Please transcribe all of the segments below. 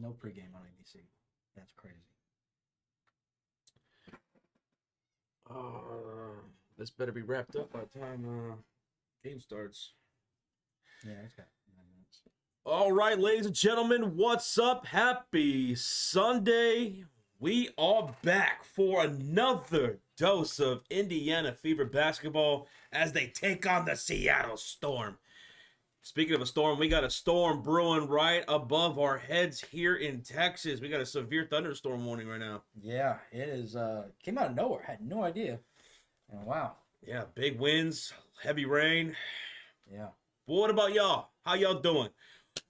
No pregame on ABC. That's crazy. This better be wrapped up by the time game starts. Yeah, it's got 9 minutes. All right, ladies and gentlemen, what's up? Happy Sunday. We are back for another dose of Indiana Fever basketball as they take on the Seattle Storm. Speaking of a storm, we got a storm brewing right above our heads here in Texas. We got a severe thunderstorm warning right now. Yeah, it is. Came out of nowhere. Had no idea. And wow. Yeah, big winds, heavy rain. Yeah. But what about y'all? How y'all doing?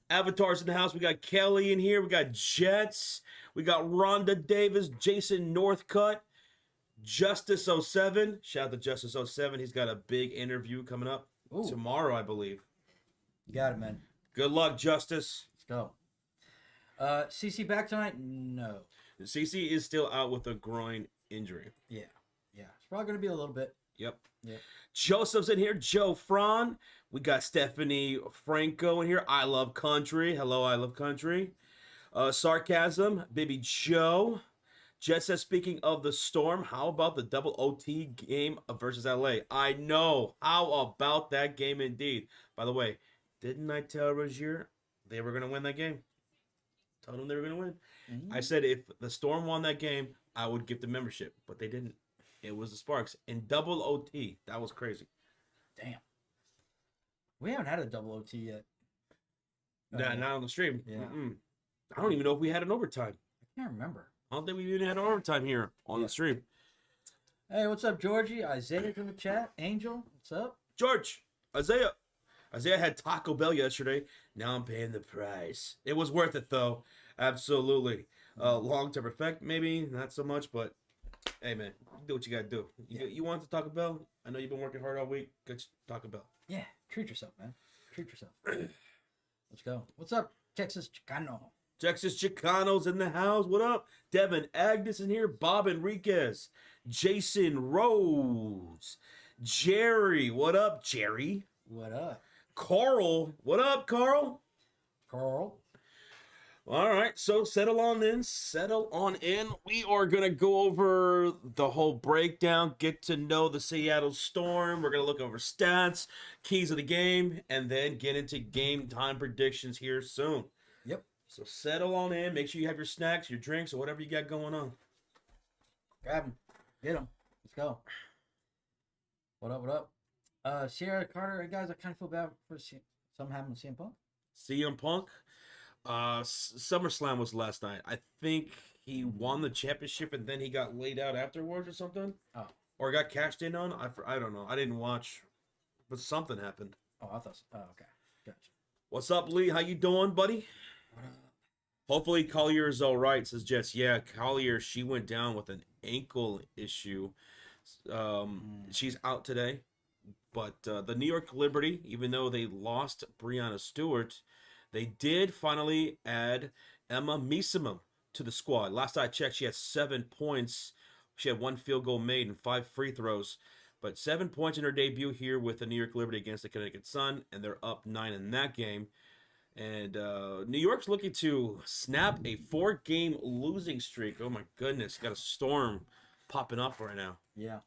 Avatars in the house. We got Kelly in here. We got Jets. We got Rhonda Davis, Jason Northcutt, Justice 07. Shout out to Justice 07. He's got a big interview coming up tomorrow, I believe. You got it, man. Good luck, Justice. Let's go. CC back tonight? No. CC is still out with a groin injury. Yeah. It's probably going to be a little bit. Yep. Yeah. Joseph's in here. Joe Fran. We got Stephanie Franco in here. I Love Country. Hello, I Love Country. Sarcasm. Baby Joe. Jet says, speaking of the Storm, how about the double OT game versus LA? I know. How about that game indeed? By the way, didn't I tell Rozier they were going to win that game? Told them they were going to win. Mm-hmm. I said if the Storm won that game, I would give the membership, but they didn't. It was the Sparks in double OT. That was crazy. Damn. We haven't had a double OT yet. Not on the stream. Yeah. I don't even know if we had an overtime. I can't remember. I don't think we even had an overtime here on the stream. Hey, what's up, Georgie? Isaiah's in the chat. Angel, what's up? George, Isaiah had Taco Bell yesterday. Now I'm paying the price. It was worth it, though. Absolutely. Long-term effect, maybe. Not so much, but hey, man, do what you got to do. You want to Taco Bell? I know you've been working hard all week. Get Taco Bell. Yeah, treat yourself, man. Treat yourself. Let's go. What's up, Texas Chicano? Texas Chicanos in the house. What up? Devin Agnes in here. Bob Enriquez. Jason Rose. Jerry. What up, Jerry? What up? Carl. What up, Carl? Carl. All right, so settle on in. We are going to go over the whole breakdown, get to know the Seattle Storm. We're going to look over stats, keys of the game, and then get into game time predictions here soon. Yep. So settle on in. Make sure you have your snacks, your drinks, or whatever you got going on. Grab them. Get them. Let's go. What up? Sierra Carter, hey guys, I kind of feel bad for something happened with CM Punk. CM Punk? SummerSlam was last night. I think he won the championship and then he got laid out afterwards or something. Oh. Or got cashed in on. I don't know. I didn't watch. But something happened. Oh, I thought so. Oh, okay. Gotcha. What's up, Lee? How you doing, buddy? What up? Hopefully Collier is all right, says Jets. Yeah, Collier, she went down with an ankle issue. She's out today. But the New York Liberty, even though they lost Breanna Stewart, they did finally add Emma Meesimum to the squad. Last I checked, she had 7 points. She had 1 field goal made and 5 free throws. But 7 points in her debut here with the New York Liberty against the Connecticut Sun, and they're up 9 in that game. And New York's looking to snap a 4-game losing streak. Oh, my goodness. Got a storm popping up right now. Yeah.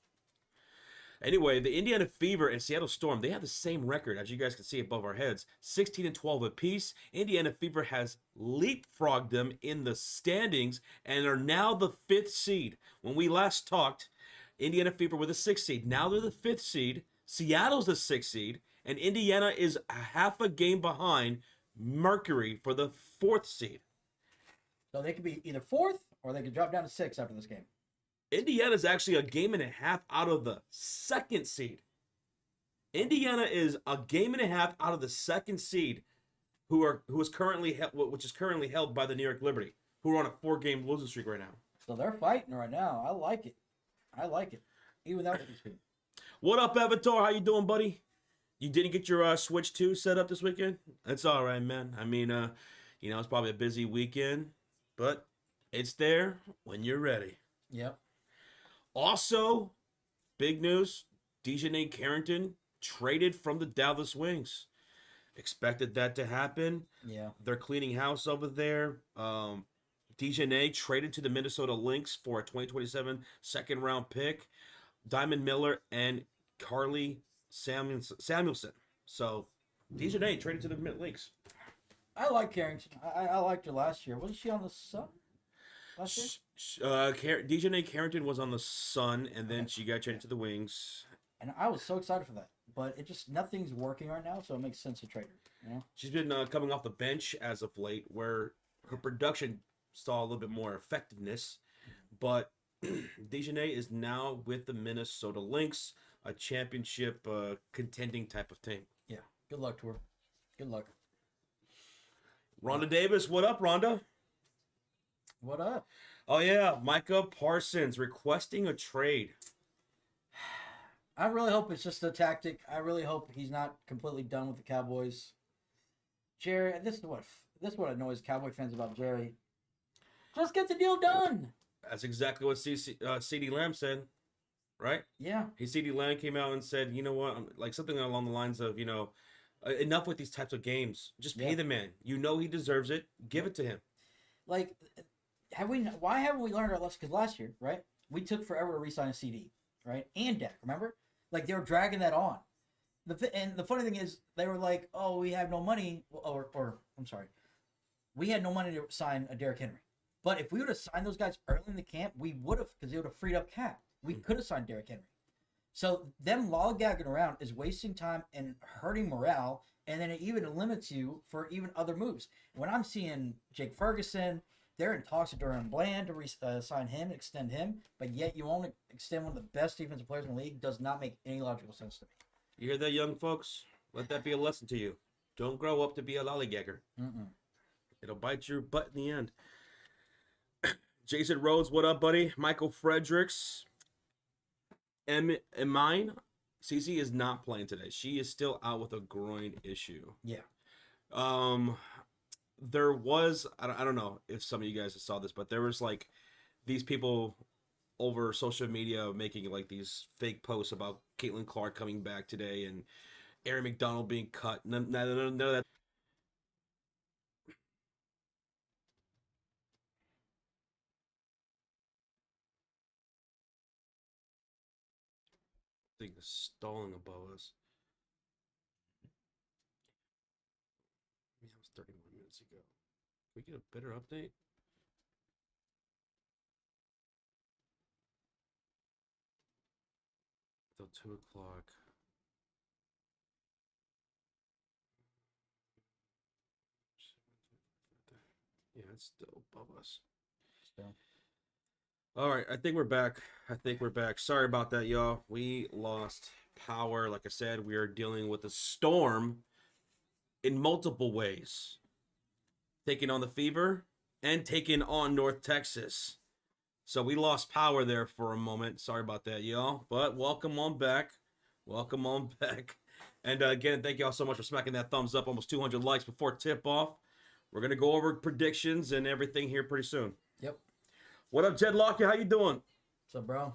Anyway, the Indiana Fever and Seattle Storm, they have the same record, as you guys can see above our heads, 16-12 apiece. Indiana Fever has leapfrogged them in the standings and are now the 5th seed. When we last talked, Indiana Fever were the 6th seed. Now they're the 5th seed. Seattle's the 6th seed. And Indiana is a half a game behind Mercury for the 4th seed. So they could be either 4th or they could drop down to 6 after this game. Indiana's actually a game and a half out of the 2nd seed. Indiana is a game and a half out of the 2nd seed, which is currently held by the New York Liberty, who are on a 4-game losing streak right now. So they're fighting right now. I like it. Even without these people. What up, Avatar? How you doing, buddy? You didn't get your Switch 2 set up this weekend? That's all right, man. I mean, it's probably a busy weekend, but it's there when you're ready. Yep. Also, big news, Dejanay Carrington traded from the Dallas Wings. Expected that to happen. Yeah. They're cleaning house over there. Dejanay traded to the Minnesota Lynx for a 2027 second round pick. Diamond Miller and Carly Samuelson. So Dejanay traded to the Lynx. I like Carrington. I liked her last year. Wasn't she on the Sun last year? Dejanay Carrington was on the Sun, and then she got traded to the Wings. And I was so excited for that. But it just, nothing's working right now, so it makes sense to trade her. You know? She's been coming off the bench as of late, where her production saw a little bit more effectiveness. But Dejanay is now with the Minnesota Lynx, a championship contending type of team. Yeah. Good luck to her. Good luck. Rhonda Davis, what up, Rhonda? What up? Oh, yeah, Micah Parsons requesting a trade. I really hope it's just a tactic. I really hope he's not completely done with the Cowboys. Jerry, this is what annoys Cowboy fans about Jerry. Just get the deal done. That's exactly what CeeDee Lamb said, right? Yeah. CeeDee Lamb came out and said, you know what, like something along the lines of, enough with these types of games. Just pay the man. You know he deserves it. Give it to him. Like, why haven't we learned our lesson? Because last year, right, we took forever to re-sign a CD, right, and Dak. Remember, like they were dragging that on. And the funny thing is, they were like, "Oh, we have no money," or I'm sorry, we had no money to sign a Derrick Henry. But if we would have signed those guys early in the camp, we would have, because they would have freed up cap. We could have signed Derrick Henry. So them lollygagging around is wasting time and hurting morale, and then it even limits you for even other moves. When I'm seeing Jake Ferguson, they're in talks with Durham Bland to sign him, extend him, but yet you only extend one of the best defensive players in the league, does not make any logical sense to me. You hear that, young folks? Let that be a lesson to you. Don't grow up to be a lollygagger. It'll bite your butt in the end. Jason Rhodes, what up, buddy? Michael Fredericks. Mine. Cece is not playing today. She is still out with a groin issue. Yeah. There was, I don't know if some of you guys saw this, but there was like these people over social media making like these fake posts about Caitlin Clark coming back today and Aaron McDonald being cut. None of that. Thing is stalling above us. That was 31 minutes ago. Can we get a better update? Till 2 o'clock. Yeah, it's still above us. Still. All right, I think we're back. Sorry about that, y'all. We lost power. Like I said, we are dealing with a storm in multiple ways. Taking on the fever and taking on North Texas. So we lost power there for a moment. Sorry about that, y'all. But welcome on back. Welcome on back. And again, thank y'all so much for smacking that thumbs up. Almost 200 likes before tip-off. We're going to go over predictions and everything here pretty soon. Yep. What up, Jed Lockett? How you doing? What's up, bro?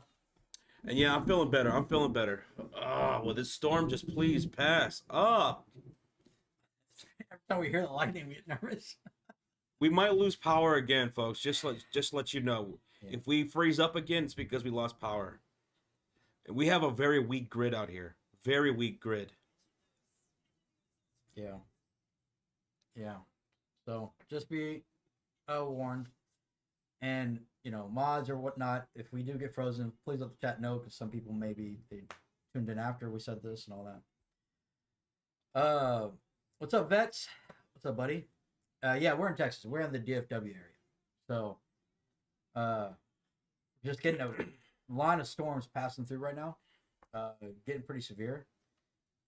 And yeah, I'm feeling better. Will this storm just please pass up? Every time we hear the lightning, we get nervous. We might lose power again, folks. Just let you know. Yeah. If we freeze up again, it's because we lost power. And we have a very weak grid out here. Very weak grid. Yeah. Yeah. So just be warned. And, mods or whatnot, if we do get frozen, please let the chat know, because some people maybe they tuned in after we said this and all that. What's up, Vets? What's up, buddy? Yeah, we're in Texas. We're in the DFW area. So, just getting a line of storms passing through right now. Getting pretty severe.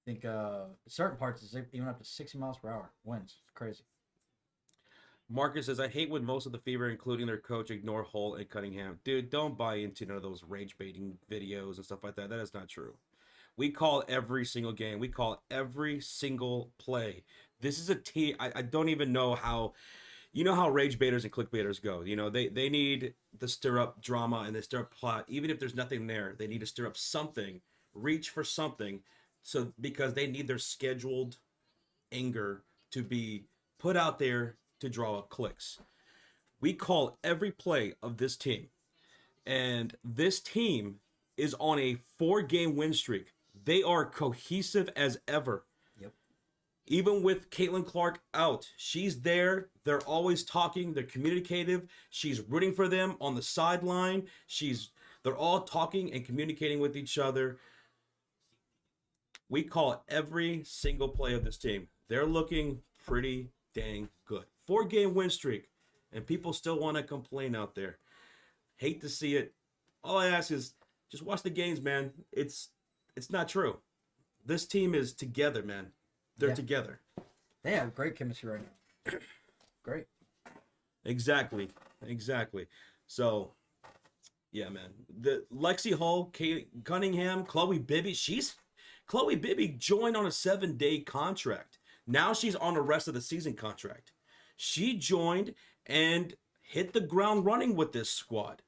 I think certain parts is even up to 60 miles per hour winds. It's crazy. Marcus says, I hate when most of the fever, including their coach, ignore Hull and Cunningham. Dude, don't buy into none of those rage baiting videos and stuff like that. That is not true. We call every single game. We call every single play. This is a team. I don't even know how, how rage baiters and clickbaiters go. They need to stir up drama and they stir up plot. Even if there's nothing there, they need to stir up something, reach for something. So because they need their scheduled anger to be put out there to draw up clicks. We call every play of this team, and this team is on a 4-game win streak. They are cohesive as ever. Yep. Even with Caitlin Clark out, she's there. They're always talking. They're communicative. She's rooting for them on the sideline. They're all talking and communicating with each other. We call every single play of this team. They're looking pretty dang good. 4-game win streak, and people still want to complain out there. Hate to see it. All I ask is just watch the games, man. It's not true. This team is together, man. They're together. They have great chemistry right now. Great. Exactly. So, yeah, man. The Lexi Hull, Kate Cunningham, Chloe Bibby. Chloe Bibby joined on a 7-day contract. Now she's on the rest of the season contract. She joined and hit the ground running with this squad.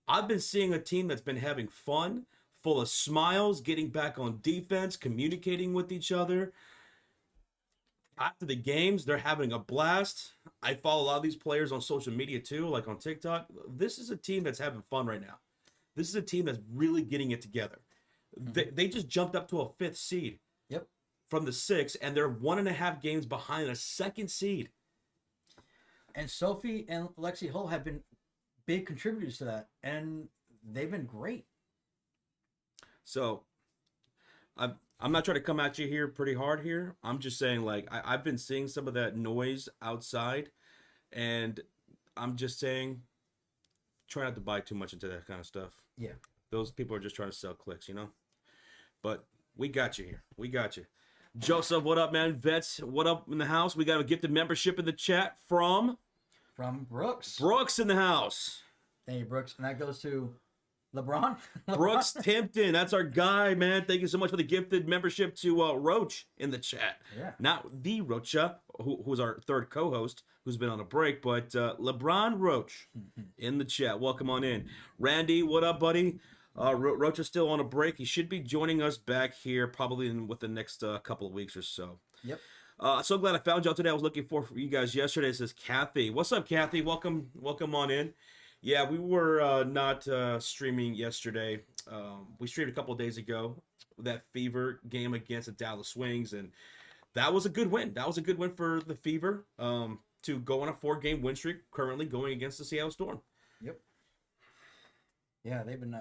I've been seeing a team that's been having fun, full of smiles, getting back on defense, communicating with each other. After the games, they're having a blast. I follow a lot of these players on social media too, like on TikTok. This is a team that's having fun right now. This is a team that's really getting it together. They just jumped up to a 5th seed. Yep. From the 6th, and they're 1.5 games behind a 2nd seed. And Sophie and Lexi Hull have been big contributors to that, and they've been great. So, I'm not trying to come at you here pretty hard here. I'm just saying, like, I've been seeing some of that noise outside, and I'm just saying, try not to buy too much into that kind of stuff. Yeah. Those people are just trying to sell clicks, you know? But we got you here. We got you. Joseph, what up, man? Vets, what up in the house? We got a gifted membership in the chat from Brooks. Brooks in the house. Thank you, Brooks. And that goes to LeBron. Brooks Timpton. That's our guy, man. Thank you so much for the gifted membership to Roach in the chat. Yeah. Not the Rocha, who's our 3rd co-host, who's been on a break, but LeBron Roach in the chat. Welcome on in. Randy, what up, buddy? Roach is still on a break. He should be joining us back here probably with the next couple of weeks or so. Yep. So glad I found y'all today. I was looking for you guys yesterday. It says Kathy. What's up, Kathy? Welcome on in. Yeah, we were not streaming yesterday. We streamed a couple of days ago, that Fever game against the Dallas Wings, and that was a good win. That was a good win for the Fever to go on a 4-game win streak, currently going against the Seattle Storm. Yep. Yeah, they've been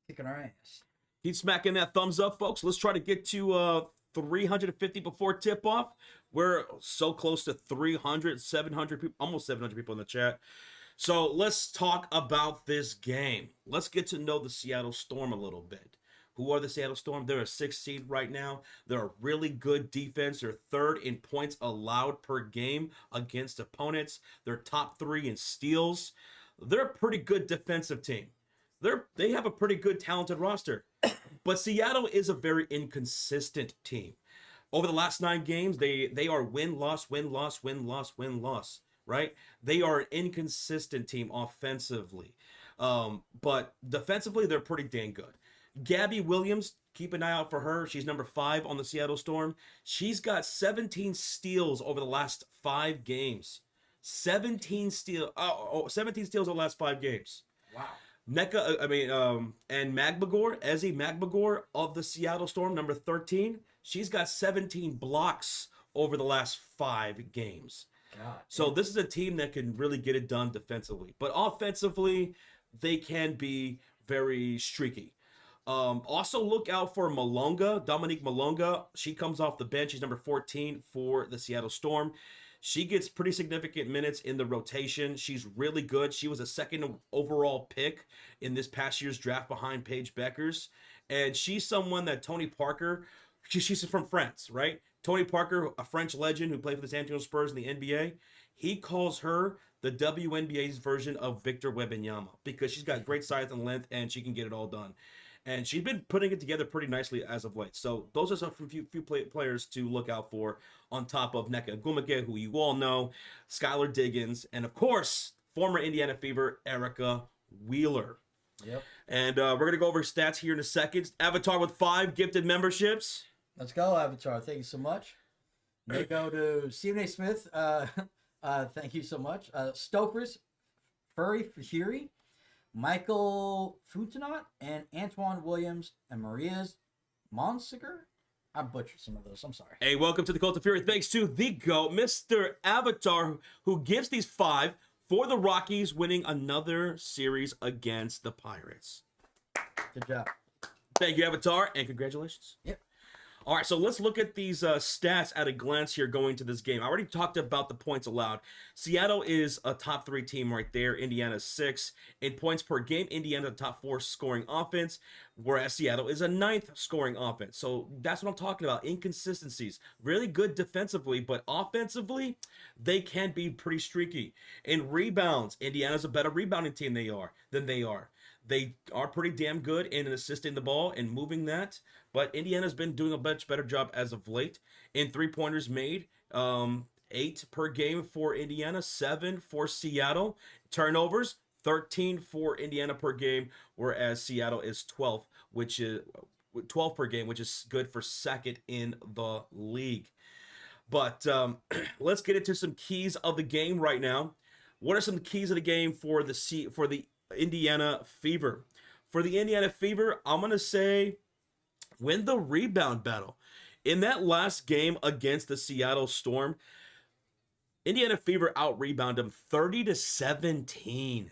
kicking our ass. Keep smacking that thumbs up, folks. Let's try to get to 350 before tip-off. We're so close to 300, 700 people, almost 700 people in the chat. So let's talk about this game. Let's get to know the Seattle Storm a little bit. Who are the Seattle Storm? They're a 6th seed right now. They're a really good defense. They're 3rd in points allowed per game against opponents. They're top 3 in steals. They're a pretty good defensive team. They have a pretty good talented roster. But Seattle is a very inconsistent team. Over the last 9 games, they are win-loss, win-loss, win-loss, win-loss, right? They are an inconsistent team offensively. But defensively, they're pretty dang good. Gabby Williams, keep an eye out for her. She's number 5 on the Seattle Storm. She's got 17 steals over the last 5 games. 17 steals over the last 5 games. Wow. And Magbagor, Ezzy Magbagor of the Seattle Storm, number 13. She's got 17 blocks over the last 5 games. God. So this is a team that can really get it done defensively. But offensively, they can be very streaky. Also look out for Dominique Malonga. She comes off the bench. She's number 14 for the Seattle Storm. She gets pretty significant minutes in the rotation. She's really good. She was a 2nd overall pick in this past year's draft behind Paige Beckers. And she's someone that Tony Parker, she's from France, right? Tony Parker, a French legend who played for the San Antonio Spurs in the NBA, he calls her the WNBA's version of Victor Wembanyama because she's got great size and length and she can get it all done. And she's been putting it together pretty nicely as of late. So those are some few players to look out for on top of Nneka Ogwumike, who you all know, Skylar Diggins, and of course, former Indiana Fever, Erica Wheeler. Yep. And we're going to go over stats here in a second. Avatar with 5 gifted memberships. Let's go, Avatar. Thank you so much. They go to Stephen A. Smith. Thank you so much. Stokers, Furry Fury, Michael Futanot, and Antoine Williams and Maria's Monsiger. I butchered some of those. I'm sorry. Hey, welcome to the Cult of Fury. Thanks to the GOAT, Mr. Avatar, who gives these 5 for the Rockies, winning another series against the Pirates. Good job. Thank you, Avatar, and congratulations. Yep. All right, so let's look at these stats at a glance here going to this game. I already talked about the points allowed. Seattle is a top 3 team right there. Indiana 6. In points per game, Indiana top 4 scoring offense, whereas Seattle is a 9th scoring offense. So that's what I'm talking about. Inconsistencies. Really good defensively, but offensively, they can be pretty streaky. In rebounds, Indiana's a better rebounding team than they are. They are pretty damn good in assisting the ball and moving that, but Indiana's been doing a much better job as of late. In three-pointers made, 8 per game for Indiana, 7 for Seattle. Turnovers, 13 for Indiana per game, whereas Seattle is 12th, which is 12 per game, which is good for second in the league. But let's get into some keys of the game right now. What are some keys of the game for the Indiana Fever? For the Indiana Fever, I'm going to say win the rebound battle. In that last game against the Seattle Storm, Indiana Fever out-rebounded them 30-17.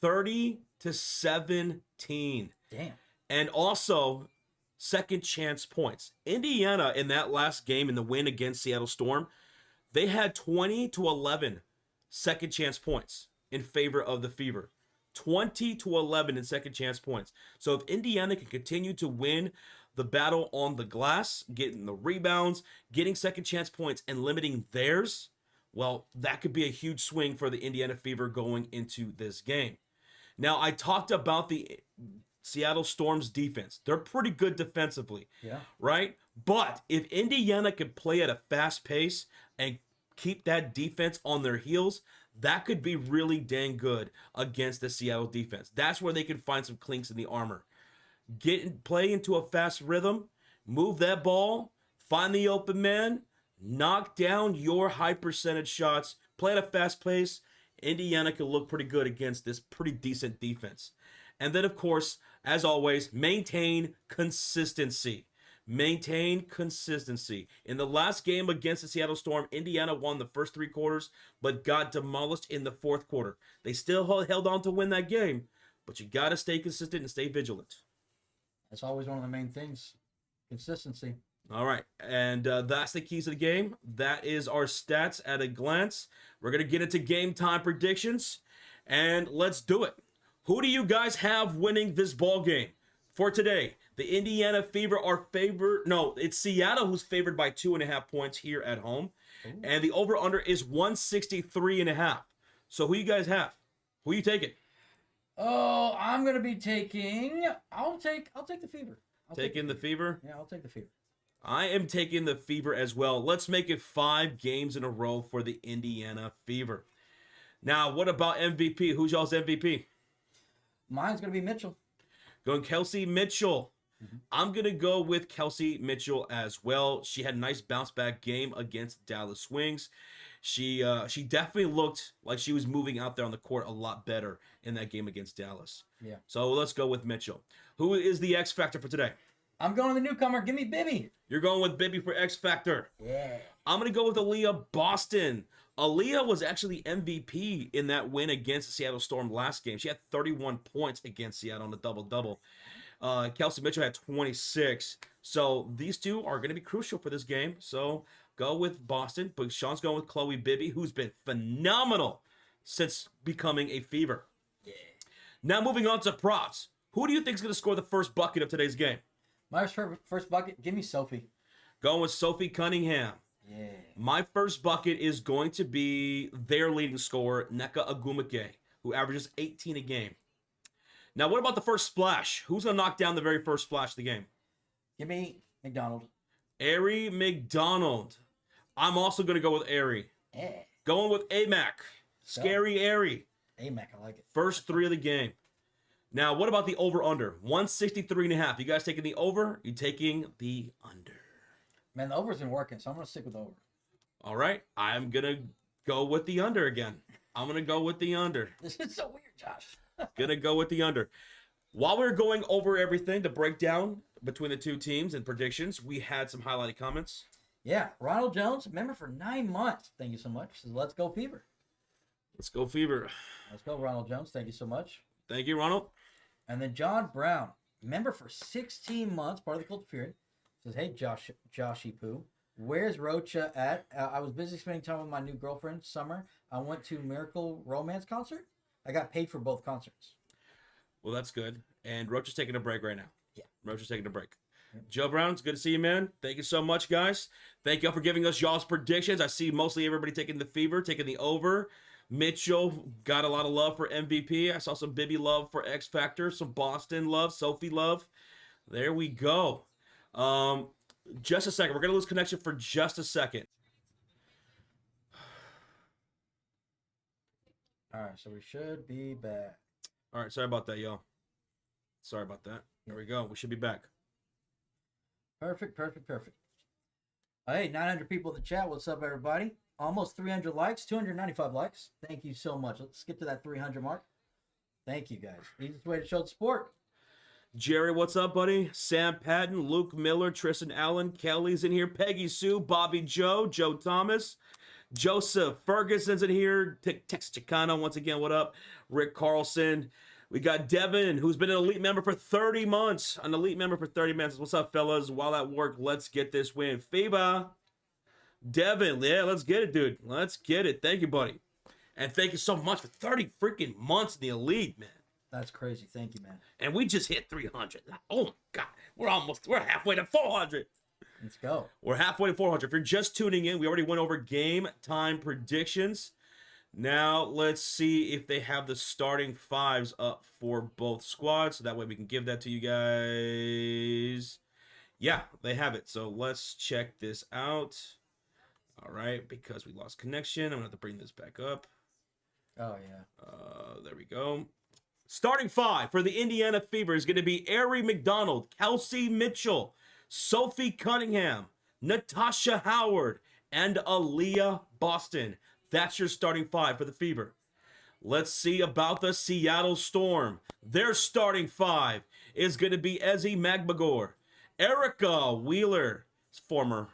30-17. Damn. And also, second chance points. Indiana, in that last game in the win against Seattle Storm, they had 20-11 second chance points in favor of the Fever. 20-11 in second chance points. So if Indiana can continue to win the battle on the glass, getting the rebounds, getting second chance points, and limiting theirs, well, that could be a huge swing for the Indiana Fever going into this game. Now, I talked about the Seattle Storm's defense. They're pretty good defensively, right? But if Indiana can play at a fast pace and keep that defense on their heels, that could be really dang good against the Seattle defense. That's where they can find some clinks in the armor. Play into a fast rhythm, move that ball, find the open man, knock down your high percentage shots, play at a fast pace. Indiana can look pretty good against this pretty decent defense. And then, of course, as always, maintain consistency. Maintain consistency. In the last game against the Seattle Storm, Indiana won the first 3 quarters, but got demolished in the 4th quarter. They still held on to win that game, but you got to stay consistent and stay vigilant. That's always one of the main things. Consistency. All right, and that's the keys of the game. That is our stats at a glance. We're going to get into game time predictions, and let's do it. Who do you guys have winning this ball game for today? The Indiana Fever are favored. No, it's Seattle who's favored by 2.5 points here at home. Ooh. And the over-under is 163.5. So who you guys have? Who are you taking? Oh, I'm going to be taking... I'll take the Fever. Taking the Fever? Yeah, I'll take the Fever. I am taking the Fever as well. Let's make it 5 games in a row for the Indiana Fever. Now, what about MVP? Who's y'all's MVP? Mine's going to be Mitchell. Going Kelsey Mitchell. Mm-hmm. I'm going to go with Kelsey Mitchell as well. She had a nice bounce-back game against Dallas Wings. She definitely looked like she was moving out there on the court a lot better in that game against Dallas. Yeah. So let's go with Mitchell. Who is the X Factor for today? I'm going with the newcomer. Give me Bibby. You're going with Bibby for X Factor. Yeah. I'm going to go with Aaliyah Boston. Aaliyah was actually MVP in that win against the Seattle Storm last game. She had 31 points against Seattle on the double-double. Kelsey Mitchell had 26. So these two are going to be crucial for this game. So go with Boston. But Sean's going with Chloe Bibby, who's been phenomenal since becoming a Fever. Yeah. Now moving on to props. Who do you think is going to score the first bucket of today's game? My first bucket, give me Sophie. Going with Sophie Cunningham. Yeah. My first bucket is going to be their leading scorer, Nneka Ogwumike, who averages 18 a game. Now, what about the first splash? Who's going to knock down the very first splash of the game? Give me McDonald. Ari McDonald. I'm also going to go with Ari. Yeah. Going with AMAC. Scary Ari. AMAC, I like it. First 3 of the game. Now, what about the over-under? 163.5. You guys taking the over? You taking the under? Man, the over's been working, so I'm gonna stick with the over. All right. I'm going to go with the under again. I'm going to go with the under. This is so weird, Josh. Going to go with the under. While we were going over everything, the breakdown between the two teams and predictions, we had some highlighted comments. Yeah, Ronald Jones, member for 9 months. Thank you so much. Says, let's go Fever. Let's go, Fever. Let's go, Ronald Jones. Thank you so much. Thank you, Ronald. And then John Brown, member for 16 months, part of the culture period, says, hey, Joshy Poo, where's Rocha at? I was busy spending time with my new girlfriend, Summer. I went to Miracle Romance concert. I got paid for both concerts. Well, that's good. And Roach is taking a break right now. Yeah. Roach is taking a break. Joe Brown, it's good to see you, man. Thank you so much, guys. Thank y'all for giving us y'all's predictions. I see mostly everybody taking the Fever, taking the over. Mitchell got a lot of love for MVP. I saw some Bibby love for X Factor, some Boston love, Sophie love. There we go. Just a second. We're going to lose connection for just a second. All right, so we should be back. All right, sorry about that, y'all. Sorry about that. There we go. We should be back. Perfect. Hey, 900 people in the chat. What's up, everybody? Almost 300 likes, 295 likes. Thank you so much. Let's get to that 300 mark. Thank you, guys. Easiest way to show the support. Jerry, what's up, buddy? Sam Patton, Luke Miller, Tristan Allen, Kelly's in here, Peggy Sue, Bobby Joe, Joe Thomas, Joseph Ferguson's in here, Tex Chicano, once again, what up? Rick Carlson. We got Devin, who's been an elite member for 30 months. An elite member for 30 months. What's up, fellas? While at work, let's get this win. FIBA. Devin, yeah, let's get it, dude. Let's get it. Thank you, buddy. And thank you so much for 30 freaking months in the elite, man. That's crazy. Thank you, man. And we just hit 300. Oh, my God. We're halfway to 400. Let's go. We're halfway to 400. If you're just tuning in, we already went over game time predictions. Now, let's see if they have the starting fives up for both squads. So that way we can give that to you guys. Yeah, they have it. So let's check this out. All right, because we lost connection, I'm going to have to bring this back up. Oh, yeah. There we go. Starting five for the Indiana Fever is going to be Ari McDonald, Kelsey Mitchell, Sophie Cunningham, Natasha Howard, and Aaliyah Boston. That's your starting five for the Fever. Let's see about the Seattle Storm. Their starting five is going to be Ezzy Magbagor, Erica Wheeler, former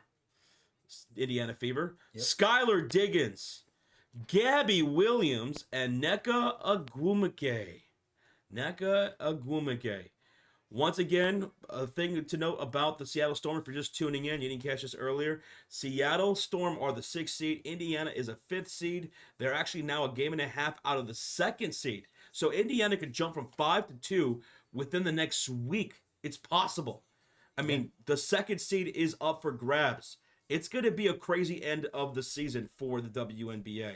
Indiana Fever, yep. Skylar Diggins, Gabby Williams, and Nneka Agwumike. Once again, a thing to note about the Seattle Storm, if you're just tuning in, you didn't catch this earlier. Seattle Storm are the 6th seed. Indiana is a 5th seed. They're actually now a game and a half out of the 2nd seed. So Indiana could jump from 5 to 2 within the next week. It's possible. I mean, the 2nd seed is up for grabs. It's going to be a crazy end of the season for the WNBA.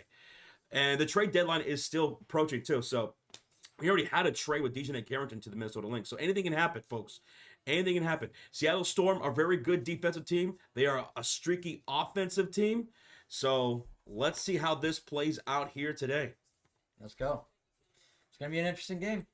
And the trade deadline is still approaching too. So we already had a trade with Dejan and Carrington to the Minnesota Lynx. So anything can happen, folks. Anything can happen. Seattle Storm are a very good defensive team. They are a streaky offensive team. So let's see how this plays out here today. Let's go. It's going to be an interesting game.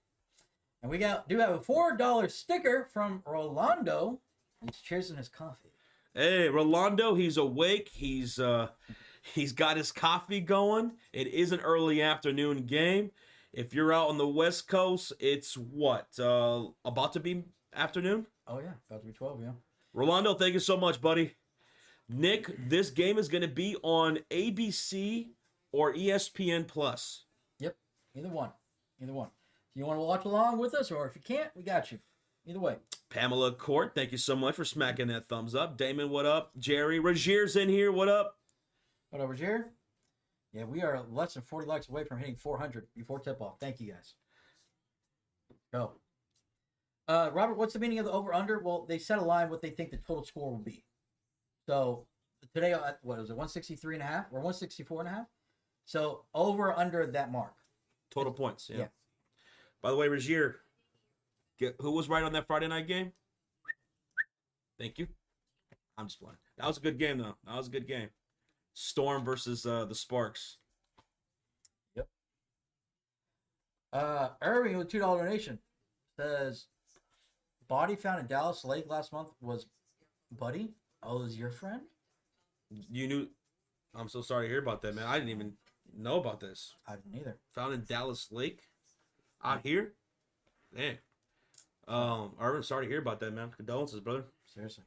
And we do have a $4 sticker from Rolando. He's cheersing his coffee. Hey, Rolando, he's awake. He's got his coffee going. It is an early afternoon game. If you're out on the West Coast, it's what? About to be afternoon? Oh, yeah. About to be 12, yeah. Rolando, thank you so much, buddy. Nick, this game is going to be on ABC or ESPN+. Yep. Either one. You want to watch along with us, or if you can't, we got you. Either way. Pamela Court, thank you so much for smacking that thumbs up. Damon, what up? Jerry, Rogier's in here. What up? What up, Rogier? Yeah, we are less than 40 likes away from hitting 400 before tip-off. Thank you, guys. Go. Robert, what's the meaning of the over-under? Well, they set a line what they think the total score will be. So today, what was it, 163.5 or 164.5? So over under that mark. Total points, yeah. By the way, Rogier, who was right on that Friday night game? Thank you. I'm just playing. That was a good game, though. That was a good game. Storm versus the Sparks. Yep. Irving with $2 donation says, body found in Dallas Lake last month was Buddy. Oh, is your friend? You knew. I'm so sorry to hear about that, man. I didn't even know about this. I didn't either. Found in Dallas Lake, out here. Man. Arvin, sorry to hear about that, man. Condolences, brother. Seriously.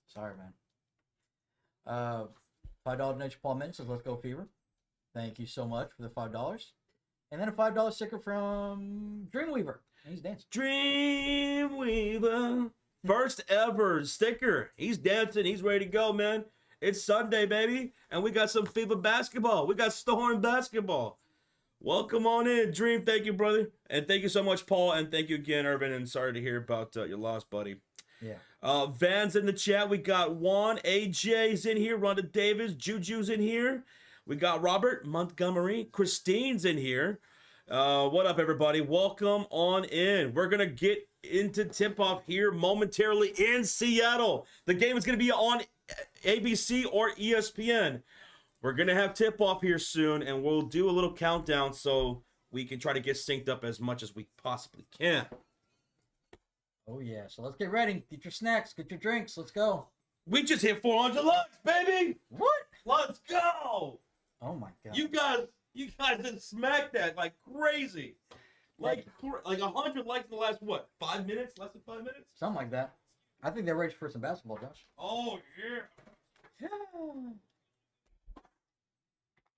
Sorry, man. $5 donation. Paul Minton says, "Let's go Fever." Thank you so much for the $5. And then a $5 sticker from Dreamweaver. He's dancing. Dreamweaver. First ever sticker. He's dancing. He's ready to go, man. It's Sunday, baby. And we got some Fever basketball. We got Storm basketball. Welcome on in, Dream. Thank you, brother. And thank you so much, Paul. And thank you again, Urban. And sorry to hear about your loss, buddy. Yeah. Van's in the chat. We got Juan. AJ's in here. Rhonda Davis. Juju's in here. We got Robert Montgomery. Christine's in here. What up, everybody? Welcome on in. We're going to get into tip-off here momentarily in Seattle. The game is going to be on ABC or ESPN. We're going to have tip-off here soon, and we'll do a little countdown so we can try to get synced up as much as we possibly can. Oh, yeah. So let's get ready. Get your snacks. Get your drinks. Let's go. We just hit 400 likes, baby! What? Let's go! Oh, my God. You guys just smacked that like crazy. Like 100 likes in the last, what, 5 minutes? Less than 5 minutes? Something like that. I think they're ready for some basketball, Josh. Oh, yeah.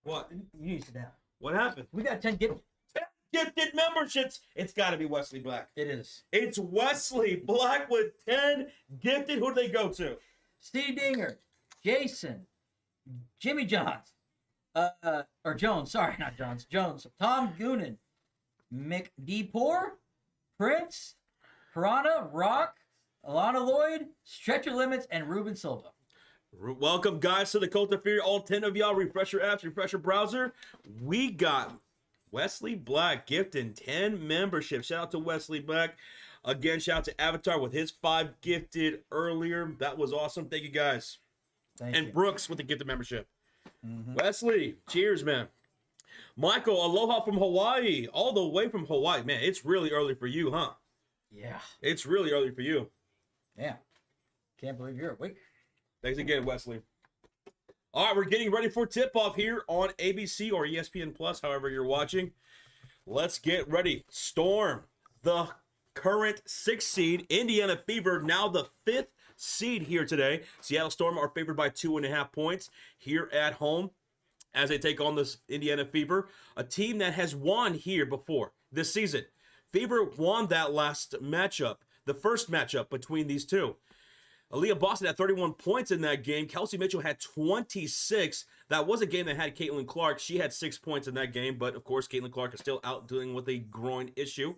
What? You need to sit down. What happened? We got 10 gifted. Gifted memberships. It's got to be Wesley Black. It is. It's Wesley Black with 10 gifted. Who do they go to? Steve Dinger, Jason, Jimmy Johns, or Jones, sorry, not Johns, Jones, Tom Goonan, McDeepore, Prince, Piranha, Rock, Alana Lloyd, Stretcher Limits, and Ruben Silva. Welcome, guys, to the Cult of Fear. All 10 of y'all, refresh your apps, refresh your browser. We got Wesley Black gifting 10 memberships. Shout out to Wesley Black. Again, shout out to Avatar with his 5 gifted earlier. That was awesome. Thank you, guys. Thank and you. Brooks with the gifted membership. Mm-hmm. Wesley, cheers, man. Michael, aloha from Hawaii. All the way from Hawaii. Man, it's really early for you, huh? Yeah. It's really early for you. Yeah. Can't believe you're awake. Thanks again, Wesley. All right, we're getting ready for tip-off here on ABC or ESPN Plus, however you're watching. Let's get ready. Storm, the current 6th seed. Indiana Fever, now the 5th seed here today. Seattle Storm are favored by 2.5 points here at home as they take on this Indiana Fever, a team that has won here before this season. Fever won that last matchup, the first matchup between these two. Aaliyah Boston had 31 points in that game. Kelsey Mitchell had 26. That was a game that had Caitlin Clark. She had 6 points in that game, but of course, Caitlin Clark is still out dealing with a groin issue.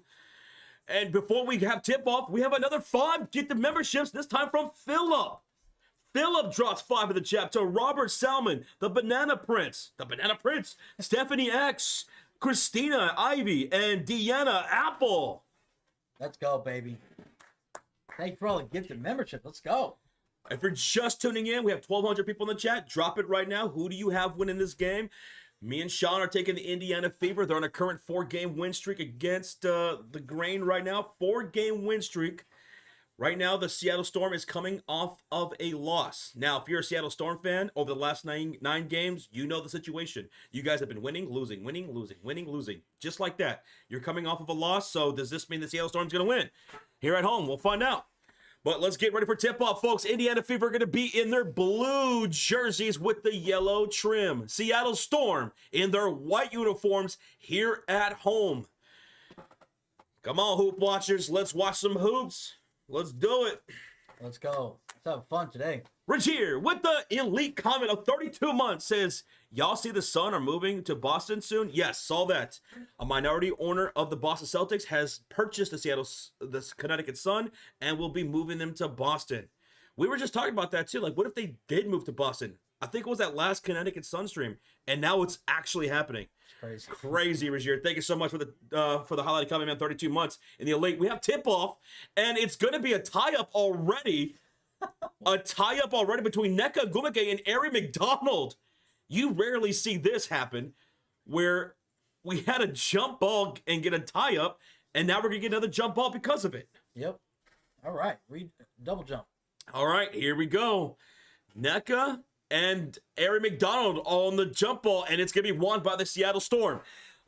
And before we have tip-off, we have another 5 gifted memberships, this time from Philip. Philip drops 5 in the chat to Robert Salmon, the Banana Prince, Stephanie X, Christina Ivy, and Deanna Apple. Let's go, baby. Thank you for all the gifted membership. Let's go. If you're just tuning in, we have 1,200 people in the chat. Drop it right now. Who do you have winning this game? Me and Sean are taking the Indiana Fever. They're on a current 4-game win streak against the Grain right now. 4-game win streak. Right now, the Seattle Storm is coming off of a loss. Now, if you're a Seattle Storm fan, over the last nine games, you know the situation. You guys have been winning, losing, winning, losing, winning, losing. Just like that. You're coming off of a loss, so does this mean the Seattle Storm's going to win? Here at home, we'll find out. But let's get ready for tip-off, folks. Indiana Fever are going to be in their blue jerseys with the yellow trim. Seattle Storm in their white uniforms here at home. Come on, Hoop Watchers. Let's watch some hoops. Let's do it. Let's go. Let's have fun today. Rich here with the elite comment of 32 months says, y'all see the Sun are moving to Boston soon? Yes, saw that. A minority owner of the Boston Celtics has purchased the Connecticut Sun and will be moving them to Boston. We were just talking about that too. Like, what if they did move to Boston? I think it was that last Connecticut Sun stream, and now it's actually happening. It's Crazy, Rozier. Thank you so much for the highlighted comment, man. 32 months in the elite. We have tip-off, and it's going to be a tie-up already. A tie-up already between Nneka Ogwumike and Ari McDonald. You rarely see this happen, where we had a jump ball and get a tie-up, and now we're going to get another jump ball because of it. Yep. All right. Double jump. All right, here we go. NECA and Ari McDonald on the jump ball, and it's going to be won by the Seattle Storm.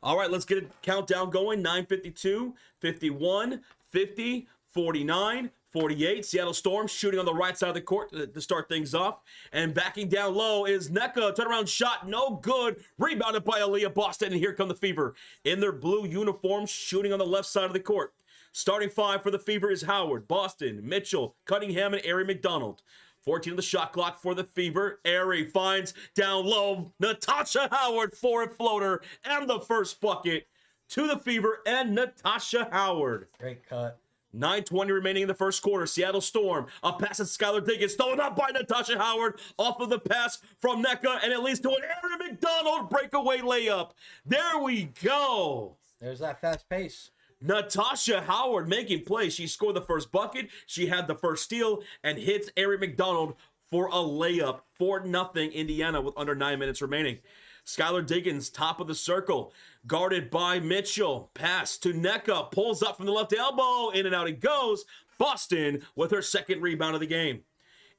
All right, let's get a countdown going. 9:52, 51, 50, 49, 48. Seattle Storm shooting on the right side of the court to start things off. And backing down low is NECA. Turnaround shot, no good. Rebounded by Aaliyah Boston, and here come the Fever in their blue uniforms shooting on the left side of the court. Starting five for the Fever is Howard, Boston, Mitchell, Cunningham, and Ari McDonald. 14 on the shot clock for the Fever. Ari finds down low. Natasha Howard for a floater and the first bucket to the Fever and Natasha Howard. Great cut. 9:20 remaining in the first quarter. Seattle Storm. A pass at Skylar Diggins. Stolen up by Natasha Howard. Off of the pass from NECA. And it leads to an Ari McDonald breakaway layup. There we go. There's that fast pace. Natasha Howard making plays. She scored the first bucket. She had the first steal and hits Ari McDonald for a layup. 4-0 Indiana with under 9 minutes remaining. Skylar Diggins, top of the circle, guarded by Mitchell. Pass to NECA, pulls up from the left elbow. In and out it goes. Boston with her second rebound of the game.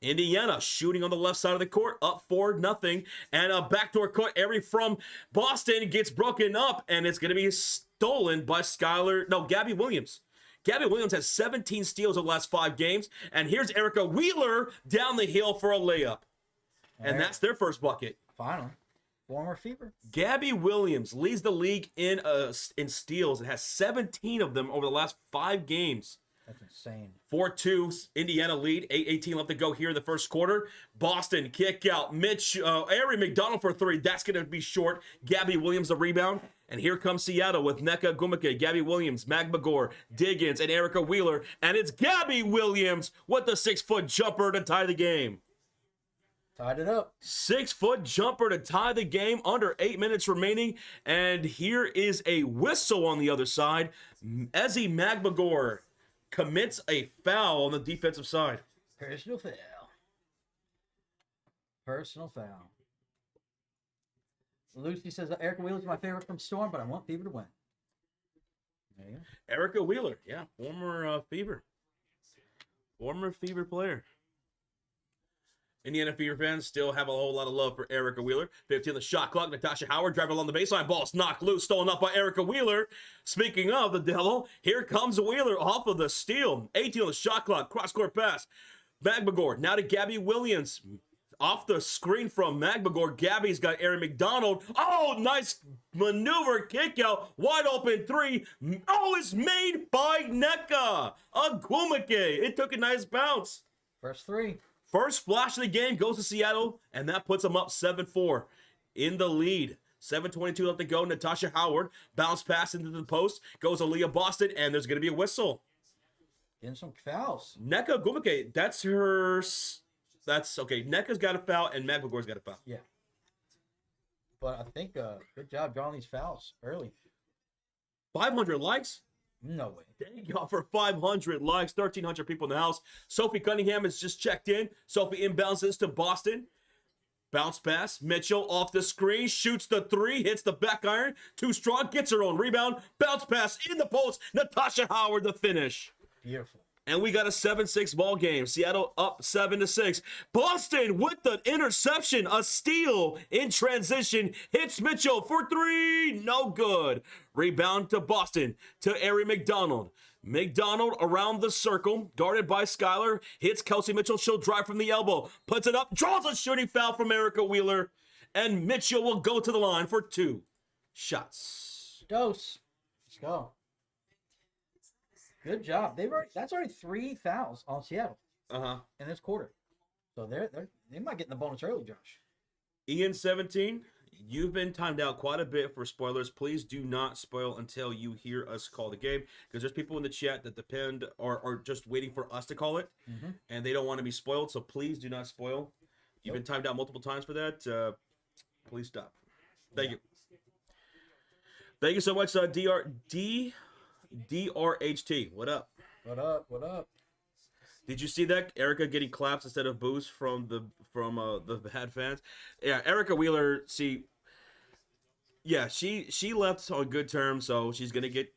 Indiana shooting on the left side of the court, up 4-0. And a backdoor cut. Ari from Boston gets broken up, and it's going to be stolen by Gabby Williams. Gabby Williams has 17 steals over the last 5 games. And here's Erica Wheeler down the hill for a layup. And that's their first bucket. Finally. Former Fever. Gabby Williams leads the league in steals and has 17 of them over the last 5 games. That's insane. 4-2 Indiana lead. 8:18 left to go here in the first quarter. Boston kick out. Ari McDonald for 3. That's going to be short. Gabby Williams the rebound. And here comes Seattle with NECA Gumake, Gabby Williams, Magmagor, Diggins, and Erica Wheeler. And it's Gabby Williams with the 6-foot jumper to tie the game. Tied it up. 6-foot jumper to tie the game. Under 8 minutes remaining. And here is a whistle on the other side. Ezzy Magmagor commits a foul on the defensive side. Personal foul. Personal foul. Lucy says Erica Wheeler is my favorite from Storm, but I want Fever to win. There you go. Erica Wheeler, yeah, former Fever. Former Fever player. Indiana Fever fans still have a whole lot of love for Erica Wheeler. 15 on the shot clock. Natasha Howard driving along the baseline. Ball's knocked loose. Stolen up by Erica Wheeler. Speaking of the devil, here comes Wheeler off of the steal. 18 on the shot clock. Cross-court pass. Magmagor now to Gabby Williams. Off the screen from Magmagor. Gabby's got Ari McDonald. Oh, nice maneuver. Kick out. Wide open 3. Oh, it's made by NECA. Agumake. It took a nice bounce. First 3. First splash of the game goes to Seattle, and that puts them up 7-4 in the lead. 7:22 left to go. Natasha Howard bounce pass into the post. Goes Aaliyah Boston, and there's going to be a whistle. Getting some fouls. NECA Gumake, that's her. That's okay. NECA's got a foul, and Magmagor's got a foul. Yeah. But I think good job drawing these fouls early. 500 likes? No way. Thank y'all for 500 likes. 1,300 people in the house. Sophie Cunningham has just checked in. Sophie inbounds this to Boston. Bounce pass. Mitchell off the screen. Shoots the 3. Hits the back iron. Too strong. Gets her own rebound. Bounce pass in the post. Natasha Howard the finish. Beautiful. And we got a 7-6 ball game. Seattle up 7-6. Boston with the interception. A steal in transition. Hits Mitchell for 3. No good. Rebound to Boston. To Ari McDonald. McDonald around the circle. Guarded by Skylar. Hits Kelsey Mitchell. She'll drive from the elbow. Puts it up. Draws a shooting foul from Erica Wheeler. And Mitchell will go to the line for 2 shots. Dose. Let's go. Good job. That's already 3 fouls on Seattle in this quarter. So they might get in the bonus early, Josh. Ian 17, you've been timed out quite a bit for spoilers. Please do not spoil until you hear us call the game, because there's people in the chat that depend or are just waiting for us to call it, and they don't want to be spoiled. So please do not spoil. You've been timed out multiple times for that. Please stop. Thank you. Thank you so much, DRHT. What up? What up? What up? Did you see that? Erica getting claps instead of boos from the bad fans. Yeah, Erica Wheeler. She left on good terms, so she's gonna get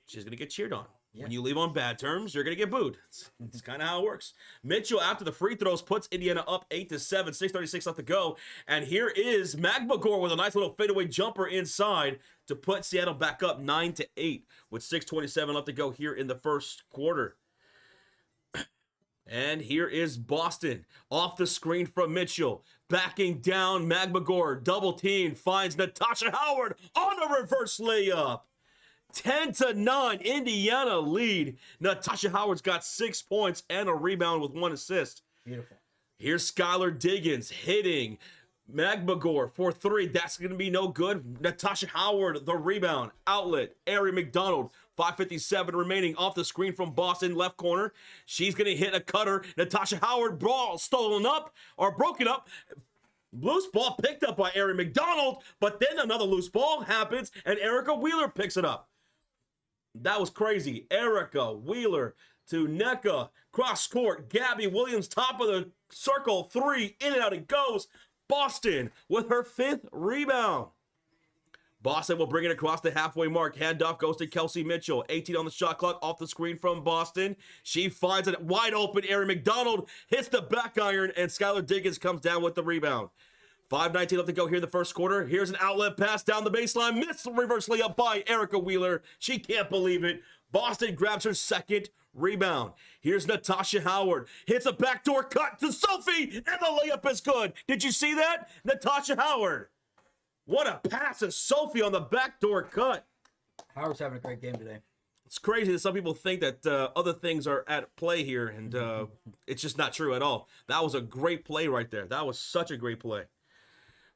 cheered on. When you leave on bad terms, you're going to get booed. It's kind of how it works. Mitchell, after the free throws, puts Indiana up 8-7, 6:36 left to go. And here is Magbagor with a nice little fadeaway jumper inside to put Seattle back up 9-8 with 6:27 left to go here in the first quarter. And here is Boston off the screen from Mitchell. Backing down Magbagor, double team, finds Natasha Howard on a reverse layup. 10-9, Indiana lead. Natasha Howard's got 6 points and a rebound with 1 assist. Beautiful. Here's Skylar Diggins hitting Magbagor for 3. That's going to be no good. Natasha Howard, the rebound. Outlet, Ari McDonald. 5:57 remaining off the screen from Boston, left corner. She's going to hit a cutter. Natasha Howard, ball stolen up or broken up. Loose ball picked up by Ari McDonald, but then another loose ball happens and Erica Wheeler picks it up. That was crazy. Erica Wheeler to NECA. Cross court. Gabby Williams, top of the circle. 3. In and out it goes. Boston with her 5th rebound. Boston will bring it across the halfway mark. Handoff goes to Kelsey Mitchell. 18 on the shot clock off the screen from Boston. She finds it wide open. Erin McDonald hits the back iron, and Skylar Diggins comes down with the rebound. 5:19 left to go here in the first quarter. Here's an outlet pass down the baseline. Missed reverse layup by Erica Wheeler. She can't believe it. Boston grabs her 2nd rebound. Here's Natasha Howard. Hits a backdoor cut to Sophie, and the layup is good. Did you see that? Natasha Howard. What a pass to Sophie on the backdoor cut. Howard's having a great game today. It's crazy that some people think that other things are at play here, and it's just not true at all. That was a great play right there. That was such a great play.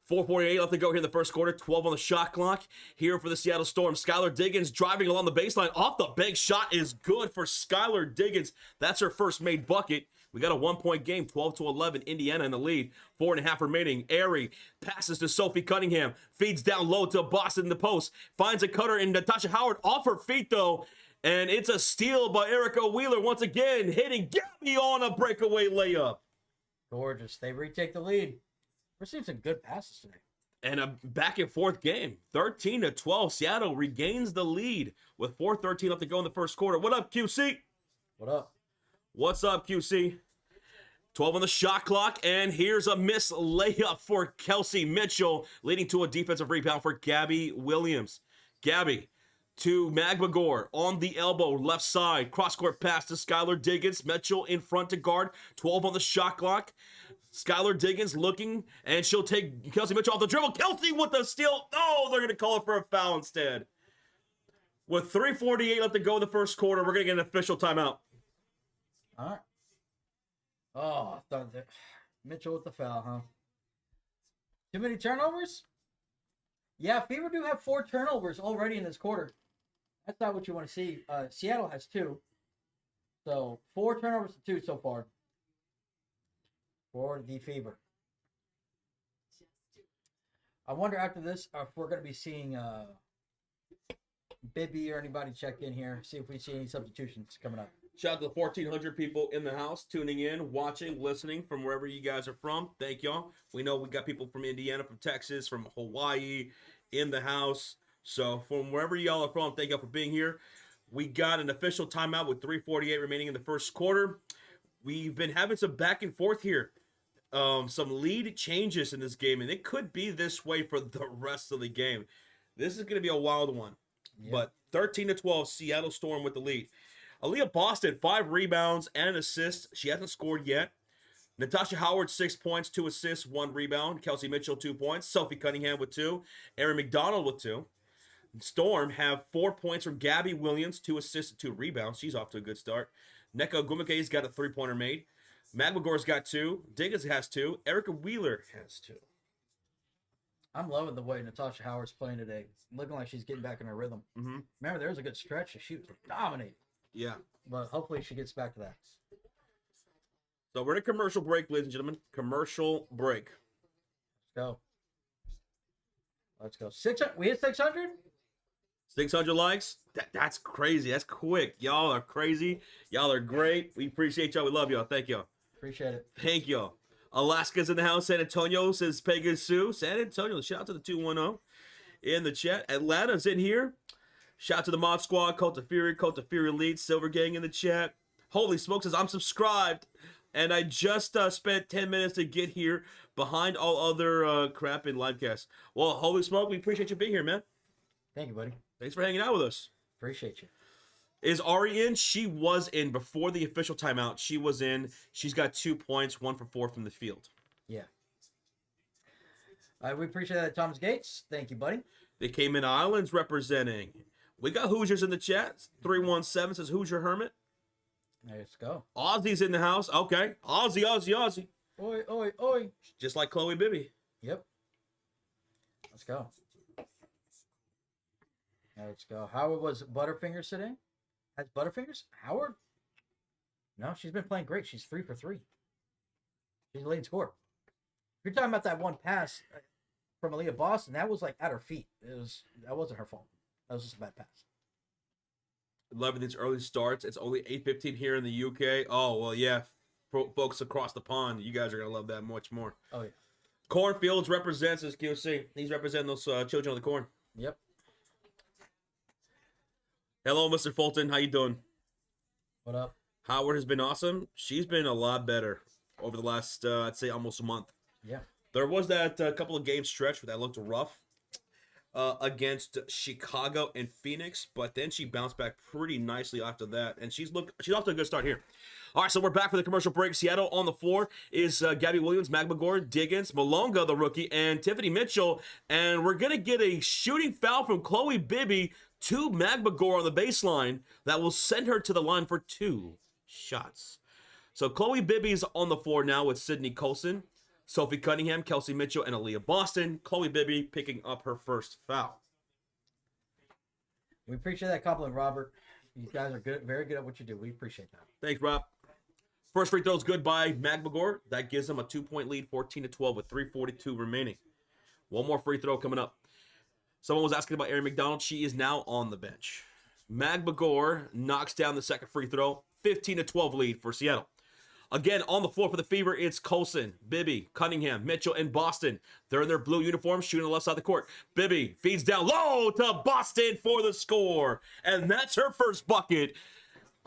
4:48 left to go here in the first quarter. 12 on the shot clock here for the Seattle Storm. Skylar Diggins driving along the baseline. Off the bank shot is good for Skylar Diggins. That's her first made bucket. We got a 1-point game, 12-11. Indiana in the lead. 4.5 remaining. Airy passes to Sophie Cunningham. Feeds down low to Boston in the post. Finds a cutter in Natasha Howard off her feet though. And it's a steal by Erica Wheeler once again. Hitting Gabby on a breakaway layup. Gorgeous. They retake the lead. We're seeing some good passes today. And a back and forth game. 13-12. Seattle regains the lead with 4:13 left to go in the first quarter. What up, QC? What up? What's up, QC? 12 on the shot clock, and here's a missed layup for Kelsey Mitchell, leading to a defensive rebound for Gabby Williams. Gabby to Magbagor on the elbow, left side. Cross-court pass to Skylar Diggins. Mitchell in front to guard. 12 on the shot clock. Skylar Diggins looking, and she'll take Kelsey Mitchell off the dribble. Kelsey with the steal. Oh, they're going to call it for a foul instead. With 3:48 left to go in the first quarter, we're going to get an official timeout. All right. Oh, I thought that Mitchell with the foul, huh? Too many turnovers? Yeah, Fever do have 4 turnovers already in this quarter. That's not what you want to see. Seattle has 2. So 4 turnovers to 2 so far for the Fever. I wonder after this if we're going to be seeing Bibby or anybody check in here, see if we see any substitutions coming up. Shout out to the 1,400 people in the house tuning in, watching, listening from wherever you guys are from. Thank y'all. We know we got people from Indiana, from Texas, from Hawaii in the house. So from wherever y'all are from, thank y'all for being here. We got an official timeout with 3:48 remaining in the first quarter. We've been having some back and forth here. Some lead changes in this game, and it could be this way for the rest of the game. This is going to be a wild one. Yeah. But 13-12, Seattle Storm with the lead. Aaliyah Boston, 5 rebounds and an assist. She hasn't scored yet. Natasha Howard, 6 points, 2 assists, 1 rebound. Kelsey Mitchell, 2 points. Sophie Cunningham with 2. Erin McDonald with 2. Storm have 4 points from Gabby Williams, 2 assists, 2 rebounds. She's off to a good start. Nneka Ogwumike's got a 3-pointer made. Magbagor's got 2. Diggins has 2. Erica Wheeler has 2. I'm loving the way Natasha Howard's playing today. Looking like she's getting back in her rhythm. Mm-hmm. Remember, there was a good stretch. She was dominating. Yeah. But hopefully she gets back to that. So we're in a commercial break, ladies and gentlemen. Commercial break. Let's go. 600. We hit 600? 600 likes? That's crazy. That's quick. Y'all are crazy. Y'all are great. We appreciate y'all. We love y'all. Thank y'all. Appreciate it. Thank y'all. Alaska's in the house. San Antonio says Pegasus. San Antonio. Shout out to the 210 in the chat. Atlanta's in here. Shout out to the Mod Squad, Cult of Fury Elite, Silver Gang in the chat. Holy smokes, says I'm subscribed. And I just spent 10 minutes to get here behind all other crap in livecast. Well, holy smoke, we appreciate you being here, man. Thank you, buddy. Thanks for hanging out with us. Appreciate you. Is Ari in? She was in before the official timeout. She was in. She's got 2 points, 1 for 4 from the field. Yeah. We appreciate that, Thomas Gates. Thank you, buddy. The Cayman Islands representing. We got Hoosiers in the chat. 317 says Hoosier Hermit. Let's go. Aussie's in the house. Okay. Aussie. Oi, oi, oi. Just like Chloe Bibby. Yep. Let's go. Let's go. Howard was Butterfingers today? Has Butterfingers? Howard? No, she's been playing great. She's 3 for 3. She's the leading scorer. If you're talking about that one pass from Aaliyah Boston, that was like at her feet. That wasn't her fault. That was just a bad pass. Loving these early starts. It's only 8:15 here in the UK. Oh, well, yeah. Folks across the pond, you guys are going to love that much more. Oh, yeah. Cornfields represents this QC. He's representing those children of the corn. Yep. Hello, Mr. Fulton. How you doing? What up? Howard has been awesome. She's been a lot better over the last, I'd say, almost a month. Yeah. There was that couple of game stretch where that looked rough against Chicago and Phoenix, but then she bounced back pretty nicely after that, and she's off to a good start here. All right, so we're back for the commercial break. Seattle on the floor is Gabby Williams, Magmagor, Diggins, Malonga, the rookie, and Tiffany Mitchell, and we're going to get a shooting foul from Chloe Bibby to Magmagor on the baseline that will send her to the line for 2 shots. So Chloe Bibby's on the floor now with Sydney Colson, Sophie Cunningham, Kelsey Mitchell, and Aaliyah Boston. Chloe Bibby picking up her first foul. We appreciate that compliment, Robert. You guys are good, very good at what you do. We appreciate that. Thanks, Rob. First free throw is good by Magmagor. That gives them a 2-point lead, 14-12 with 3:42 remaining. One more free throw coming up. Someone was asking about Erin McDonald. She is now on the bench. Magmagor knocks down the second free throw. 15-12 lead for Seattle. Again, on the floor for the Fever, it's Colson, Bibby, Cunningham, Mitchell, and Boston. They're in their blue uniforms, shooting on the left side of the court. Bibby feeds down low to Boston for the score. And that's her first bucket.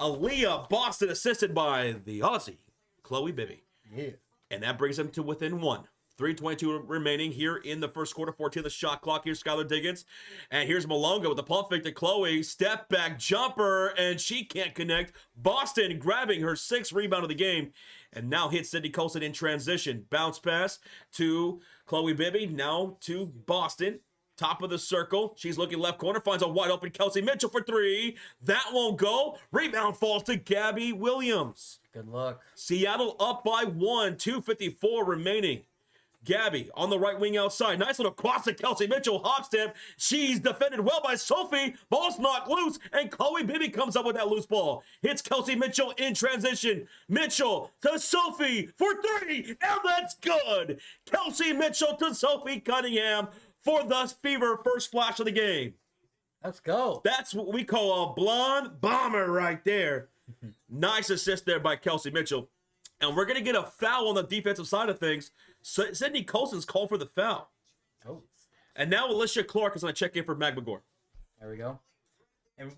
Aaliyah Boston assisted by the Aussie, Chloe Bibby. Yeah. And that brings them to within 1. 3:22 remaining here in the first quarter. 14 the shot clock. Here's Skylar Diggins. And here's Malonga with the pump fake to Chloe. Step back jumper, and she can't connect. Boston grabbing her 6th rebound of the game. And now hits Sydney Colson in transition. Bounce pass to Chloe Bibby. Now to Boston. Top of the circle. She's looking left corner. Finds a wide open Kelsey Mitchell for 3. That won't go. Rebound falls to Gabby Williams. Good luck. Seattle up by 1. 2:54 remaining. Gabby on the right wing outside. Nice little cross to Kelsey Mitchell. Hop step. She's defended well by Sophie. Ball's knocked loose, and Chloe Bibby comes up with that loose ball. Hits Kelsey Mitchell in transition. Mitchell to Sophie for 3, and that's good. Kelsey Mitchell to Sophie Cunningham for the Fever first splash of the game. Let's go. That's what we call a blonde bomber right there. Nice assist there by Kelsey Mitchell. And we're going to get a foul on the defensive side of things. So Sydney Colson's called for the foul. Oh. And now Alicia Clark is going to check in for Magmagor. There we go. And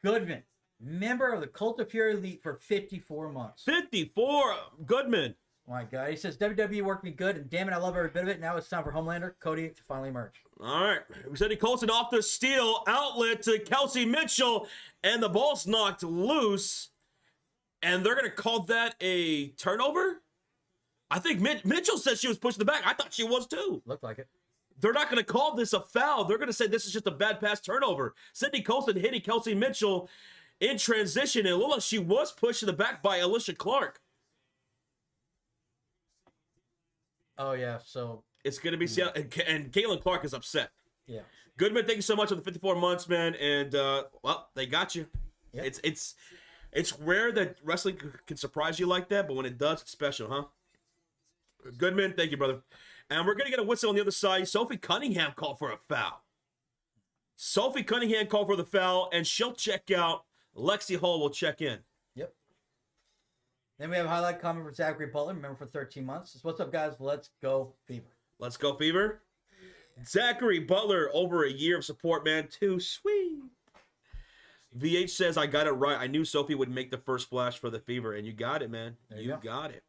Goodman, member of the Cult of Fury Elite for 54 months. 54, Goodman. Oh my God. He says, WWE worked me good, and damn it, I love every bit of it. Now it's time for Homelander, Cody, to finally emerge. All right. Sydney Colson off the steal. Outlet to Kelsey Mitchell. And the ball's knocked loose. And they're going to call that a turnover? I think Mitchell said she was pushing the back. I thought she was too. Looked like it. They're not going to call this a foul. They're going to say this is just a bad pass turnover. Sydney Colson hitting Kelsey Mitchell in transition. And Lola, she was pushed to the back by Alicia Clark. Oh, yeah. So It's going to be Seattle. And Caitlin Clark is upset. yeah. Goodman, thank you so much for the 54 months, man. And, well, they got you. Yep. It's rare that wrestling can surprise you like that, but when it does, it's special, huh? Goodman, thank you, brother. And we're going to get a whistle on the other side. Sophie Cunningham called for a foul. Sophie Cunningham called for the foul, and she'll check out. Lexi Hall will check in. Yep. Then we have a highlight comment from Zachary Butler, member for 13 months. Says, what's up, guys? Let's go, Fever. Let's go, Fever. Zachary Butler, over a year of support, man. Too sweet. VH says, I got it right. I knew Sophie would make the first splash for the Fever, and you got it, man. There You you go. got it.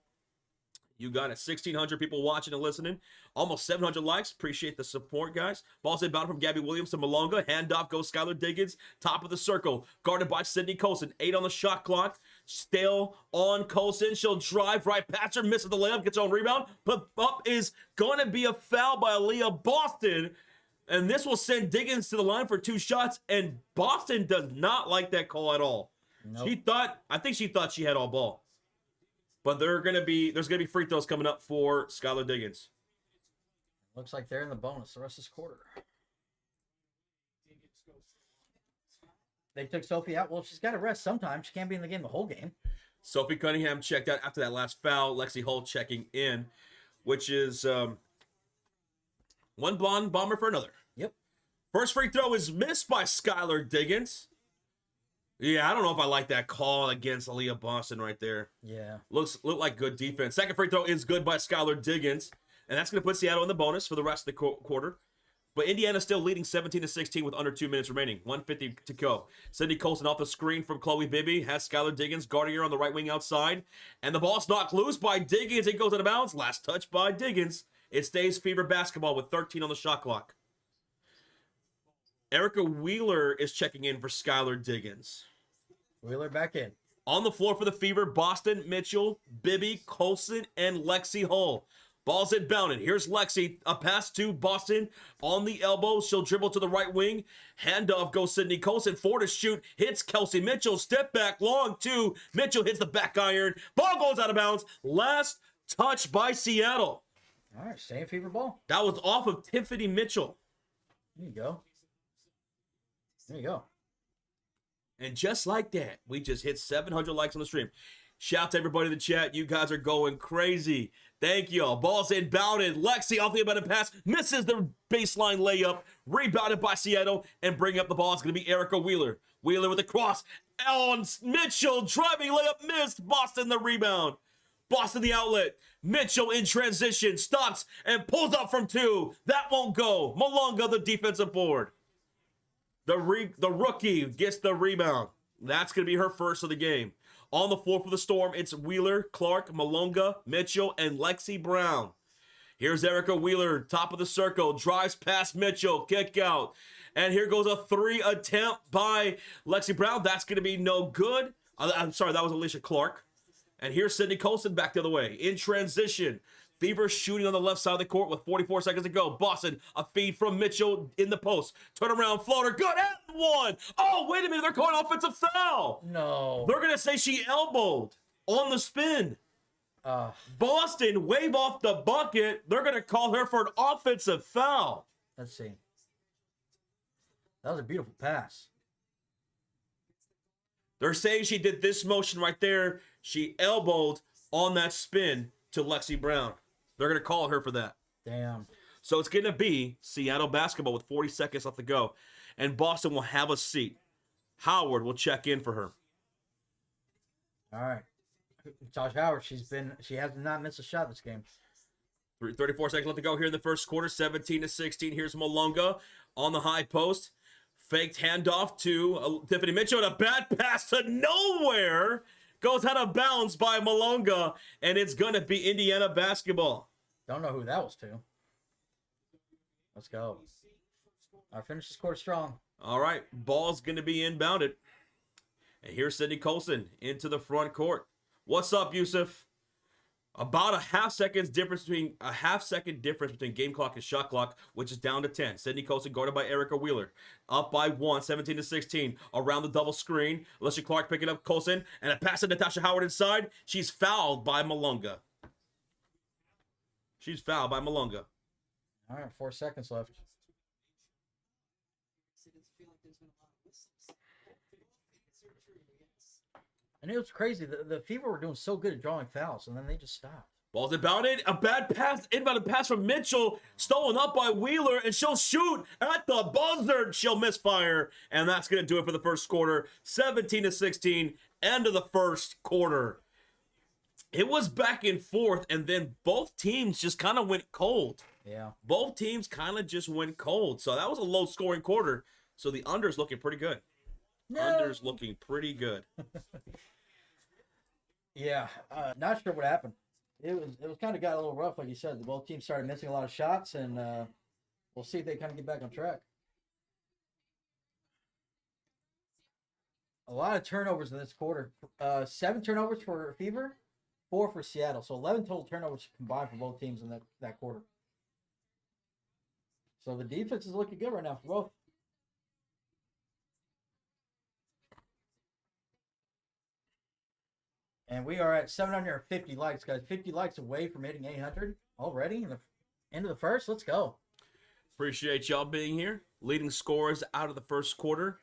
You got it. 1,600 people watching and listening. Almost 700 likes. Appreciate the support, guys. Ball's inbound from Gabby Williams to Malonga. Handoff goes Skylar Diggins. Top of the circle. Guarded by Sydney Colson. 8 on the shot clock. Still on Colson. She'll drive right past her. Misses the layup. Gets her own rebound. But up is going to be a foul by Aaliyah Boston. And this will send Diggins to the line for 2 shots. And Boston does not like that call at all. Nope. I think she thought she had all ball. But there's gonna be free throws coming up for Skylar Diggins. Looks like they're in the bonus the rest of this quarter. They took Sophie out. Well, she's got to rest sometime. She can't be in the game the whole game. Sophie Cunningham checked out after that last foul. Lexi Hull checking in, which is one blonde bomber for another. Yep. First free throw is missed by Skylar Diggins. Yeah, I don't know if I like that call against Aaliyah Boston right there. Yeah. Look like good defense. Second free throw is good by Skylar Diggins, and that's going to put Seattle in the bonus for the rest of the quarter. But Indiana's still leading 17-16 with under 2 minutes remaining. 1:50 to go. Sydney Colson off the screen from Chloe Bibby. Has Skylar Diggins guarding her on the right wing outside. And the ball's knocked loose by Diggins. It goes out of bounds. Last touch by Diggins. It stays Fever basketball with 13 on the shot clock. Erica Wheeler is checking in for Skylar Diggins. Wheeler back in. On the floor for the Fever, Boston, Mitchell, Bibby, Colson, and Lexi Hull. Ball's inbounded. Here's Lexi. A pass to Boston on the elbow. She'll dribble to the right wing. Handoff goes Sydney Colson. 4 to shoot. Hits Kelsey Mitchell. Step back long 2. Mitchell hits the back iron. Ball goes out of bounds. Last touch by Seattle. All right, staying Fever ball. That was off of Tiffany Mitchell. There you go. There you go. And just like that, we just hit 700 likes on the stream. Shout out to everybody in the chat. You guys are going crazy. Thank y'all. Ball's inbounded. Lexi off the inbounded pass. Misses the baseline layup. Rebounded by Seattle. And bringing up the ball is going to be Erica Wheeler. Wheeler with a cross. On Mitchell. Driving layup missed. Boston the rebound. Boston the outlet. Mitchell in transition. Stops and pulls up from 2. That won't go. Malonga the defensive board. The rookie gets the rebound. That's going to be her first of the game. On the floor for the Storm, it's Wheeler, Clark, Malonga, Mitchell, and Lexi Brown. Here's Erica Wheeler, top of the circle, drives past Mitchell, kick out. And here goes a 3 attempt by Lexi Brown. That's going to be no good. I'm sorry, that was Alicia Clark. And here's Sydney Colson back the other way. In transition, Fever shooting on the left side of the court with 44 seconds to go. Boston, a feed from Mitchell in the post. Turnaround floater, good, and 1. Oh, wait a minute, they're calling offensive foul. No. They're going to say she elbowed on the spin. Boston wave off the bucket. They're going to call her for an offensive foul. Let's see. That was a beautiful pass. They're saying she did this motion right there. She elbowed on that spin to Lexi Brown. They're going to call her for that. Damn. So it's going to be Seattle basketball with 40 seconds left to go. And Boston will have a seat. Howard will check in for her. All right. Josh Howard, she has not missed a shot this game. 34 seconds left to go here in the first quarter. 17-16. Here's Malonga on the high post. Faked handoff to Tiffany Mitchell. And a bad pass to nowhere. Goes out of bounds by Malonga. And it's going to be Indiana basketball. Don't know who that was to. Let's go. Our finish this quarter strong. All right. Ball's going to be inbounded. And here's Sydney Colson into the front court. What's up, Yusuf? About a half second difference between game clock and shot clock, which is down to 10. Sydney Colson guarded by Erica Wheeler. Up by 1, 17-16. Around the double screen. Alicia Clark picking up Colson. And a pass to Natasha Howard inside. She's fouled by Malonga. All right, 4 seconds left. And it was crazy. The Fever were doing so good at drawing fouls, and then they just stopped. Ball's inbounded. A bad pass. Inbounded pass from Mitchell. Stolen up by Wheeler, and she'll shoot at the buzzer. She'll misfire, and that's going to do it for the first quarter. 17-16. End of the first quarter. It was back and forth, and then both teams just kind of went cold. Yeah. Both teams kind of just went cold. So that was a low-scoring quarter. So the under's looking pretty good. No. Under's looking pretty good. Yeah, not sure what happened. It was kind of got a little rough, like you said. The both teams started missing a lot of shots, and we'll see if they kind of get back on track. A lot of turnovers in this quarter. 7 turnovers for Fever, 4 for Seattle. So 11 total turnovers combined for both teams in that quarter. So the defense is looking good right now for both. And we are at 750 likes, guys. 50 likes away from hitting 800 already in the end of the first. Let's go. Appreciate y'all being here. Leading scorers out of the first quarter.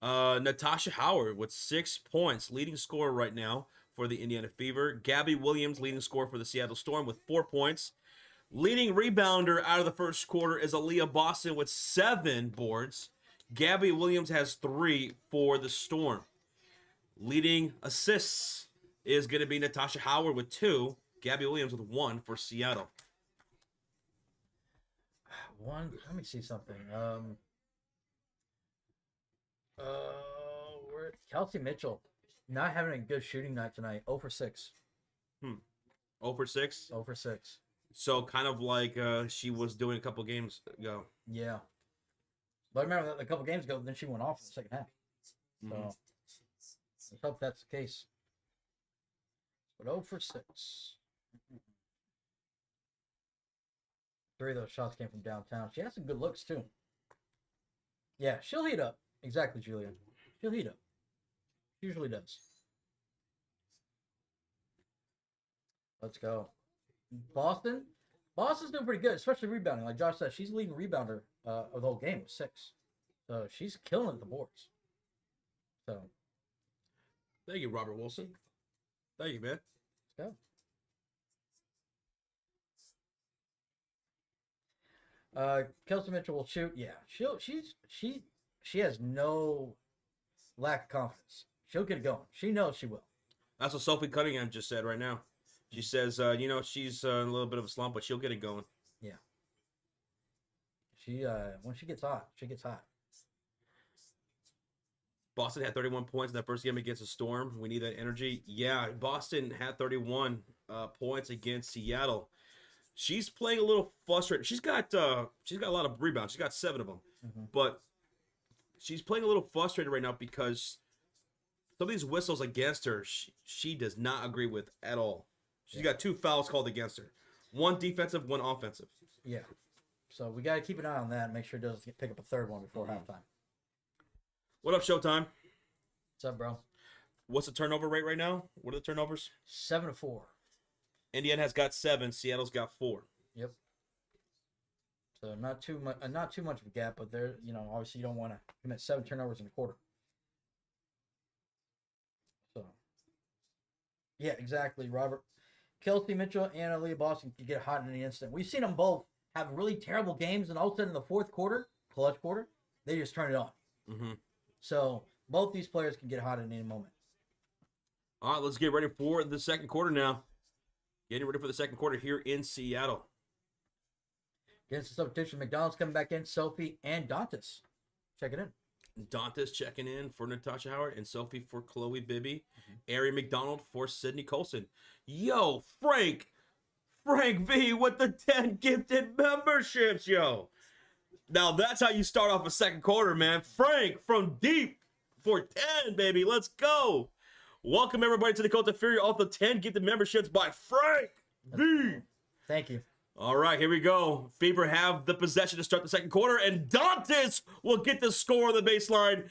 Natasha Howard with 6 points, leading scorer right now for the Indiana Fever. Gabby Williams, leading scorer for the Seattle Storm with 4 points. Leading rebounder out of the first quarter is Aaliyah Boston with 7 boards. Gabby Williams has 3 for the Storm. Leading assists is going to be Natasha Howard with 2. Gabby Williams with 1 for Seattle. Let me see something. Kelsey Mitchell not having a good shooting night tonight. 0 for 6. 0 for 6? 0 for 6. So kind of like she was doing a couple games ago. Yeah. But I remember that a couple games ago, then she went off in the second half. So let's hope that's the case. But 0 for 6. 3 of those shots came from downtown. She has some good looks, too. Yeah, she'll heat up. Exactly, Julia. She'll heat up. She usually does. Let's go. Boston's doing pretty good, especially rebounding. Like Josh said, she's the leading rebounder of the whole game with 6. So she's killing at the boards. So. Thank you, Robert Wilson. Thank you, man. Let's go. Kelsey Mitchell will shoot. Yeah, she has no lack of confidence. She'll get it going. She knows she will. That's what Sophie Cunningham just said right now. She says, she's in a little bit of a slump, but she'll get it going. Yeah. She when she gets hot, she gets hot. Boston had 31 points in that first game against the Storm. We need that energy. Yeah, Boston had 31 points against Seattle. She's playing a little frustrated. She's got a lot of rebounds. She's got 7 of them. But she's playing a little frustrated right now because some of these whistles against her, she does not agree with at all. She's got 2 fouls called against her. 1 defensive, 1 offensive. Yeah. So we got to keep an eye on that and make sure it doesn't pick up a 3rd one before halftime. What up, Showtime? What's up, bro? What's the turnover rate right now? What are the turnovers? 7-4. Indiana has got 7. Seattle's got 4. Yep. So not too much of a gap, but there, obviously you don't want to commit 7 turnovers in a quarter. So, yeah, exactly, Robert. Kelsey Mitchell and Aaliyah Boston can get hot in an instant. We've seen them both have really terrible games, and all of a sudden in the 4th quarter, clutch quarter, they just turn it on. So both these players can get hot at any moment. All right, let's get ready for the second quarter now. Getting ready for the second quarter here in Seattle. Against the substitution, McDonald's coming back in, Sophie and Dantas. Check it in. Dantas checking in for Natasha Howard and Sophie for Chloe Bibby. Ari McDonald for Sydney Colson. Yo, Frank V with the 10 gifted memberships, yo. Now that's how you start off a second quarter, man. Frank from deep for 10, baby. Let's go. Welcome everybody to the Cult of Fury off the 10 gifted memberships by Frank V. Thank you. All right, here we go. Fever have the possession to start the second quarter, and Dantas will get the score on the baseline,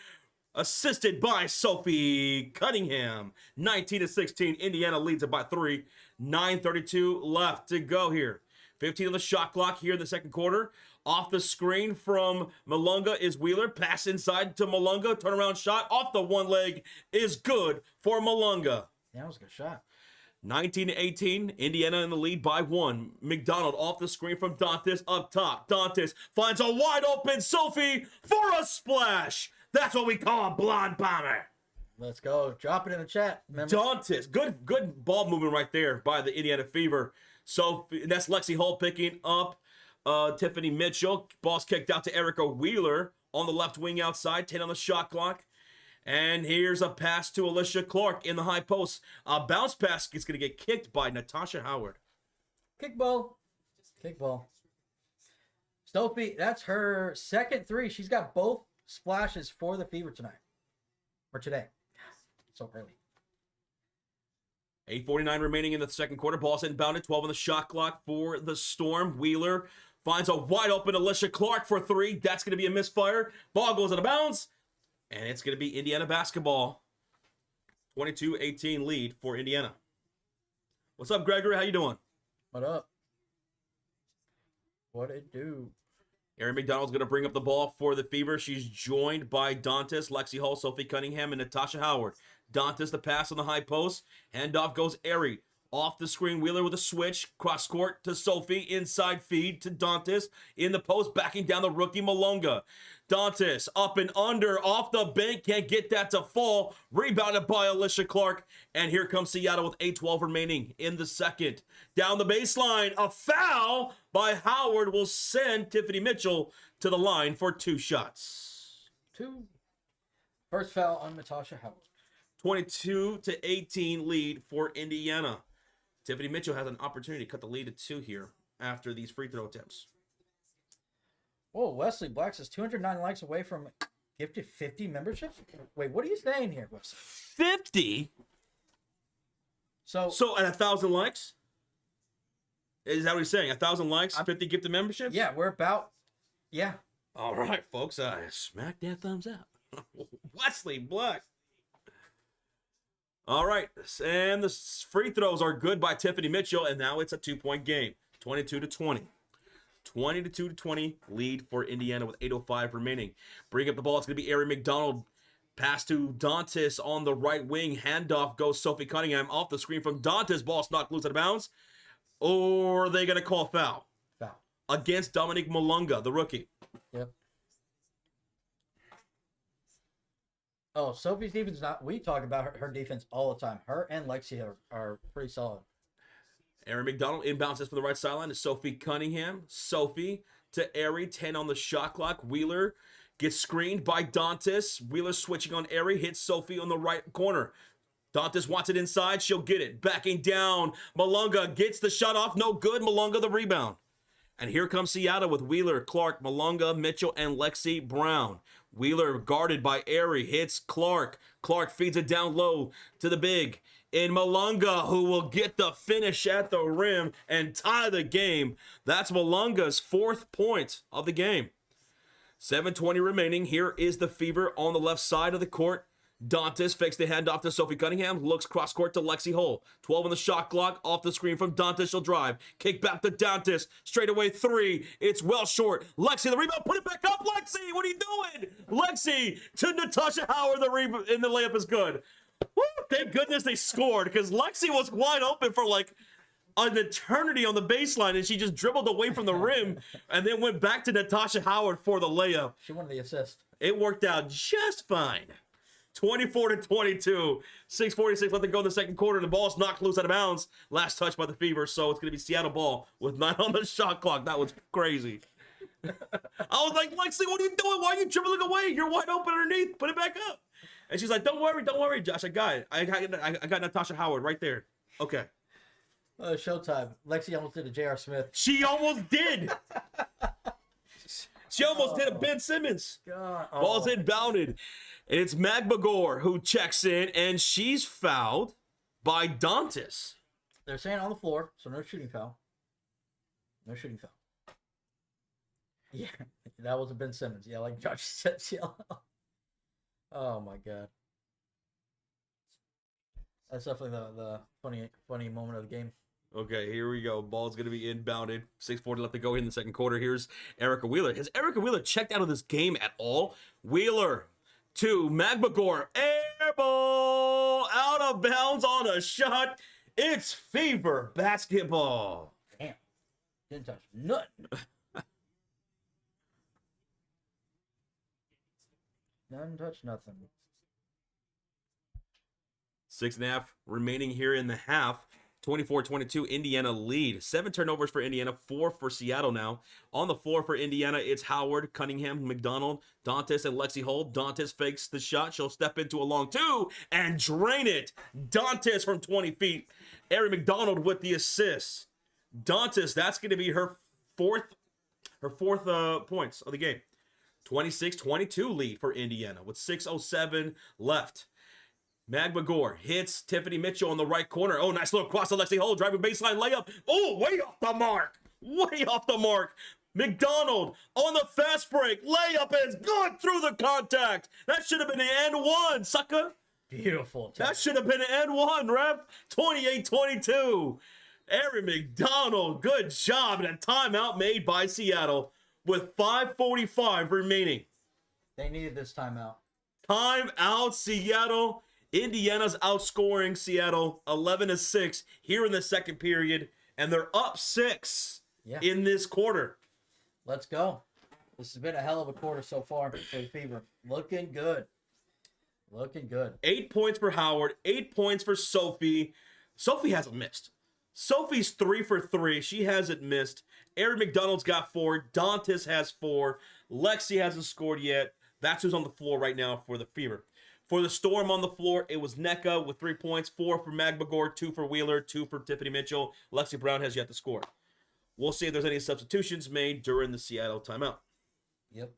assisted by Sophie Cunningham. 19-16, Indiana leads it by 3. 9:32 left to go here. 15 on the shot clock here in the second quarter. Off the screen from Malunga is Wheeler. Pass inside to Malunga. Turnaround shot off the one leg is good for Malunga. That was a good shot. 19-18, Indiana in the lead by 1. McDonald off the screen from Dantas up top. Dantas finds a wide open Sophie for a splash. That's what we call a blonde bomber. Let's go. Drop it in the chat. Dantas, good ball movement right there by the Indiana Fever. So that's Lexi Hull picking up Tiffany Mitchell. Ball's kicked out to Erica Wheeler on the left wing outside. 10 on the shot clock. And here's a pass to Alicia Clark in the high post. A bounce pass is going to get kicked by Natasha Howard. Kickball. Kickball. Sophie, that's her second 3. She's got both splashes for the Fever tonight. Or today. So early. 8:49 remaining in the second quarter. Ball's inbounded. 12 on the shot clock for the Storm. Wheeler finds a wide open Alicia Clark for 3. That's going to be a misfire. Ball goes out of bounds. And it's going to be Indiana basketball. 22-18 lead for Indiana. What's up, Gregory? How you doing? What up? What it do? Erin McDonald's going to bring up the ball for the Fever. She's joined by Dantas, Lexi Hall, Sophie Cunningham, and Natasha Howard. Dantas, the pass on the high post. Handoff goes Airy. Off the screen, Wheeler with a switch. Cross court to Sophie. Inside feed to Dantas. In the post, backing down the rookie Malonga. Dantas up and under. Off the bank. Can't get that to fall. Rebounded by Alicia Clark. And here comes Seattle with 8:12 remaining in the second. Down the baseline. A foul by Howard will send Tiffany Mitchell to the line for 2 shots. 2. First foul on Natasha Howard. 22-18 lead for Indiana. Tiffany Mitchell has an opportunity to cut the lead to 2 here after these free throw attempts. Oh, Wesley Black says 209 likes away from gifted 50 memberships. Wait, what are you saying here, Wesley? 50? So at 1,000 likes? Is that what he's saying? 1,000 likes, 50 gifted memberships? yeah, we're about, yeah. All right, folks. I smack that thumbs up. Wesley Black. All right, and the free throws are good by Tiffany Mitchell, and now it's a 2-point game, 22-20. 22-20 lead for Indiana with 8:05 remaining. Bring up the ball. It's going to be Erin McDonald. Pass to Dantas on the right wing. Handoff goes Sophie Cunningham off the screen from Dantas. Ball's knocked loose out of bounds. Or are they going to call foul? Foul. Against Dominique Malunga, the rookie. Yep. Oh, Sophie Stevens, we talk about her defense all the time. Her and Lexi are pretty solid. Erin McDonald inbounds this from the right sideline to Sophie Cunningham. Sophie to Airy, 10 on the shot clock. Wheeler gets screened by Dantas. Wheeler switching on Airy, hits Sophie on the right corner. Dantas wants it inside. She'll get it. Backing down. Malunga gets the shot off. No good. Malunga the rebound. And here comes Seattle with Wheeler, Clark, Malunga, Mitchell, and Lexi Brown. Wheeler guarded by Airy. Hits Clark. Clark feeds it down low to the big. In Malunga, who will get the finish at the rim and tie the game. That's Malunga's 4th point of the game. 7:20 remaining. Here is the Fever on the left side of the court. Dantas fakes the handoff to Sophie Cunningham. Looks cross court to Lexi Hull. 12 on the shot clock. Off the screen from Dantas. She'll drive. Kick back to Dantas. Straight away 3. It's well short. Lexi the rebound. Put it back up. Lexi, what are you doing? Lexi to Natasha Howard. The rebound and the layup is good. Woo, thank goodness they scored because Lexi was wide open for like an eternity on the baseline and she just dribbled away from the rim and then went back to Natasha Howard for the layup. She wanted the assist. It worked out just fine. 24-22. 6:46 left to go in the second quarter. The ball's knocked loose out of bounds. Last touch by the Fever, so it's going to be Seattle ball with 9 on the shot clock. That was crazy. I was like, Lexi, what are you doing? Why are you dribbling away? You're wide open underneath. Put it back up. And she's like, don't worry, Josh. I got it. I got Natasha Howard right there. Okay. Showtime. Lexi almost did a J.R. Smith. She almost did. She almost did a Ben Simmons. God. Ball's inbounded. And it's Magbagor who checks in, and she's fouled by Dantas. They're saying on the floor, so no shooting foul. No shooting foul. Yeah, that was a Ben Simmons. Yeah, like Josh said. Yeah. Oh my God. That's definitely the funny moment of the game. Okay, here we go. Ball's going to be inbounded. 6:40 left to go in the second quarter. Here's Erica Wheeler. Has Erica Wheeler checked out of this game at all? Wheeler to Magbagor. Air ball out of bounds on a shot. It's Fever basketball. Damn. Didn't touch nothing. None touch nothing. 6.5 remaining here in the half. 24-22, Indiana lead. 7 turnovers for Indiana, 4 for Seattle now. On the floor for Indiana, it's Howard, Cunningham, McDonald, Dantas, and Lexi Holt. Dantas fakes the shot. She'll step into a long 2 and drain it. Dantas from 20 feet. Ari McDonald with the assist. Dantas, that's going to be her fourth points of the game. 26-22 lead for Indiana with 6:07 left. Magmagor hits Tiffany Mitchell on the right corner. Oh, nice little cross to Lexi Holt. Driving baseline layup. Oh, way off the mark. Way off the mark. McDonald on the fast break. Layup is good through the contact. That should have been an and one, sucker. Beautiful. That should have been an and one, ref. 28-22. Ari McDonald, good job. And a timeout made by Seattle with 5:45 remaining. They needed this timeout. Timeout, Seattle. Indiana's outscoring Seattle 11-6 here in the second period, and they're up 6 in this quarter. Let's go. This has been a hell of a quarter so far for the Fever. Looking good. Looking good. 8 points for Howard, 8 points for Sophie. Sophie hasn't missed. Sophie's 3 for 3. She hasn't missed. Ari McDonald's got 4. Dantas has 4. Lexi hasn't scored yet. That's who's on the floor right now for the Fever. For the Storm on the floor, it was NECA with 3 points, 4 for Magmagor, 2 for Wheeler, 2 for Tiffany Mitchell. Lexi Brown has yet to score. We'll see if there's any substitutions made during the Seattle timeout. Yep.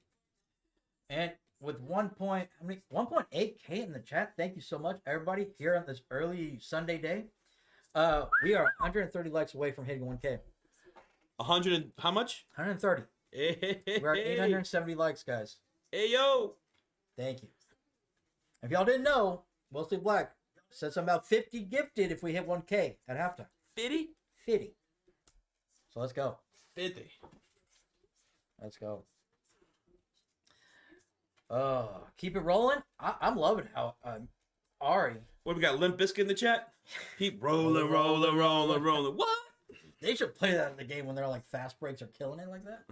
And with 1.8K in the chat. Thank you so much, everybody, here on this early Sunday day. We are 130 likes away from hitting 1K. 100, how much? 130. We're at 870 likes, guys. Hey, yo. Thank you. If y'all didn't know, Wesley Black said something about 50 gifted if we hit 1K at halftime. 50? 50. So let's go. 50. Let's go. Keep it rolling. I'm loving how Ari. What, we got Limp Bizkit in the chat? Keep rolling, rolling, rolling, rolling. What? They should play that in the game when they're like fast breaks or killing it like that.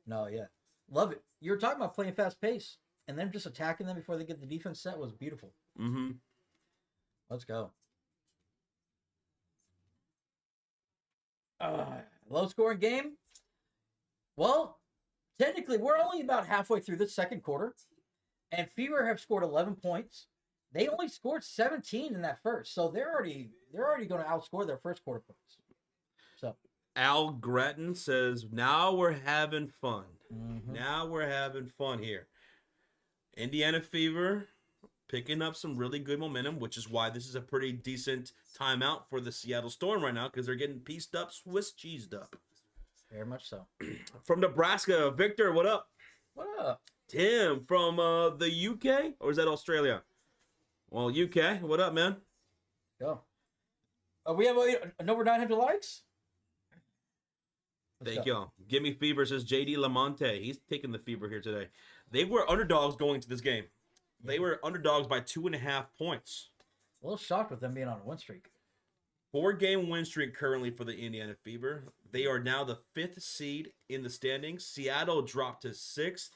No, yeah. Love it. You were talking about playing fast pace. And them just attacking them before they get the defense set was beautiful. Mm-hmm. Let's go. Low scoring game. Well, technically, we're only about halfway through the second quarter. And Fever have scored 11 points. They only scored 17 in that first. So they're already going to outscore their first quarter points. So Al Gretton says, now we're having fun. Mm-hmm. Now we're having fun here. Indiana Fever picking up some really good momentum, which is why this is a pretty decent timeout for the Seattle Storm right now, because they're getting pieced up, Swiss cheesed up. Very much so. From Nebraska, Victor, what up? What up? Tim from the UK, or is that Australia? Well, UK, what up, man? Go. We have an over 900 likes? Thank y'all. Gimme Fever says JD Lamonte. He's taking the Fever here today. They were underdogs going to this game. They were underdogs by 2.5 points. A little shocked with them being on a win streak. 4-game win streak currently for the Indiana Fever. They are now the 5th seed in the standings. Seattle dropped to 6th.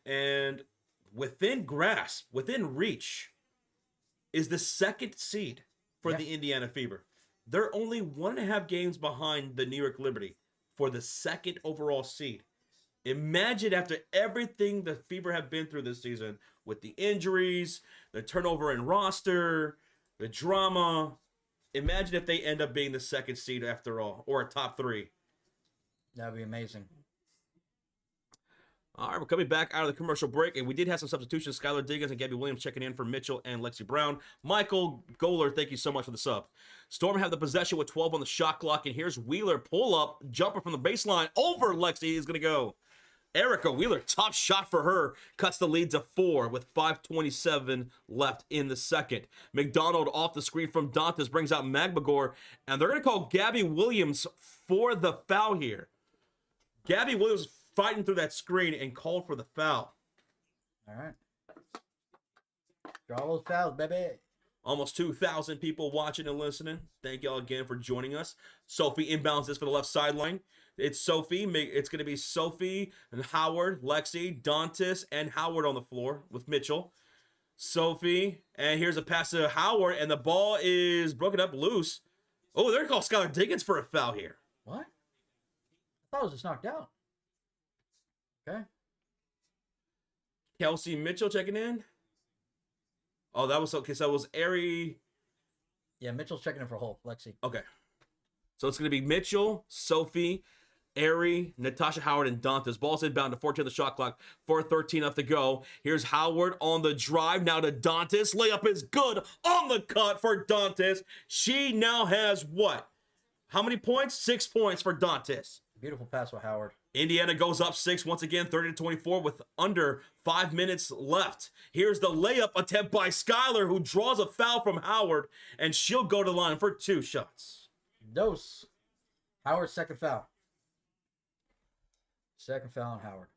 And within grasp, within reach, is the 2nd seed for the Indiana Fever. They're only 1.5 games behind the New York Liberty for the 2nd overall seed. Imagine after everything the Fever have been through this season with the injuries, the turnover in roster, the drama. Imagine if they end up being the 2nd seed after all, or a top 3. That'd be amazing. All right, we're coming back out of the commercial break, and we did have some substitutions. Skylar Diggins and Gabby Williams checking in for Mitchell and Lexi Brown. Michael Goler, thank you so much for the sub. Storm have the possession with 12 on the shot clock, and here's Wheeler, pull up, jumper from the baseline, over Lexi is going to go. Erica Wheeler, top shot for her, cuts the lead to 4 with 5:27 left in the second. McDonald off the screen from Dantas brings out Magmagor, and they're going to call Gabby Williams for the foul here. Gabby Williams fighting through that screen and called for the foul. All right. Draw those fouls, baby. Almost 2,000 people watching and listening. Thank y'all again for joining us. Sophie inbounds this for the left sideline. It's Sophie. It's going to be Sophie and Howard, Lexi, Dantas, and Howard on the floor with Mitchell. Sophie, and here's a pass to Howard, and the ball is broken up loose. Oh, they're going to call Skylar Diggins for a foul here. What? I thought it was just knocked out. Okay. Kelsey Mitchell checking in. Oh, that was okay. So it was Ari. Yeah, Mitchell's checking in for Hulk. Lexi. Okay. So it's going to be Mitchell, Sophie, Ari, Natasha Howard, and Dantes. Ball's inbound to 14 on the shot clock. 4:13 left to go. Here's Howard on the drive. Now to Dantes. Layup is good on the cut for Dantes. She now has what? How many points? 6 points for Dantes. Beautiful pass with Howard. Indiana goes up 6 once again, 30-24 with under 5 minutes left. Here's the layup attempt by Skylar, who draws a foul from Howard, and she'll go to the line for 2 shots. Dose. Howard's second foul. Second foul on Howard.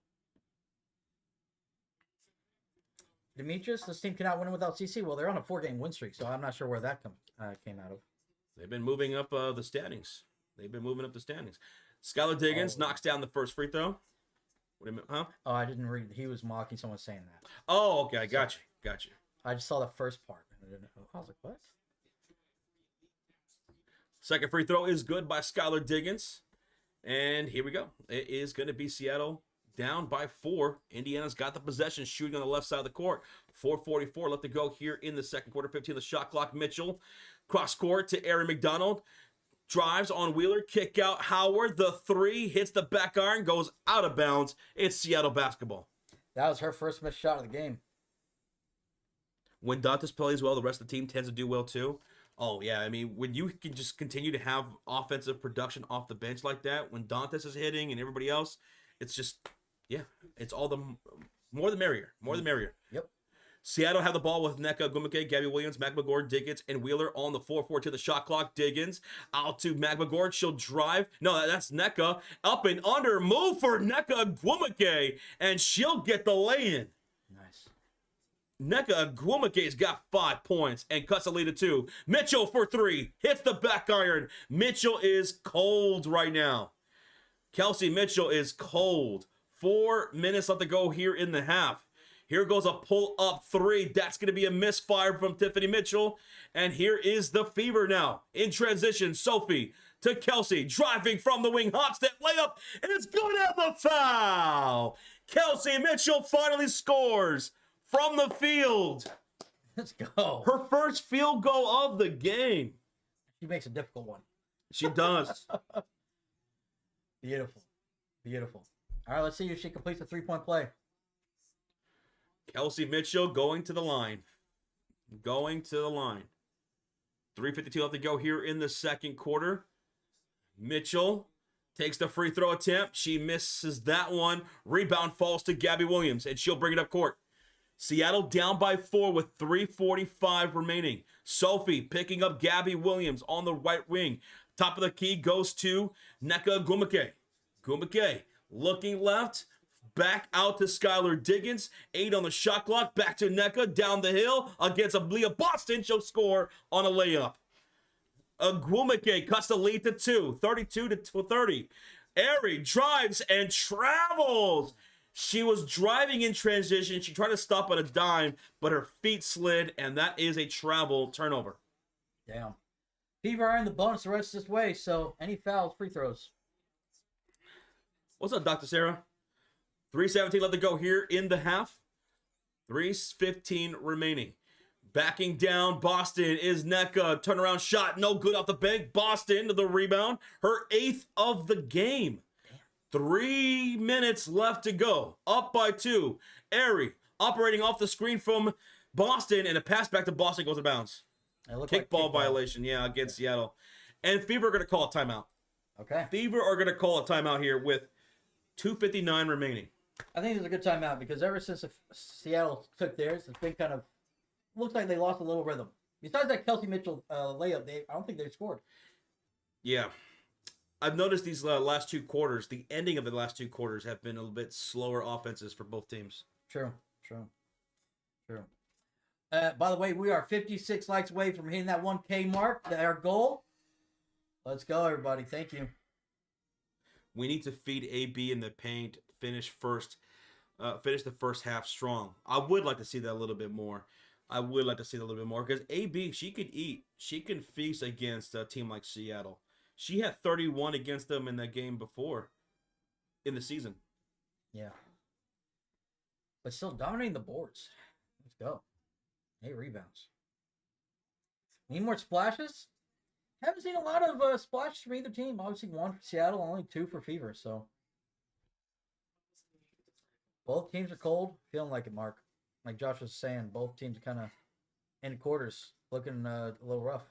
Demetrius, this team cannot win without CC. Well, they're on a 4-game win streak, so I'm not sure where that came out of. They've been moving up the standings. Skylar Diggins knocks down the first free throw. What do you mean, huh? Oh, I didn't read. He was mocking someone saying that. Oh, okay. I got you. I just saw the first part. I was like, what? Second free throw is good by Skylar Diggins. And here we go. It is going to be Seattle down by 4. Indiana's got the possession, shooting on the left side of the court. 4:44 left to go here in the second quarter. 15 the shot clock. Mitchell cross court to Aaron McDonald. Drives on Wheeler, kick out Howard. The 3 hits the back iron, goes out of bounds. It's Seattle basketball. That was her first missed shot of the game. When Dantes plays well, the rest of the team tends to do well too. Oh, yeah. I mean, when you can just continue to have offensive production off the bench like that, when Dantes is hitting and everybody else, it's just, yeah, it's all the more the merrier. More the merrier. Yep. Seattle have the ball with Nneka Ogwumike, Gabby Williams, McMagord, Diggins, and Wheeler on the 4-4 to the shot clock. Diggins out to McMagord. She'll drive. No, that's Nneka. Up and under. Move for Nneka Ogwumike, and she'll get the lay-in. Nice. Nneka Ogwumike's got 5 points and cuts the lead to 2. Mitchell for 3. Hits the back iron. Mitchell is cold right now. Kelsey Mitchell is cold. 4 minutes left to go here in the half. Here goes a pull-up 3. That's going to be a misfire from Tiffany Mitchell. And here is the Fever now. In transition, Sophie to Kelsey. Driving from the wing. Hop step layup. And it's going to have the foul. Kelsey Mitchell finally scores from the field. Let's go. Her first field goal of the game. She makes a difficult one. She does. Beautiful. Beautiful. All right, let's see if she completes a 3-point play. Kelsey Mitchell going to the line. 3:52 left to go here in the second quarter. Mitchell takes the free throw attempt. She misses that one. Rebound falls to Gabby Williams, and she'll bring it up court. Seattle down by 4 with 3:45 remaining. Sophie picking up Gabby Williams on the right wing. Top of the key goes to Nneka Ogwumike. Ogwumike looking left. Back out to Skylar Diggins. 8 on the shot clock. Back to Nneka down the hill against Aaliyah Boston. She'll score on a layup. Ogwumike cuts the lead to 2. 32-30. Ari drives and travels. She was driving in transition. She tried to stop on a dime, but her feet slid, and that is a travel turnover. Damn. Fever are in the bonus the rest this way, so any fouls, free throws. What's up, Dr. Sarah? 3:17 left to go here in the half. 3:15 remaining. Backing down, Boston is Nneka. Turnaround shot, no good off the bank. Boston to the rebound. Her 8th of the game. 3 minutes left to go. Up by 2. Ari operating off the screen from Boston, and a pass back to Boston goes out of bounds. Kickball violation, against Seattle. And Fever are going to call a timeout. Okay. Fever are going to call a timeout here with 2:59 remaining. I think it's a good timeout because ever since Seattle took theirs, it's been kind of looks like they lost a little rhythm. Besides that Kelsey Mitchell layup, I don't think they scored. Yeah. I've noticed these last 2 quarters, the ending of the last 2 quarters have been a little bit slower offenses for both teams. True. By the way, we are 56 likes away from hitting that 1K mark, our goal. Let's go, everybody. Thank you. We need to feed AB in the paint, finish the first half strong. I would like to see that a little bit more. I would like to see that a little bit more because AB, she could eat. She can feast against a team like Seattle. She had 31 against them in that game before in the season. Yeah. But still dominating the boards. Let's go. 8 rebounds. Need more splashes? Haven't seen a lot of splashes from either team. Obviously, 1 for Seattle, only 2 for Fever. So both teams are cold. Feeling like it, Mark. Like Josh was saying, both teams are kind of in quarters, looking a little rough.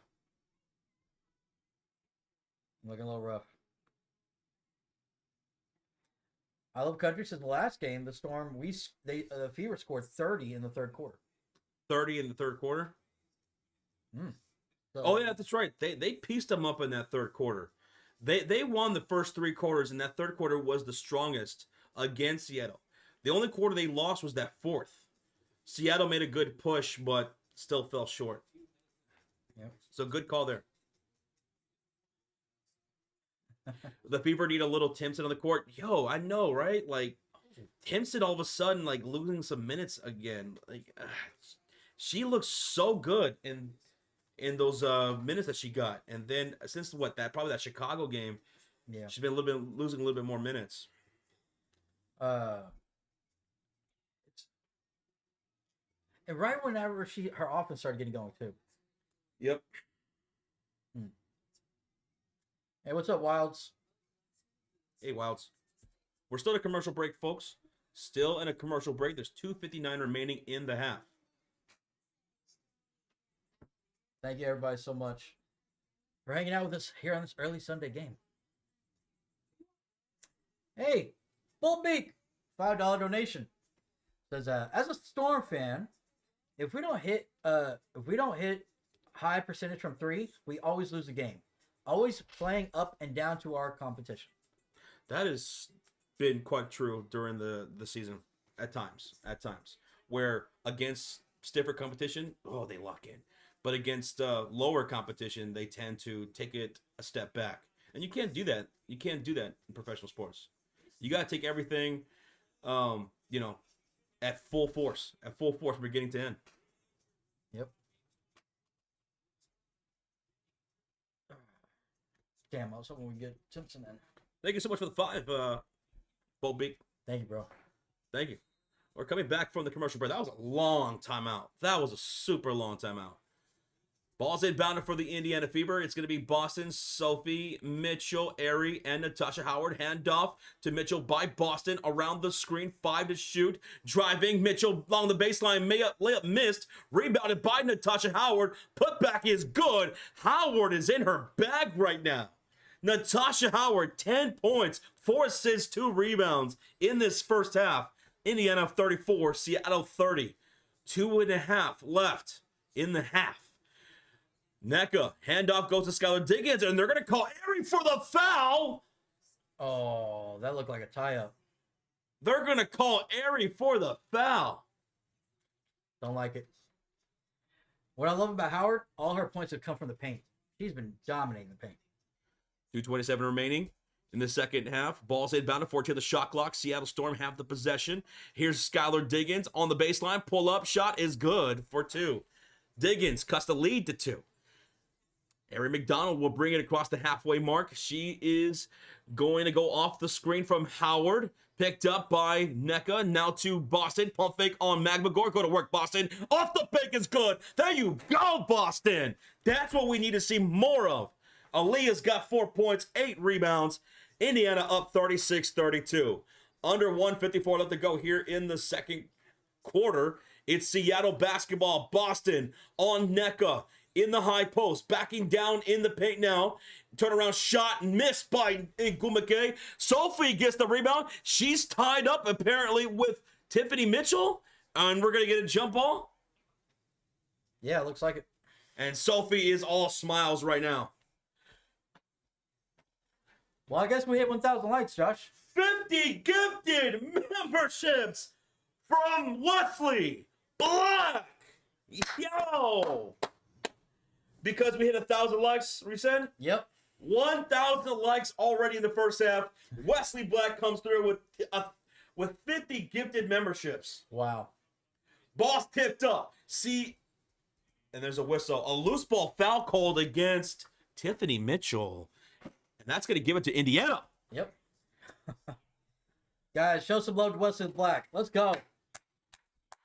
Looking a little rough. I love country since the last game. The Storm, the Fever scored 30 in the third quarter. 30 in the third quarter. So, Oh yeah, that's right. They pieced them up in that third quarter. They won the first 3 quarters, and that third quarter was the strongest against Seattle. The only quarter they lost was that fourth. Seattle made a good push, but still fell short. Yep. So good call there. The Fever need a little Timpson on the court. Yo, I know, right? Like Timpson all of a sudden like losing some minutes again. Like she looks so good in those minutes that she got. And then since probably that Chicago game, yeah, she's been losing a little bit more minutes. And right whenever her offense started getting going too. Yep. Hey, what's up, Wilds? Hey, Wilds. We're still in a commercial break, folks. Still in a commercial break. There's 2:59 remaining in the half. Thank you, everybody, so much for hanging out with us here on this early Sunday game. Hey, Bullbeak, $5 donation says, as a Storm fan, if we don't hit high percentage from 3, we always lose the game. Always playing up and down to our competition. That has been quite true during the season at times. Where against stiffer competition, they lock in. But against lower competition, they tend to take it a step back. And you can't do that. You can't do that in professional sports. You got to take everything, at full force from beginning to end. Yep. Damn, I was hoping we'd get Simpson in. Thank you so much for the 5, Bo Beak. Thank you, bro. Thank you. We're coming back from the commercial break. That was a long time out. That was a super long time out. Ball's inbounded for the Indiana Fever. It's going to be Boston, Sophie, Mitchell, Ari, and Natasha Howard. Handoff to Mitchell by Boston. Around the screen, 5 to shoot. Driving, Mitchell along the baseline. Layup missed. Rebounded by Natasha Howard. Putback is good. Howard is in her bag right now. Natasha Howard, 10 points, 4 assists, 2 rebounds in this first half. Indiana 34, Seattle 30. 2.5 left in the half. NECA, handoff goes to Skylar Diggins, and they're going to call Ari for the foul. Oh, that looked like a tie-up. They're going to call Ari for the foul. Don't like it. What I love about Howard, all her points have come from the paint. She's been dominating the paint. 2:27 remaining in the second half. Ball's inbounded, 14 the shot clock. Seattle Storm have the possession. Here's Skylar Diggins on the baseline. Pull up shot is good for 2. Diggins cuts the lead to 2. Ari McDonald will bring it across the halfway mark. She is going to go off the screen from Howard. Picked up by NECA. Now to Boston. Pump fake on Magmagor. Go to work, Boston. Off the pick is good. There you go, Boston. That's what we need to see more of. Aaliyah's got 4 points, 8 rebounds. Indiana up 36-32. Under 154 left to go here in the second quarter. It's Seattle basketball. Boston on NECA in the high post. Backing down in the paint now. Turnaround shot missed by Ngumake. Sophie gets the rebound. She's tied up apparently with Tiffany Mitchell. And we're going to get a jump ball. Yeah, it looks like it. And Sophie is all smiles right now. Well, I guess we hit 1,000 likes, Josh. 50 gifted memberships from Wesley Black. Yo! Because we hit 1,000 likes, Resend? Yep. 1,000 likes already in the first half. Wesley Black comes through with 50 gifted memberships. Wow. Boss tipped up. See, And there's a whistle. A loose ball foul called against Tiffany Mitchell. And that's going to give it to Indiana. Yep. Guys, show some love to Wesley Black. Let's go.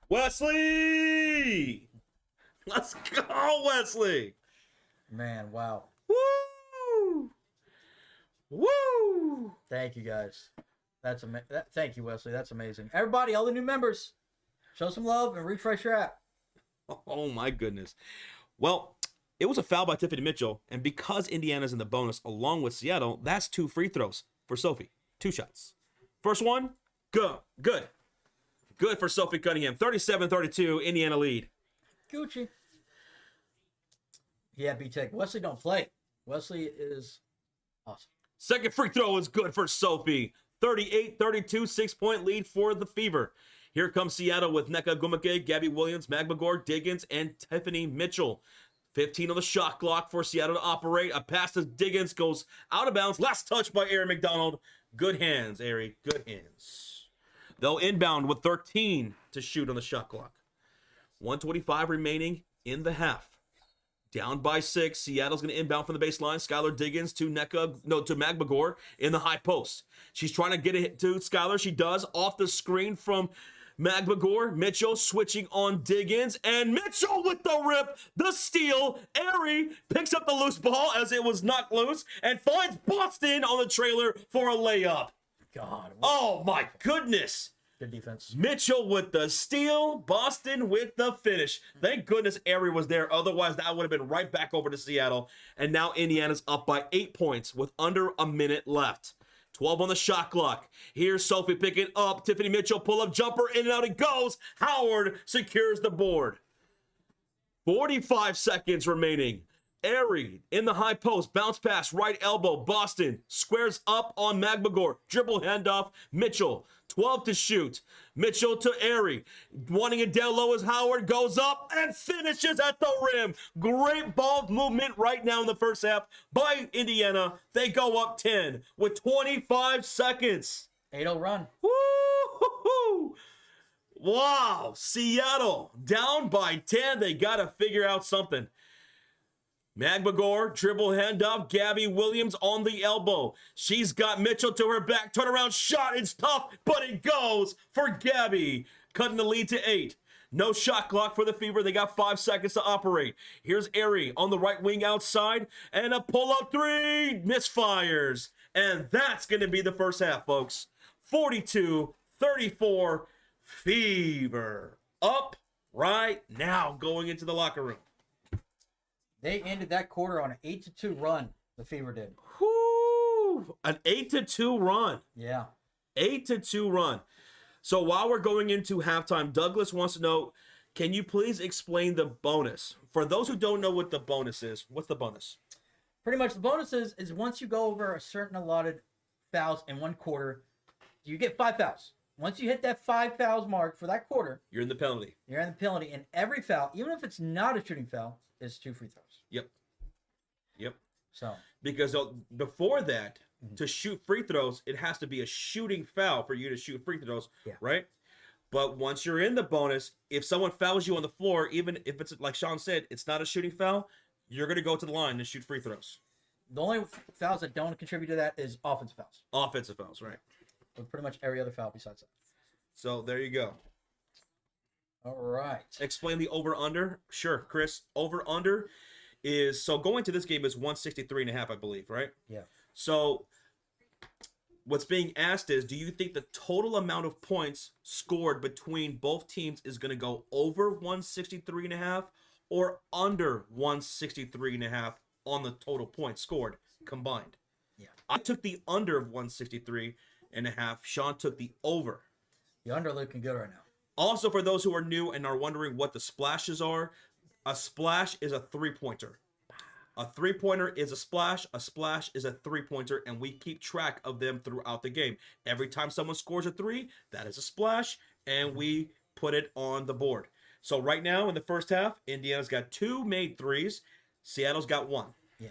Wesley! Let's go, Wesley! Man, wow. Woo! Woo! Thank you, guys. Thank you, Wesley. That's amazing. Everybody, all the new members, show some love and refresh your app. Oh, my goodness. Well, it was a foul by Tiffany Mitchell, and because Indiana's in the bonus along with Seattle, that's 2 free throws for Sophie. 2 shots. First one, go. Good. Good for Sophie Cunningham. 37-32, Indiana lead. Gucci. Yeah, B-Tech. Wesley don't play. Wesley is awesome. Second free throw is good for Sophie. 38-32, 6-point lead for the Fever. Here comes Seattle with Nneka Ogwumike, Gabby Williams, Magbagor, Diggins, and Tiffany Mitchell. 15 on the shot clock for Seattle to operate. A pass to Diggins goes out of bounds. Last touch by Ari McDonald. Good hands, Ari. Good hands. They'll inbound with 13 to shoot on the shot clock. 1:25 remaining in the half. Down by 6. Seattle's going to inbound from the baseline. Skylar Diggins to Magbagor in the high post. She's trying to get it to Skylar. She does. Off the screen from Magbagor. Mitchell switching on Diggins. And Mitchell with the rip. The steal. Ari picks up the loose ball as it was knocked loose and finds Boston on the trailer for a layup. God. Oh, my goodness. Good defense. Mitchell with the steal, Boston with the finish. Thank goodness Ari was there. Otherwise, that would have been right back over to Seattle. And now Indiana's up by 8 points with under a minute left. 12 on the shot clock. Here's Sophie picking up. Tiffany Mitchell, pull-up jumper, in and out it goes. Howard secures the board. 45 seconds remaining. Ari in the high post, bounce pass, right elbow. Boston squares up on Magbagor. Dribble handoff. Mitchell, 12 to shoot. Mitchell to Ari. Wanting it down low as Howard goes up and finishes at the rim. Great ball movement right now in the first half by Indiana. They go up 10 with 25 seconds. 8-0 run. Woo-hoo-hoo. Wow. Seattle down by 10. They got to figure out something. Magbagor, dribble handoff, Gabby Williams on the elbow. She's got Mitchell to her back, turnaround shot, it's tough, but it goes for Gabby, cutting the lead to 8. No shot clock for the Fever, they got 5 seconds to operate. Here's Ari on the right wing outside, and a pull-up 3, misfires. And that's going to be the first half, folks. 42-34, Fever. Up right now, going into the locker room. They ended that quarter on an 8-2 run. The Fever did. Whoo! An 8-2 run. Yeah. 8-2 run. So while we're going into halftime, Douglas wants to know, can you please explain the bonus? For those who don't know what the bonus is, what's the bonus? Pretty much the bonus is once you go over a certain allotted fouls in one quarter, you get 5 fouls. Once you hit that 5 fouls mark for that quarter, You're in the penalty. you're in the penalty. And every foul, even if it's not a shooting foul, is 2 free throws. Yep. So Because before that, to shoot free throws, it has to be a shooting foul for you to shoot free throws, Yeah. right? But once you're in the bonus, if someone fouls you on the floor, even if it's like Sean said, it's not a shooting foul, you're going to go to the line and shoot free throws. the only fouls that don't contribute to that is offensive fouls. Offensive fouls, right? But pretty much every other foul besides that. So there you go. All right. Explain the over-under. Sure, Chris. Over-under is, so going to this game is 163.5, I believe, right? Yeah. So what's being asked is, do you think the total amount of points scored between both teams is going to go over 163.5 or under 163.5 on the total points scored combined? Yeah. I took the under of 163.5. Sean took the over. The under looking good right now. Also, for those who are new and are wondering what the splashes are, a splash is a three-pointer. A three-pointer is a splash is a three-pointer, and we keep track of them throughout the game. Every time someone scores a 3, that is a splash, and we put it on the board. So right now in the first half, Indiana's got 2 made 3s. Seattle's got 1. Yeah.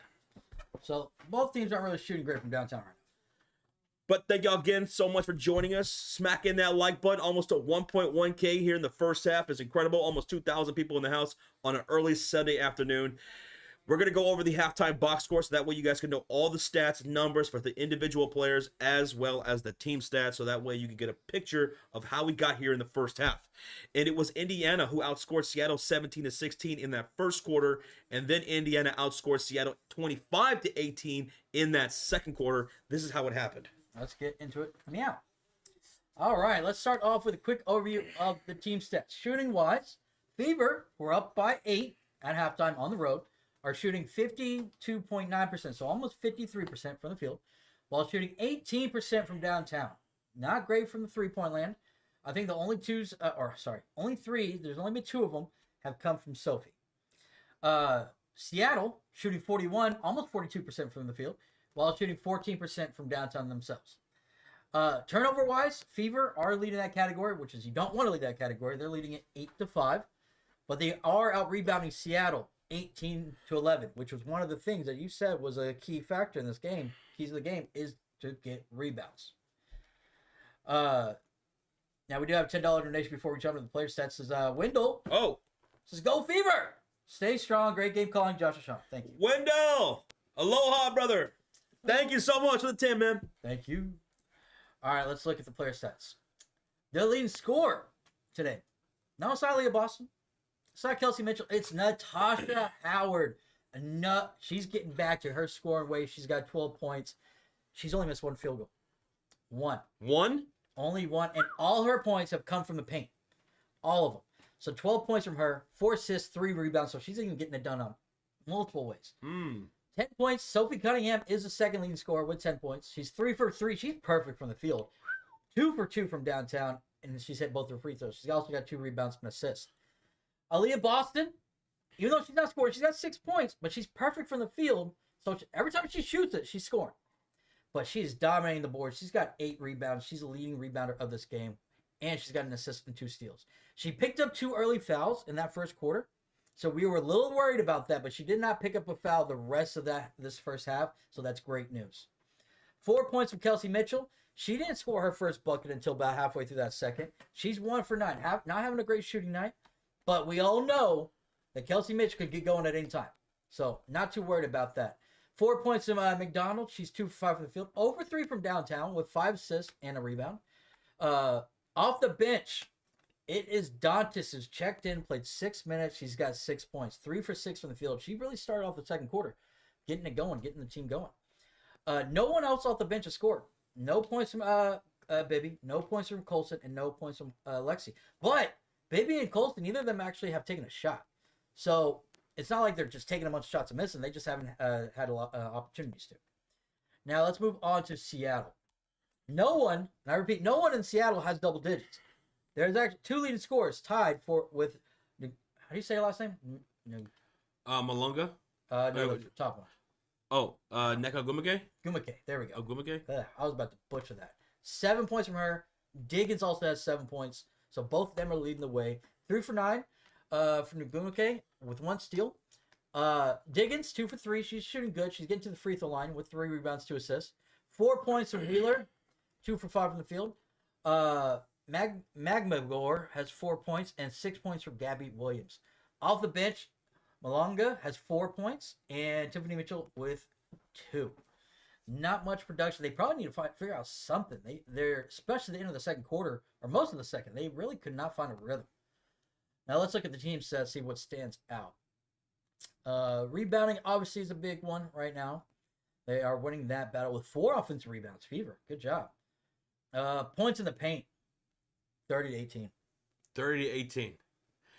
So both teams aren't really shooting great from downtown right But thank y'all again so much for joining us. Smacking that like button. Almost to 1.1K here in the first half is incredible. Almost 2,000 people in the house on an early Sunday afternoon. We're going to go over the halftime box score so that way you guys can know all the stats, numbers for the individual players as well as the team stats, so that way you can get a picture of how we got here in the first half. And it was Indiana who outscored Seattle 17-16 in that first quarter, and then Indiana outscored Seattle 25-18 in that second quarter. This is how it happened. Let's get into it. Meow. All right, let's start off with a quick overview of the team stats. Shooting-wise, Fever were up by 8 at halftime on the road, are shooting 52.9%, so almost 53% from the field, while shooting 18% from downtown. Not great from the three-point land. I think the only only three, there's only been 2 of them, have come from Sophie. Seattle shooting 41, almost 42% from the field, while shooting 14% from downtown themselves. Turnover-wise, Fever are leading that category, which is you don't want to lead that category. They're leading it 8-5, but they are out-rebounding Seattle 18-11, which was one of the things that you said was a key factor in this game. Keys of the game is to get rebounds. Now we do have $10 donation before we jump into the player stats. Says Wendell. Oh. Says go Fever. Stay strong. Great game calling, Josh and Sean. Thank you. Wendell. Aloha, brother. Thank you so much for the 10, man. Thank you. All right, let's look at the player stats. Their leading scorer today. No, it's not Leah Boston. It's not Kelsey Mitchell. It's Natasha Howard. She's getting back to her scoring ways. She's got 12 points. She's only missed 1 field goal. 1. 1? Only 1. And all her points have come from the paint. All of them. So 12 points from her, 4 assists, 3 rebounds. So she's even getting it done on multiple ways. 10 points. Sophie Cunningham is the second leading scorer with 10 points. She's 3 for 3. She's perfect from the field. 2 for 2 from downtown. And she's hit both her free throws. She's also got 2 rebounds and assists. Aaliyah Boston, even though she's not scoring, she's got 6 points, but she's perfect from the field. So every time she shoots it, she's scoring. But she's dominating the board. She's got 8 rebounds. She's the leading rebounder of this game. And she's got an assist and 2 steals. She picked up 2 early fouls in that first quarter. So we were a little worried about that, but she did not pick up a foul the rest of this first half. So that's great news. 4 points from Kelsey Mitchell. She didn't score her first bucket until about halfway through that second. She's 1 for 9. Not having a great shooting night. But we all know that Kelsey Mitchell could get going at any time. So not too worried about that. 4 points from McDonald. She's 2 for 5 from the field. Over 3 from downtown with 5 assists and a rebound. Off the bench, it is Dantas who's checked in, played 6 minutes. She's got 6 points. 3 for 6 from the field. She really started off the second quarter, getting it going, getting the team going. No one else off the bench has scored. No points from Bibby. No points from Colson. And no points from Lexi. But Bibby and Colston, neither of them actually have taken a shot. So it's not like they're just taking a bunch of shots and missing. They just haven't had a lot of opportunities to. Now let's move on to Seattle. No one, and I repeat, no one in Seattle has double digits. There's actually 2 leading scorers tied with, how do you say your last name? Malunga? No, the top one. Oh, Neka Gumake? Gumake, there we go. Oh, Gumake? I was about to butcher that. 7 points from her. Diggins also has 7 points. So both of them are leading the way. 3 for 9 from Gumake with 1 steal. Diggins, 2 for 3. She's shooting good. She's getting to the free throw line with 3 rebounds, 2 assists. 4 points from Wheeler. 2 for 5 from the field. Magmagor has 4 points and 6 points from Gabby Williams. Off the bench, Malonga has 4 points and Tiffany Mitchell with 2. Not much production. They probably need to figure out something. They're especially the end of the second quarter or most of the second. They really could not find a rhythm. Now let's look at the team set, see what stands out. Rebounding obviously is a big one right now. They are winning that battle with 4 offensive rebounds. Fever, good job. Points in the paint, 30-18. 30-18.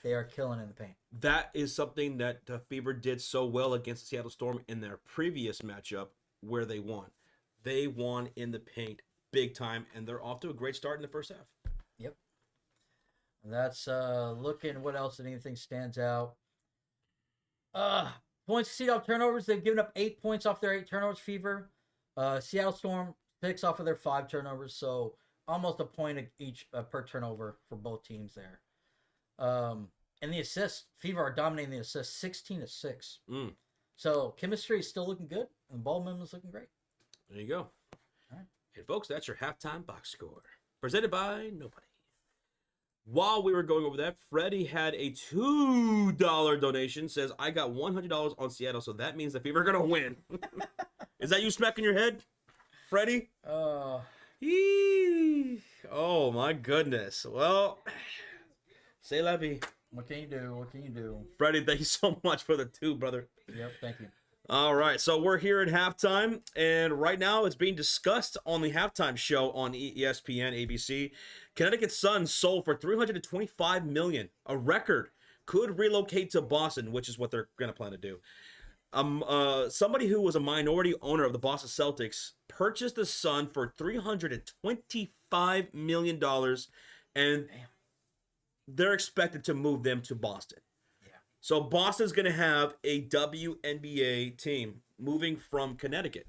They are killing in the paint. That is something that the Fever did so well against the Seattle Storm in their previous matchup where they won. They won in the paint big time, and they're off to a great start in the first half. Yep. That's looking what else, if anything stands out. Points exceed off turnovers. They've given up 8 points off their 8 turnovers, Fever. Seattle Storm 6 off of their 5 turnovers, so almost a point each per turnover for both teams there. And the assists, Fever are dominating the assists 16-6. So chemistry is still looking good, and ball movement is looking great. There you go. All right. And folks, that's your halftime box score. Presented by nobody. While we were going over that, Freddie had a $2 donation. Says, I got $100 on Seattle, so that means the Fever are going to win. Is that you smacking your head, Freddie? Oh, my goodness. Well, c'est la vie. What can you do? What can you do? Freddie, thank you so much for the 2, brother. Yep, thank you. All right, so we're here at halftime, and right now it's being discussed on the halftime show on ESPN ABC. Connecticut Sun sold for $325 million, a record. Could relocate to Boston, which is what they're going to plan to do. Somebody who was a minority owner of the Boston Celtics purchased the Sun for $325 million, and they're expected to move them to Boston. So Boston's going to have a WNBA team moving from Connecticut.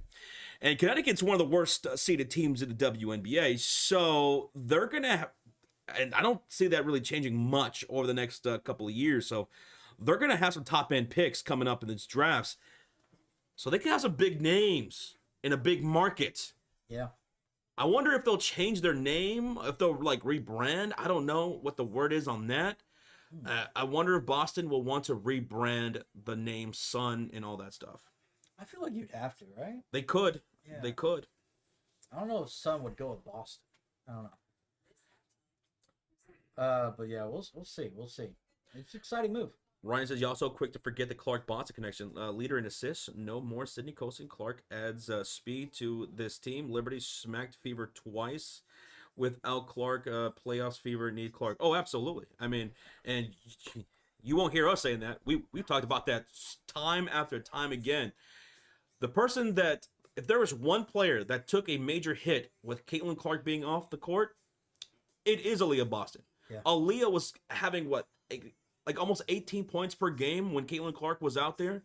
And Connecticut's one of the worst seeded teams in the WNBA. So they're going to have, and I don't see that really changing much over the next couple of years. So they're going to have some top end picks coming up in these drafts. So they can have some big names in a big market. Yeah. I wonder if they'll change their name, if they'll like rebrand. I don't know what the word is on that. I wonder if Boston will want to rebrand the name Sun and all that stuff. I feel like you'd have to, right? They could. Yeah. They could. I don't know if Sun would go with Boston. I don't know. But yeah, we'll see. We'll see. It's an exciting move. Ryan says, you're also quick to forget the Clark-Boston connection. Leader in assists. No more Sidney Colson. Clark adds speed to this team. Liberty smacked Fever twice. Without Clark, playoffs Fever need Clark. Oh, absolutely. I mean, and you won't hear us saying that. We've talked about that time after time again. The person that, if there was one player that took a major hit with Caitlin Clark being off the court, it is Aaliyah Boston. Yeah. Aaliyah was having like almost 18 points per game when Caitlin Clark was out there.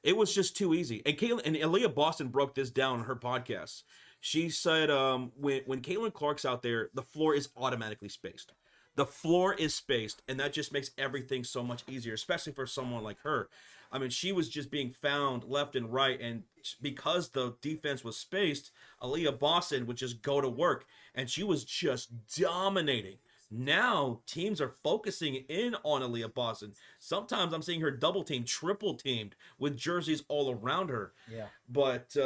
It was just too easy. And Aaliyah Boston broke this down on her podcast. She said when Caitlin Clark's out there, the floor is automatically spaced. The floor is spaced, and that just makes everything so much easier, especially for someone like her. I mean, she was just being found left and right, and because the defense was spaced, Aaliyah Boston would just go to work, and she was just dominating. Now, teams are focusing in on Aaliyah Boston. Sometimes I'm seeing her double teamed, triple teamed with jerseys all around her. Yeah. But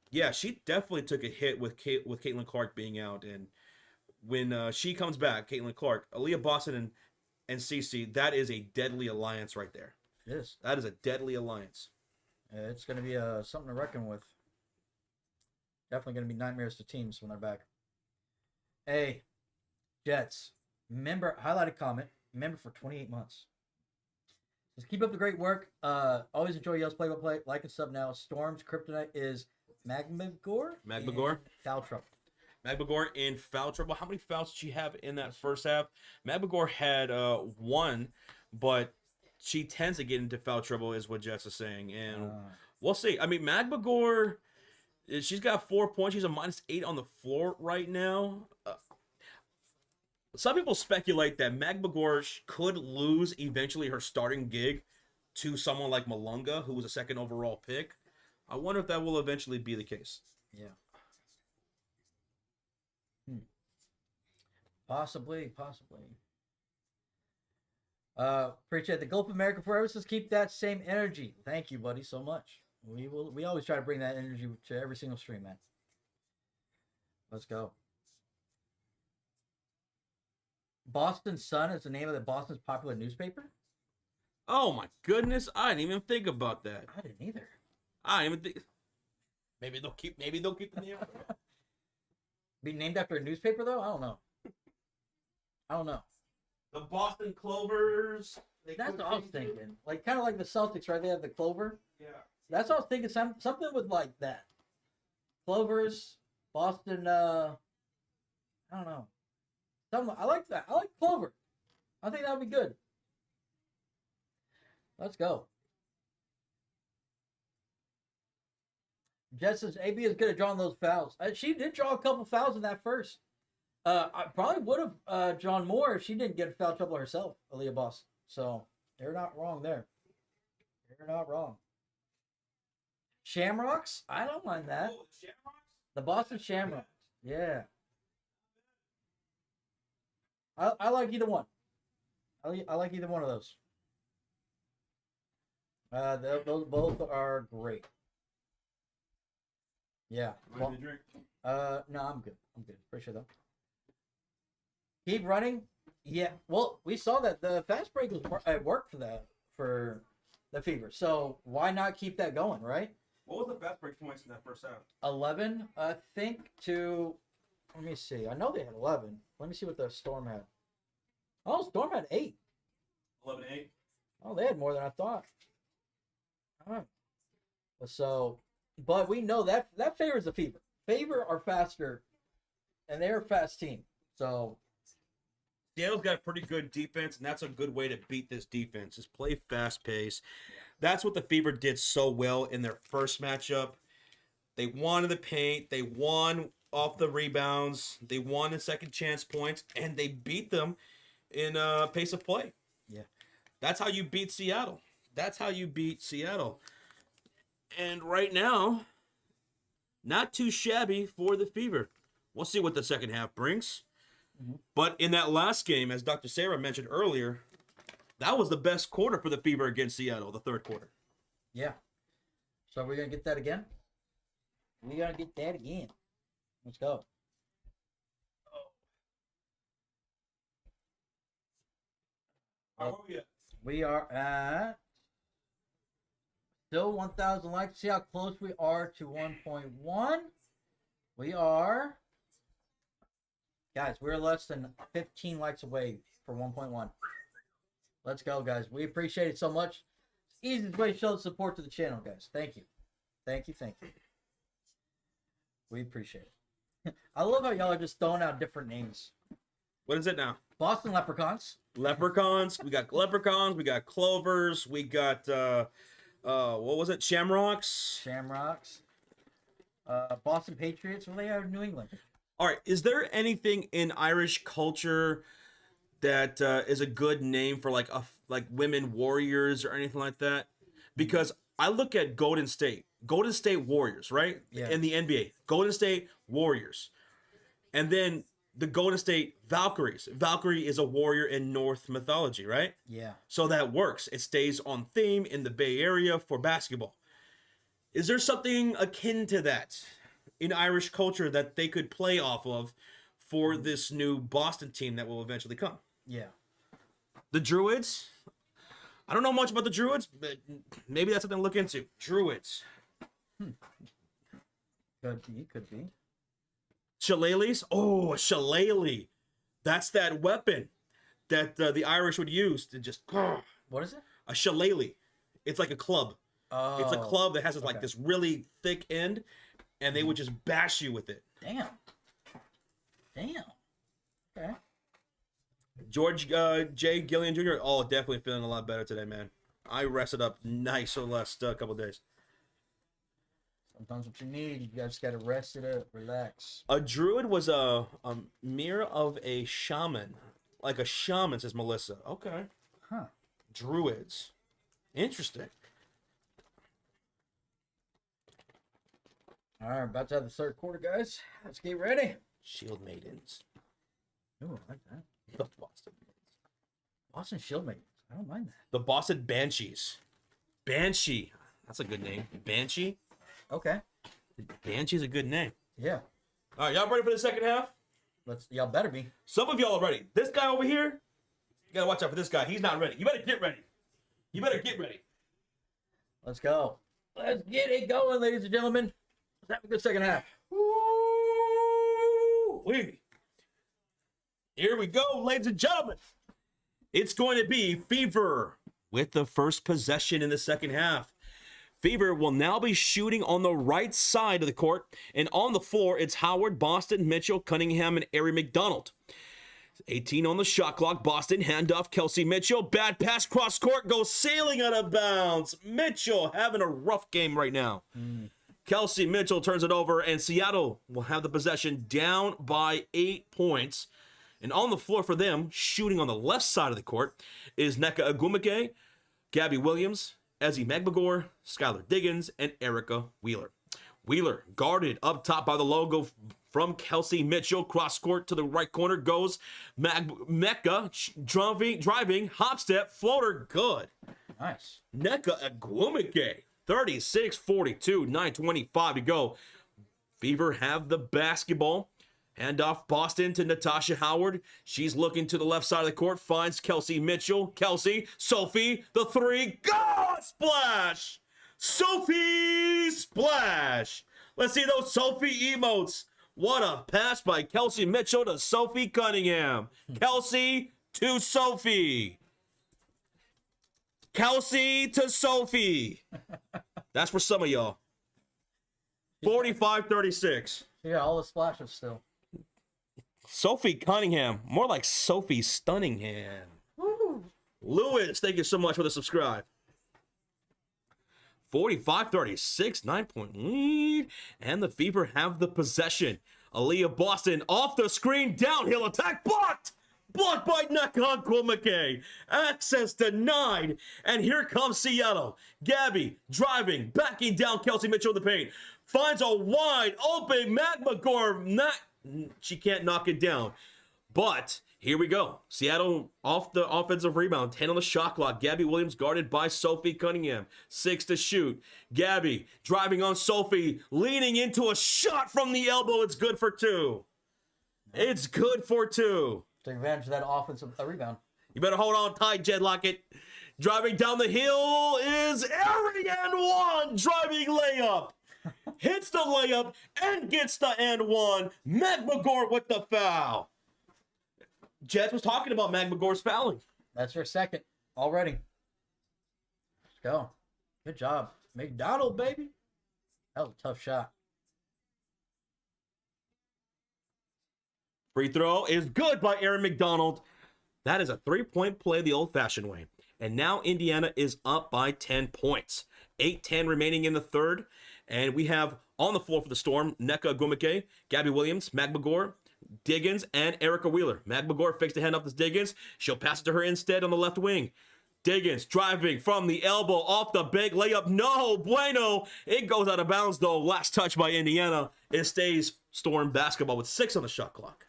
yeah, she definitely took a hit with Caitlin Clark being out. And when she comes back, Caitlin Clark, Aaliyah Boston and CeCe, that is a deadly alliance right there. It is. That is a deadly alliance. It's going to be something to reckon with. Definitely going to be nightmares to teams when they're back. Hey, Jets. Highlighted comment. Member for 28 months. Just keep up the great work. Always enjoy y'all's play-by-play. Like and sub now. Storm's kryptonite is Magmagor. Foul trouble. Magmagor in foul trouble. How many fouls did she have in that first half? Magmagor had 1, but she tends to get into foul trouble, is what Jess is saying. And we'll see. I mean, Magmagor, she's got 4 points. She's a -8 on the floor right now. Some people speculate that Magmagor could lose eventually her starting gig to someone like Malunga, who was a 2nd overall pick. I wonder if that will eventually be the case. Yeah. Possibly. Appreciate the Gulf America forever. Says keep that same energy. Thank you, buddy, so much. We always try to bring that energy to every single stream, man. Let's go. Boston Sun is the name of the Boston's popular newspaper? Oh my goodness, I didn't even think about that. I didn't either. I didn't even think. Maybe they'll keep the name. Be named after a newspaper though? I don't know. The Boston Clovers. That's what I was thinking. Like kind of like the Celtics, right? They have the Clover. Yeah. That's what I was thinking. Something with like that. Clovers, Boston. I don't know. I like that. I like Clover. I think that would be good. Let's go. Jess says AB is good at drawing those fouls. She did draw a couple fouls in that first. I probably would have drawn more if she didn't get foul trouble herself, Aaliyah Boston. So they're not wrong there. They're not wrong. Shamrocks? I don't mind that. Oh, Shamrocks? The Boston Shamrocks. Yeah. I like either one. I like either one of those. Those both are great. Yeah. Well, no, I'm good. I'm good. Appreciate that. Keep running. Yeah. Well, we saw that the fast break was worked for the Fever. So why not keep that going, right? What was the fast break points in that first half? 11, I think. To let me see. I know they had 11. Let me see what the Storm had. Oh, Storm had 8. 11-8. Oh, they had more than I thought. All right. So, but we know that favors the Fever. Fever are faster, and they're a fast team. So, Seattle's got a pretty good defense, and that's a good way to beat this defense, is play fast pace. That's what the Fever did so well in their first matchup. They won in the paint. They won off the rebounds. They won in second chance points, and they beat them in pace of play. yeah. That's how you beat Seattle. That's how you beat Seattle. And right now, not too shabby for the Fever. We'll see what the second half brings. Mm-hmm. But in that last game, as Dr. Sarah mentioned earlier, that was the best quarter for the Fever against Seattle, the third quarter. Yeah. So we're going to get that again? We're going to get that again. Let's go. How are we at? We are at still 1,000 likes. See how close we are to 1.1. We are, guys, we're less than 15 likes away for 1.1. Let's go, guys. We appreciate it so much. It's the easiest way to show support to the channel, guys. Thank you. Thank you. Thank you. We appreciate it. I love how y'all are just throwing out different names. What is it now? Boston Leprechauns. Leprechauns. We got leprechauns. We got clovers. We got what was it? Shamrocks. Shamrocks. Boston Patriots. Well, they are New England. All right. Is there anything in Irish culture that is a good name for like women warriors or anything like that? Because I look at Golden State Warriors, right? Yeah. In the NBA, Golden State Warriors, and then the Golden State Valkyries. Valkyrie is a warrior in Norse mythology, right? Yeah. So that works. It stays on theme in the Bay Area for basketball. Is there something akin to that in Irish culture that they could play off of for this new Boston team that will eventually come? Yeah. The Druids? I don't know much about the Druids, but maybe that's something to look into. Druids. Could be. Shillelaghs? Oh, a shillelagh. That's that weapon that the Irish would use to just... What is it? A shillelagh. It's like a club. Oh. It's a club that has okay. like this really thick end, and they would just bash you with it. Damn. Okay. George J. Gillian Jr. Oh, definitely feeling a lot better today, man. I rested up nice over the last couple of days. Sometimes what you need, you just gotta rest it up, relax. A druid was a mirror of a shaman. Like a shaman, says Melissa. Okay. Huh. Druids. Interesting. All right, about to have the third quarter, guys. Let's get ready. Shield maidens. Ooh, I like that. The Boston. Boston Shield Maidens. I don't mind that. The Boston Banshees. Banshee. That's a good name. Banshee. Okay. Banshee's a good name. Yeah. All right, y'all ready for the second half? Y'all better be. Some of y'all are ready. This guy over here, you gotta watch out for this guy. He's not ready. You better get ready. You better get ready. Let's go. Let's get it going, ladies and gentlemen. Let's have a good second half. Woo-wee. Here we go, ladies and gentlemen. It's going to be Fever with the first possession in the second half. Fever will now be shooting on the right side of the court, and on the floor, it's Howard, Boston, Mitchell, Cunningham, and Ari McDonald. 18 on the shot clock. Boston, handoff, Kelsey Mitchell. Bad pass, cross court, goes sailing out of bounds. Mitchell having a rough game right now. Kelsey Mitchell turns it over, and Seattle will have the possession down by 8 points. And on the floor for them, shooting on the left side of the court, is Nneka Agumake, Gabby Williams, Ezzie Magbagor, Skylar Diggins, and Erica Wheeler. Wheeler guarded up top by the logo from Kelsey Mitchell. Cross court to the right corner goes Mecca, driving, hop step, floater, good. Nice. Nneka Agwumike, 36-42, 9:25 to go. Fever have the basketball. Hand off Boston to Natasha Howard. She's looking to the left side of the court, finds Kelsey Mitchell. Kelsey, Sophie, the three, go! Splash! Sophie, splash! Let's see those Sophie emotes. What a pass by Kelsey Mitchell to Sophie Cunningham. Kelsey to Sophie. Kelsey to Sophie. That's for some of y'all. 45-36. Yeah, all the splashes still. Sophie Cunningham. More like Sophie Stunningham. Woo. Lewis, thank you so much for the subscribe. 45-36, 9-point lead. And the Fever have the possession. Aaliyah Boston off the screen, downhill attack, blocked! Blocked by Nneka Agwumike. Access denied. And here comes Seattle. Gabby driving, backing down Kelsey Mitchell in the paint. Finds a wide open McGore. She can't knock it down. But here we go. Seattle off the offensive rebound. 10 on the shot clock. Gabby Williams guarded by Sophie Cunningham. 6 to shoot. Gabby driving on Sophie. Leaning into a shot from the elbow. It's good for 2. It's good for 2. Take advantage of that offensive rebound. You better hold on tight, Jed Lockett. Driving down the hill is Ariane One. Driving layup. Hits the layup and gets the and one. Meg McGore with the foul. Jets was talking about Meg McGore's fouling. That's your second already. Let's go. Good job. McDonald, baby. That was a tough shot. Free throw is good by Aaron McDonald. That is a 3-point play the old-fashioned way. And now Indiana is up by 10 points. 8:10 remaining in the third. And we have on the floor for the Storm, Nneka Agwumike, Gabby Williams, Mag McGore, Diggins, and Erica Wheeler. Mag McGore fakes the hand off to Diggins. She'll pass it to her instead on the left wing. Diggins driving from the elbow off the big layup. No bueno. It goes out of bounds, though. Last touch by Indiana. It stays Storm basketball with 6 on the shot clock.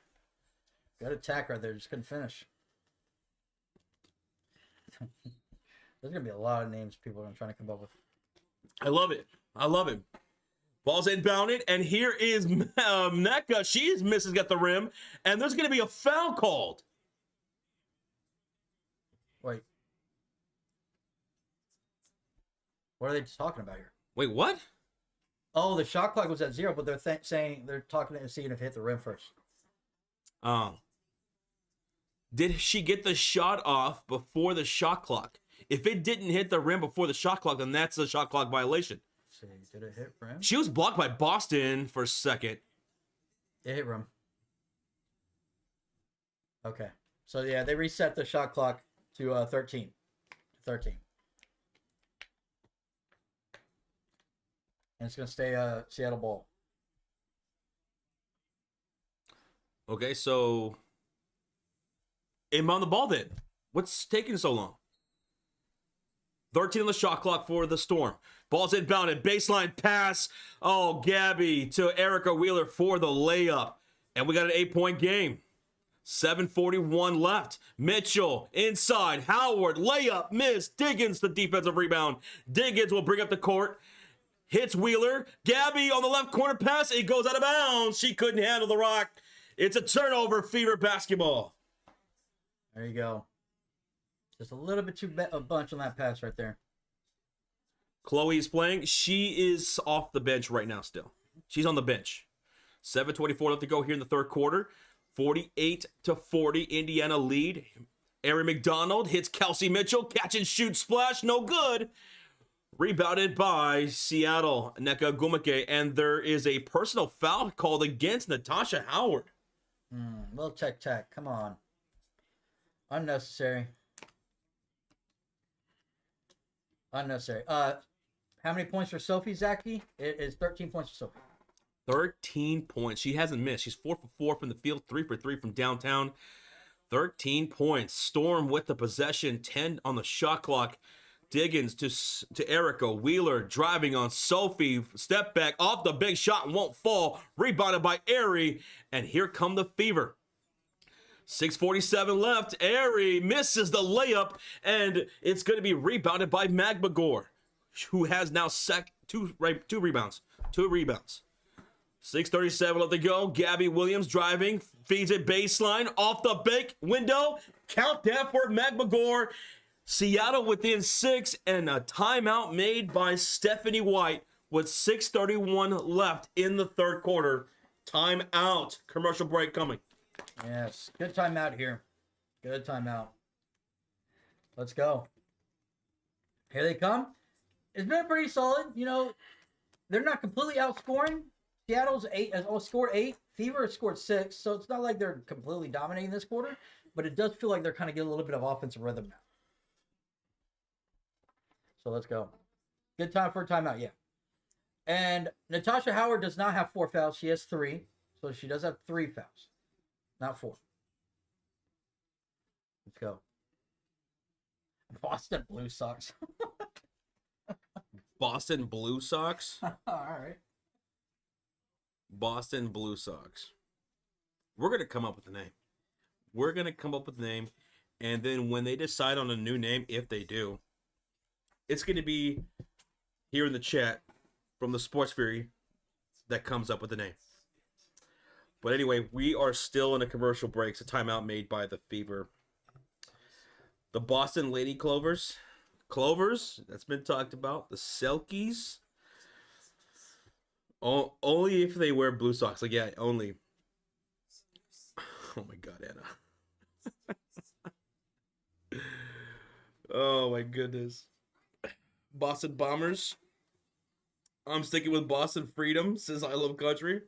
Good attack right there. Just couldn't finish. There's going to be a lot of names people are trying to come up with. I love it. I love it. Ball's inbounded, and here is Nneka. She misses at the rim, and there's going to be a foul called. Wait. What are they talking about here? Wait, what? Oh, the shot clock was at 0, but they're saying they're talking and seeing if it hit the rim first. Oh. Did she get the shot off before the shot clock? If it didn't hit the rim before the shot clock, then that's a shot clock violation. Let's see, did it hit rim? She was blocked by Boston for a second. It hit rim. Okay. So, yeah, they reset the shot clock to 13. 13. And it's going to stay Seattle ball. Okay, so inbound the ball then. What's taking so long? 13 on the shot clock for the Storm. Ball's inbounded. Baseline pass. Oh, Gabby to Erica Wheeler for the layup. And we got an 8-point game. 7:41 left. Mitchell inside. Howard layup. Miss. Diggins the defensive rebound. Diggins will bring up the court. Hits Wheeler. Gabby on the left corner pass. It goes out of bounds. She couldn't handle the rock. It's a turnover. Fever basketball. There you go. Just a little bit too a bunch on that pass right there. Chloe's playing. She is off the bench right now still. She's on the bench. 7:24 left to go here in the third quarter. 48-40, Indiana lead. Aaron McDonald hits Kelsey Mitchell. Catch and shoot splash. No good. Rebounded by Seattle, Nneka Agwumike. And there is a personal foul called against Natasha Howard. Little tech. Come on. Unnecessary. How many points for Sophie, Zachy? It is 13 points for Sophie. 13 points. She hasn't missed. She's 4 for 4 from the field, 3 for 3 from downtown. 13 points. Storm with the possession, 10 on the shot clock. Diggins to Erica. Wheeler driving on Sophie. Step back off the big shot and won't fall. Rebounded by Airy. And here come the Fever. 6:47 left. Airy misses the layup. And it's going to be rebounded by Magmagor, who has now two rebounds. 6:37 left to go. Gabby Williams driving. Feeds it baseline. Off the big window. Count that for Magmagor. Seattle within 6, and a timeout made by Stephanie White with 6:31 left in the third quarter. Timeout. Commercial break coming. Yes, good timeout here. Good timeout. Let's go. Here they come. It's been pretty solid. You know, they're not completely outscoring. Seattle's scored 8. Fever has scored 6. So it's not like they're completely dominating this quarter, but it does feel like they're kind of getting a little bit of offensive rhythm now. So let's go. Good time for a timeout, yeah. And Natasha Howard does not have 4 fouls. She has 3. So she does have 3 fouls, not 4. Let's go. Boston Blue Sox. Boston Blue Sox? All right. Boston Blue Sox. We're going to come up with a name. And then when they decide on a new name, if they do, it's going to be here in the chat from the Sports Fury that comes up with the name. But anyway, we are still in a commercial break. It's a timeout made by the Fever. The Boston Lady Clovers, that's been talked about. The Selkies, only if they wear blue socks. Like, yeah, only. Oh my God, Anna. Oh my goodness. Boston Bombers. I'm sticking with Boston Freedom, says I Love Country.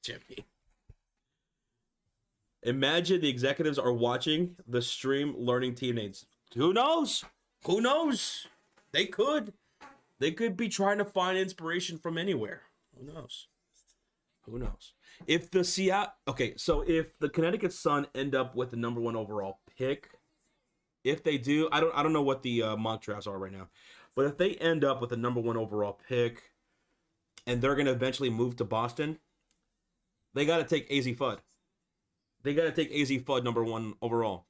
Jimmy. Imagine the executives are watching the stream learning team names. Who knows? They could be trying to find inspiration from anywhere. Who knows? If the Connecticut Sun end up with the number 1 overall pick, if they do, I don't know what the mock drafts are right now, but if they end up with the number 1 overall pick, and they're going to eventually move to Boston, they got to take AZ Fudd. Number 1 overall.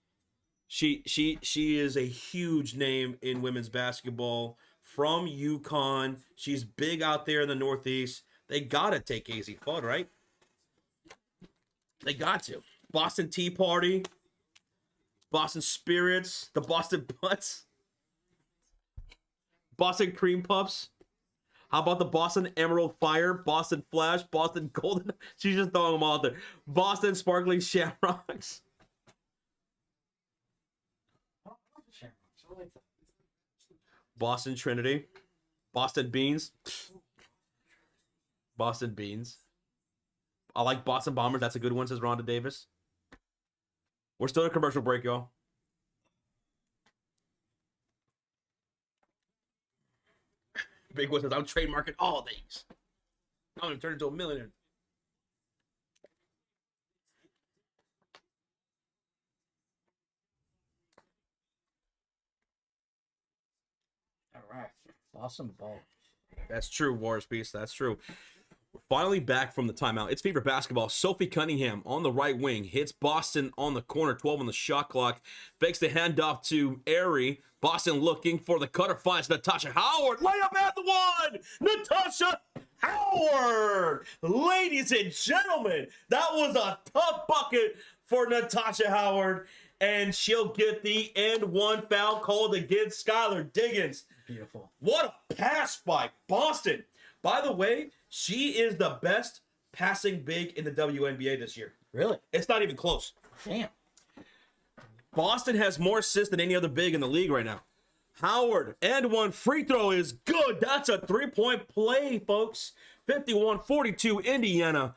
She is a huge name in women's basketball from UConn. She's big out there in the Northeast. They got to take AZ Fudd, right? They got to. Boston Tea Party, Boston Spirits, the Boston Butts, Boston Cream Puffs. How about the Boston Emerald Fire, Boston Flash, Boston Golden? She's just throwing them all out there. Boston Sparkling Shamrocks. Boston Trinity. Boston Beans. Boston Beans. I like Boston Bombers. That's a good one, says Rhonda Davis. We're still in a commercial break, y'all. Big one says, I'm trademarking all these. I'm going to turn into a millionaire. All right. Awesome ball. That's true, Wars Beast. That's true. We're finally back from the timeout. It's Fever basketball. Sophie Cunningham on the right wing hits Boston on the corner, 12 on the shot clock. Fakes the handoff to Airy. Boston looking for the cutter, finds Natasha Howard. Layup at the one. Natasha Howard. Ladies and gentlemen, that was a tough bucket for Natasha Howard. And she'll get the and one foul called against Skylar Diggins. Beautiful. What a pass by Boston. By the way, she is the best passing big in the WNBA this year. Really? It's not even close. Damn. Boston has more assists than any other big in the league right now. Howard, and one free throw is good. That's a three-point play, folks. 51-42 Indiana.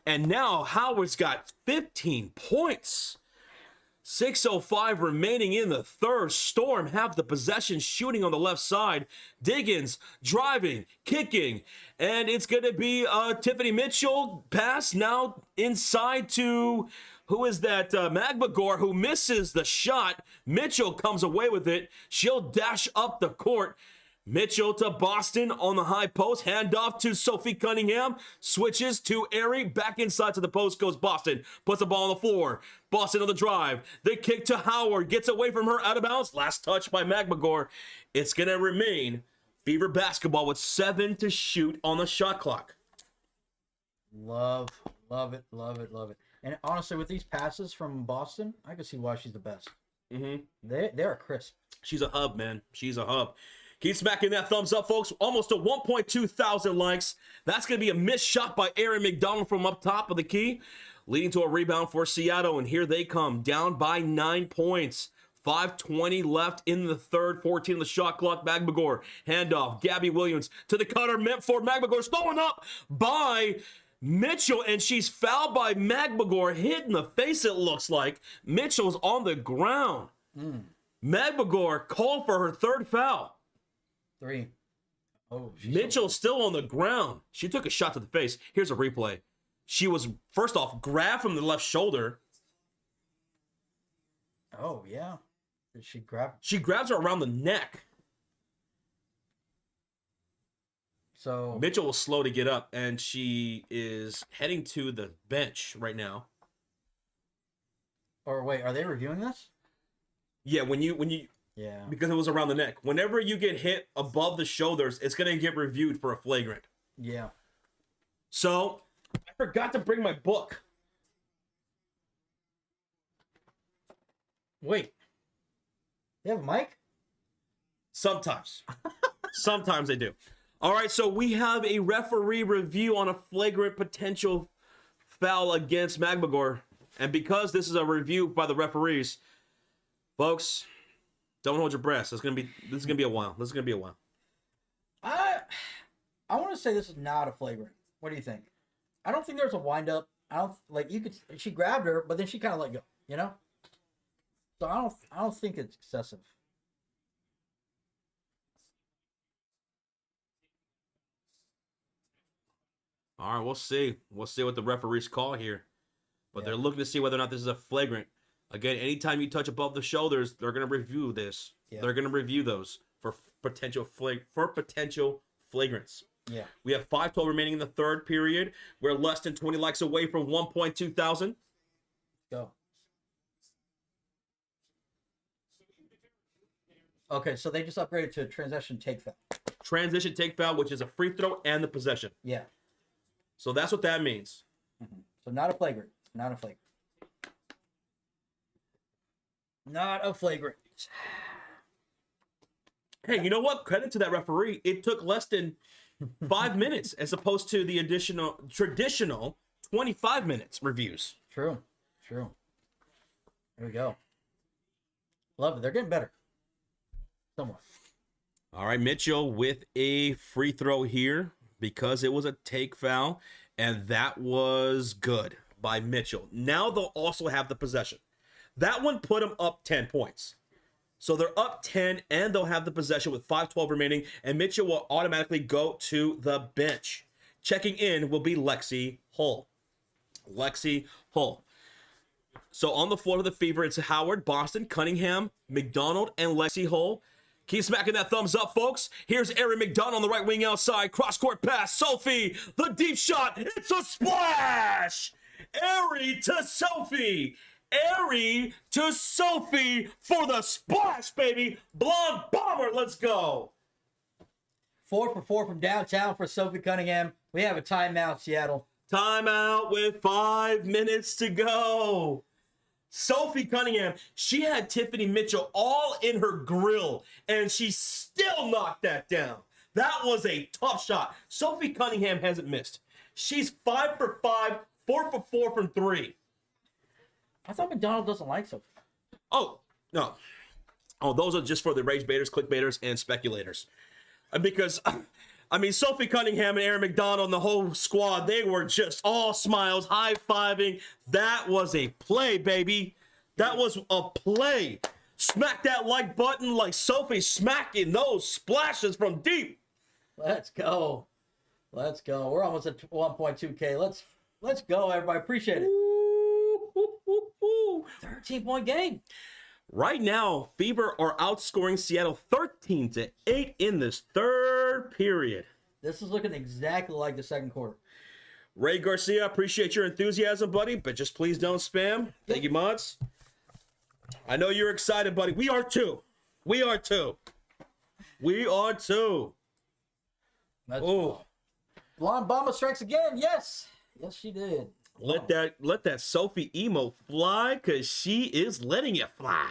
And now Howard's got 15 points. 6:05 remaining in the third. Storm have the possession, shooting on the left side. Diggins driving, kicking, and it's going to be Tiffany Mitchell pass now inside to Who is that? Magbagor, who misses the shot. Mitchell comes away with it. She'll dash up the court. Mitchell to Boston on the high post. Handoff to Sophie Cunningham. Switches to Aerie. Back inside to the post goes Boston. Puts the ball on the floor. Boston on the drive. The kick to Howard. Gets away from her, out of bounds. Last touch by Magbagor. It's going to remain Fever basketball with 7 to shoot on the shot clock. Love it. And honestly, with these passes from Boston, I can see why she's the best. Mm-hmm. They're crisp. She's a hub, man. She's a hub. Keep smacking that thumbs up, folks. Almost to 1.2 thousand likes. That's going to be a missed shot by Erin McDonald from up top of the key, leading to a rebound for Seattle. And here they come, down by 9 points. 5:20 left in the third, 14 on the shot clock. Magbagor, handoff. Gabby Williams to the cutter, meant for Magbagor. Stolen up by Mitchell, and she's fouled by Magbagor. Hit in the face, it looks like. Mitchell's on the ground. Magbagor called for her third foul. 3. Oh, Mitchell's still on the ground. She took a shot to the face. Here's a replay. She was, first off, grabbed from the left shoulder. Oh, yeah. Did she grab? She grabs her around the neck. So Mitchell was slow to get up, and she is heading to the bench right now. Or wait, are they reviewing this? Yeah, when you Yeah. because it was around the neck. Whenever you get hit above the shoulders, it's gonna get reviewed for a flagrant. Yeah. So I forgot to bring my book. Wait. They have a mic? Sometimes. Sometimes they do. All right, so we have a referee review on a flagrant potential foul against Magbagor. And because this is a review by the referees, folks, don't hold your breath. This is gonna be a while. This is gonna be a while. I want to say this is not a flagrant. What do you think? I don't think there's a wind up. I don't like you could. She grabbed her, but then she kind of let go. You know. So I don't think it's excessive. All right, we'll see. We'll see what the referees call here. But they're looking to see whether or not this is a flagrant. Again, anytime you touch above the shoulders, they're going to review this. Yeah. They're going to review those for potential flagrants. Yeah. We have 5:12 remaining in the third period. We're less than 20 likes away from 1.2 thousand. Go. Okay, so they just upgraded to a transition take foul. Transition take foul, which is a free throw and the possession. Yeah. So that's what that means. Mm-hmm. So not a flagrant. Not a flagrant. Not a flagrant. Hey, you know what? Credit to that referee. It took less than 5 minutes as opposed to the traditional 25 minutes reviews. True. There we go. Love it. They're getting better. Somewhat. All right, Mitchell with a free throw here because it was a take foul, and that was good by Mitchell. Now they'll also have the possession. That one put them up 10 points. So they're up 10, and they'll have the possession with 5:12 remaining, and Mitchell will automatically go to the bench. Checking in will be Lexi Hull. So on the floor of the Fever, it's Howard, Boston, Cunningham, McDonald, and Lexi Hull. Keep smacking that thumbs up, folks. Here's Erin McDonald on the right wing outside. Cross-court pass. Sophie, the deep shot. It's a splash. Aerie to Sophie. Aerie to Sophie for the splash, baby. Blonde Bomber, let's go. 4 for 4 from downtown for Sophie Cunningham. We have a timeout, Seattle. Timeout with 5 minutes to go. Sophie Cunningham, she had Tiffany Mitchell all in her grill, and she still knocked that down. That was a tough shot. Sophie Cunningham hasn't missed. She's 5 for 5, 4 for 4 from 3. I thought McDonald doesn't like Sophie. Oh, no. Oh, those are just for the rage baiters, clickbaiters, and speculators. Because, I mean, Sophie Cunningham and Erin McDonald and the whole squad, they were just all smiles, high-fiving. That was a play, baby. That was a play. Smack that like button like Sophie smacking those splashes from deep. Let's go. We're almost at 1.2K. Let's go, everybody. Appreciate it. 13-point game. Right now, Fever are outscoring Seattle 13-8 in this third period. This is looking exactly like the second quarter. Ray Garcia, appreciate your enthusiasm, buddy, but just please don't spam. Thank you, mods. I know you're excited, buddy. We are too. We are too. We are too. Oh. Blonde Bomba strikes again. Yes. Yes, she did. Let that Sophie emo fly, because she is letting it fly.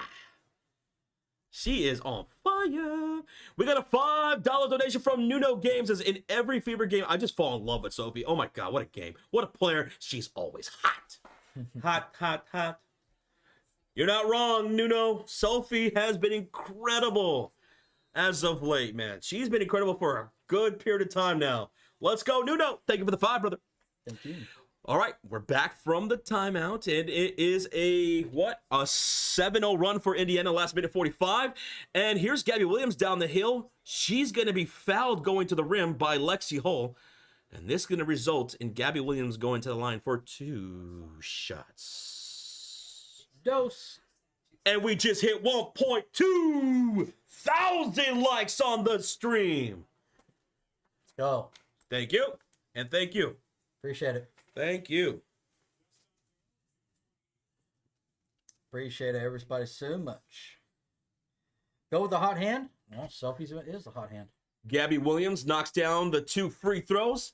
She is on fire. We got a $5 donation from Nuno Games. As in every Fever game, I just fall in love with Sophie. Oh my God, what a game. What a player. She's always hot. Hot, hot, hot. You're not wrong, Nuno. Sophie has been incredible as of late, man. She's been incredible for a good period of time now. Let's go, Nuno. Thank you for the 5, brother. Thank you. All right, we're back from the timeout, and it is a 7-0 run for Indiana, last minute 45. And here's Gabby Williams down the hill. She's going to be fouled going to the rim by Lexi Hull, and this is going to result in Gabby Williams going to the line for 2 shots. Dose. And we just hit 1.2 thousand likes on the stream. Let's go. Thank you, and thank you. Appreciate it. Thank you. Appreciate everybody so much. Go with the hot hand. Well, Sophie's is the hot hand. Gabby Williams knocks down the 2 free throws.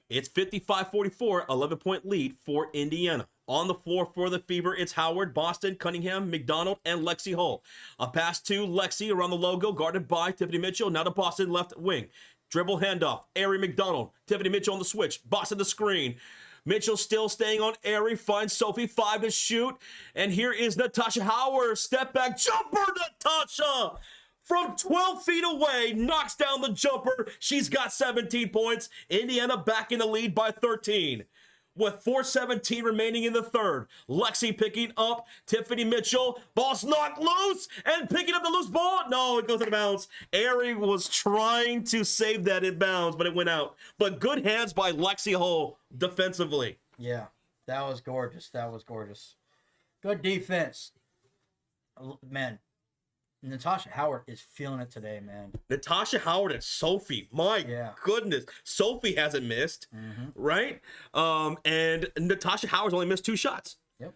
It's 55-44, 11-point lead for Indiana. On the floor for the Fever, it's Howard, Boston, Cunningham, McDonald, and Lexi Hull. A pass to Lexi around the logo, guarded by Tiffany Mitchell. Now to Boston, left wing. Dribble handoff. Ari McDonald. Tiffany Mitchell on the switch. Boston the screen. Mitchell still staying on Ari. Finds Sophie. 5 to shoot. And here is Natasha Howard. Step back. Jumper, Natasha! From 12 feet away. Knocks down the jumper. She's got 17 points. Indiana back in the lead by 13. With 4:17 remaining in the third. Lexi picking up Tiffany Mitchell. Ball's knocked loose and picking up the loose ball. No, it goes out of bounds. Ari was trying to save that in bounds, but it went out. But good hands by Lexi Hull defensively. Yeah, that was gorgeous. That was gorgeous. Good defense. Man, Natasha Howard is feeling it today, man. Natasha Howard and Sophie. My goodness. Sophie hasn't missed, right? And Natasha Howard's only missed 2 shots. Yep.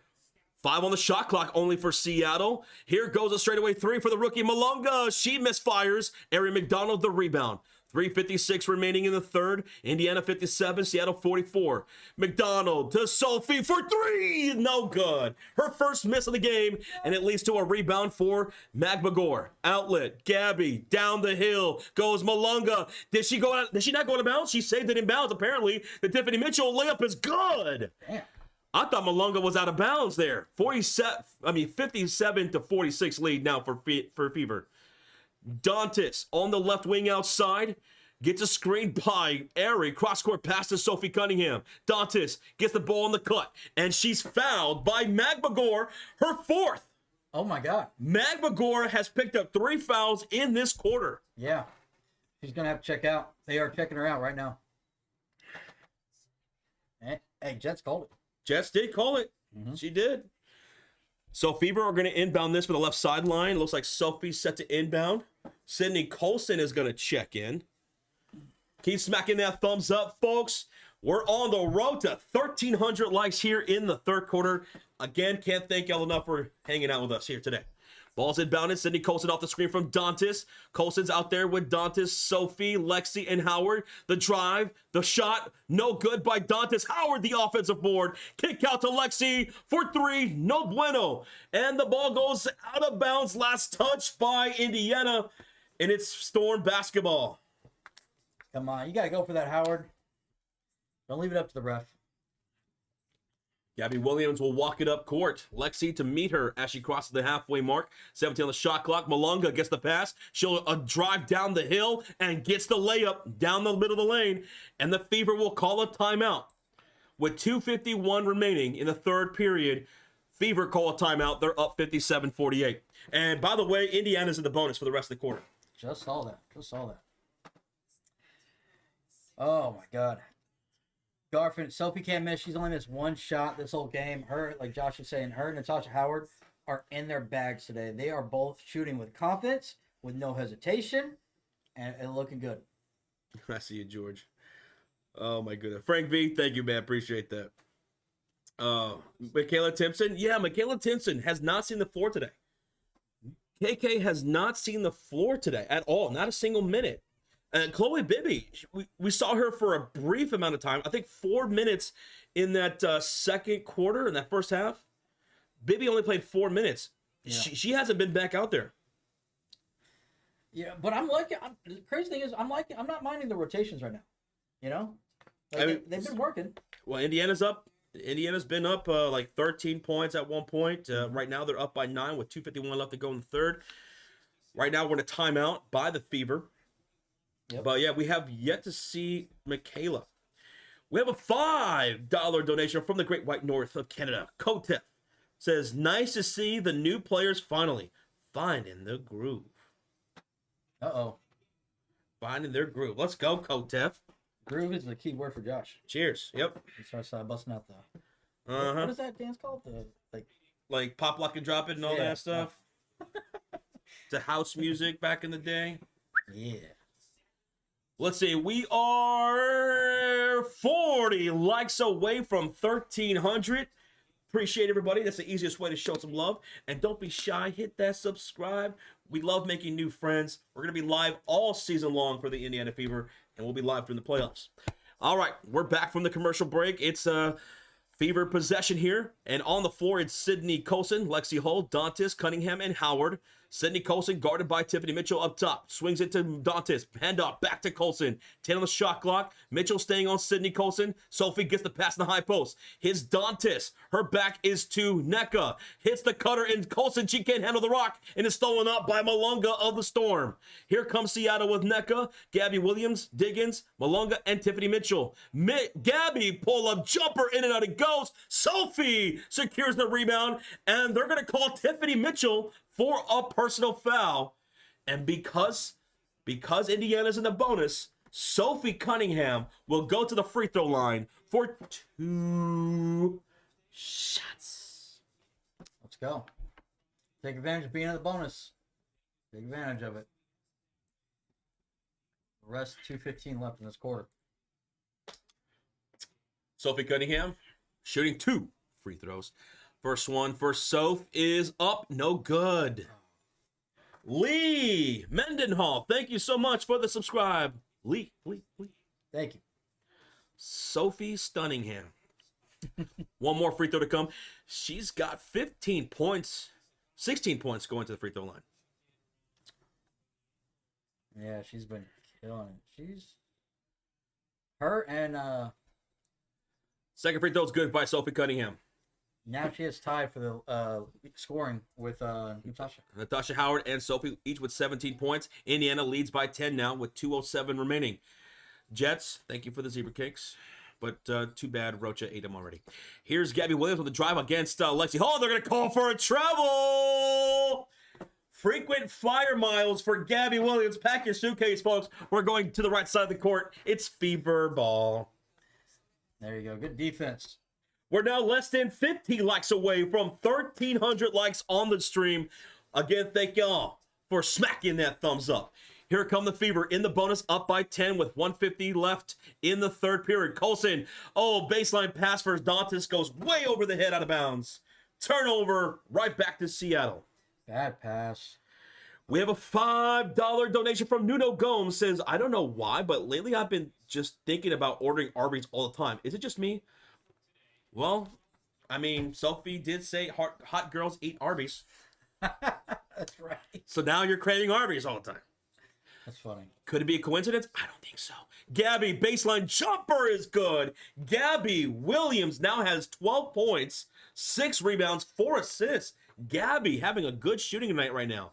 5 on the shot clock only for Seattle. Here goes a straightaway 3 for the rookie Malunga. She misfires. Ari McDonald the rebound. 3:56 remaining in the third. Indiana 57, Seattle 44. McDonald to Sophie for 3. No good. Her first miss of the game, and it leads to a rebound for Magbagor. Outlet. Gabby down the hill goes Malunga. Did she not go out of bounds? She saved it in bounds. Apparently, the Tiffany Mitchell layup is good. Damn. I thought Malunga was out of bounds there. 57 to 46 lead now for Fever. Dantas on the left wing outside. Gets a screen by Ari. Cross-court pass to Sophie Cunningham. Dantas gets the ball in the cut. And she's fouled by Magbagor, her 4th. Oh, my God. Magbagor has picked up 3 fouls in this quarter. Yeah. She's going to have to check out. They are checking her out right now. Hey, Jets called it. Jets did call it. She did. So Fever are going to inbound this for the left sideline. Looks like Sophie's set to inbound. Sydney Colson is going to check in. Keep smacking that thumbs up, folks. We're on the road to 1,300 likes here in the third quarter. Again, can't thank y'all enough for hanging out with us here today. Ball's inbounded. Sydney Colson off the screen from Dantas. Colson's out there with Dantas, Sophie, Lexi, and Howard. The drive, the shot, no good by Dantas. Howard, the offensive board. Kick out to Lexi for 3, no bueno. And the ball goes out of bounds. Last touch by Indiana, and it's Storm basketball. Come on, you got to go for that, Howard. Don't leave it up to the ref. Gabby Williams will walk it up court. Lexi to meet her as she crosses the halfway mark. 17 on the shot clock. Malunga gets the pass. She'll drive down the hill and gets the layup down the middle of the lane. And the Fever will call a timeout. With 2:51 remaining in the third period, Fever call a timeout. They're up 57-48. And by the way, Indiana's in the bonus for the rest of the quarter. Just saw that. Oh, my God. Garfin, Sophie can't miss. She's only missed one shot this whole game. Her, like Josh was saying, her and Natasha Howard are in their bags today. They are both shooting with confidence, with no hesitation, and looking good. I see you, George. Oh my goodness. Frank V, thank you, man. Appreciate that. Michaela Timpson. Yeah, Michaela Timpson has not seen the floor today. KK has not seen the floor today at all. Not a single minute. And Chloe Bibby, we saw her for a brief amount of time. I think 4 minutes in that second quarter, in that first half. Bibby only played 4 minutes. Yeah. She hasn't been back out there. Yeah, but the crazy thing is, I'm not minding the rotations right now. You know? Like, I mean, they've been working. Well, Indiana's up. Indiana's been up like 13 points at one point. Right now, they're up by 9 with 2:51 left to go in the third. Right now, we're in a timeout by the Fever. Yep. But yeah, we have yet to see Michaela. We have a $5 donation from the Great White North of Canada. Kotef says, nice to see the new players finally finding the groove. Uh-oh. Finding their groove. Let's go, Kotef. Groove is the key word for Josh. Cheers. Yep. He starts busting out the... What is that dance called? Like pop, lock, and drop it and all that stuff. The house music back in the day. Yeah. Let's see. We are 40 likes away from 1,300. Appreciate everybody. That's the easiest way to show some love. And don't be shy. Hit that subscribe. We love making new friends. We're going to be live all season long for the Indiana Fever, and we'll be live during the playoffs. All right, we're back from the commercial break. It's Fever possession here, and on the floor, it's Sydney Colson, Lexi Hull, Dantas, Cunningham, and Howard. Sydney Colson guarded by Tiffany Mitchell up top. Swings it to Dantas. Handoff back to Colson. 10 on the shot clock. Mitchell staying on Sydney Colson. Sophie gets the pass in the high post. Hits Dantas. Her back is to NECA. Hits the cutter, and Colson, she can't handle the rock, and is stolen up by Malunga of the Storm. Here comes Seattle with NECA, Gabby Williams, Diggins, Malunga, and Tiffany Mitchell. Gabby pull-up jumper, in and out it goes. Sophie secures the rebound, and they're going to call Tiffany Mitchell for a personal foul. And because Indiana's in the bonus, Sophie Cunningham will go to the free throw line for 2 shots. Let's go. Take advantage of being in the bonus. Take advantage of it. The rest, 2:15 left in this quarter. Sophie Cunningham shooting 2 free throws. First one for Soph is up. No good. Lee Mendenhall, thank you so much for the subscribe. Lee. Thank you. Sophie Cunningham. One more free throw to come. She's got 15 points, 16 points going to the free throw line. Yeah, she's been killing it. Her and second free throw is good by Sophie Cunningham. Now she is tied for the scoring with Natasha. Natasha Howard and Sophie each with 17 points. Indiana leads by 10 now with 2:07 remaining. Jets, thank you for the zebra cakes. But too bad Rocha ate them already. Here's Gabby Williams with the drive against Lexi Hall. They're going to call for a travel. Frequent flyer miles for Gabby Williams. Pack your suitcase, folks. We're going to the right side of the court. It's Fever ball. There you go. Good defense. We're now less than 50 likes away from 1,300 likes on the stream. Again, thank y'all for smacking that thumbs up. Here come the Fever in the bonus, up by 10 with 1:50 left in the third period. Colson, baseline pass for Dantas goes way over the head, out of bounds. Turnover, right back to Seattle. Bad pass. We have a $5 donation from Nuno Gomes. Says, I don't know why, but lately I've been just thinking about ordering Arby's all the time. Is it just me? Well, I mean, Sophie did say hot girls eat Arby's. That's right. So now you're craving Arby's all the time. That's funny. Could it be a coincidence? I don't think so. Gabby, baseline jumper is good. Gabby Williams now has 12 points, 6 rebounds, 4 assists. Gabby having a good shooting night right now.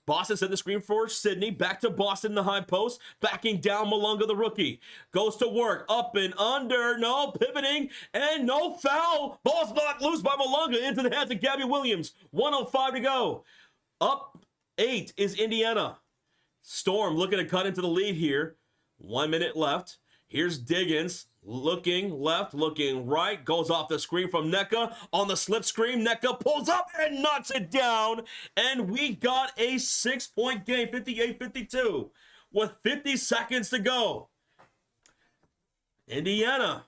Boston set the screen for Sydney. Back to Boston in the high post. Backing down Malunga, the rookie. Goes to work. Up and under. No pivoting. And no foul. Ball's knocked loose by Malunga into the hands of Gabby Williams. 1:05 to go. Up 8 is Indiana. Storm looking to cut into the lead here. 1 minute left. Here's Diggins. Looking left, looking right, goes off the screen from NECA. On the slip screen, NECA pulls up and knocks it down. And we got a 6-point game, 58-52, with 50 seconds to go. Indiana,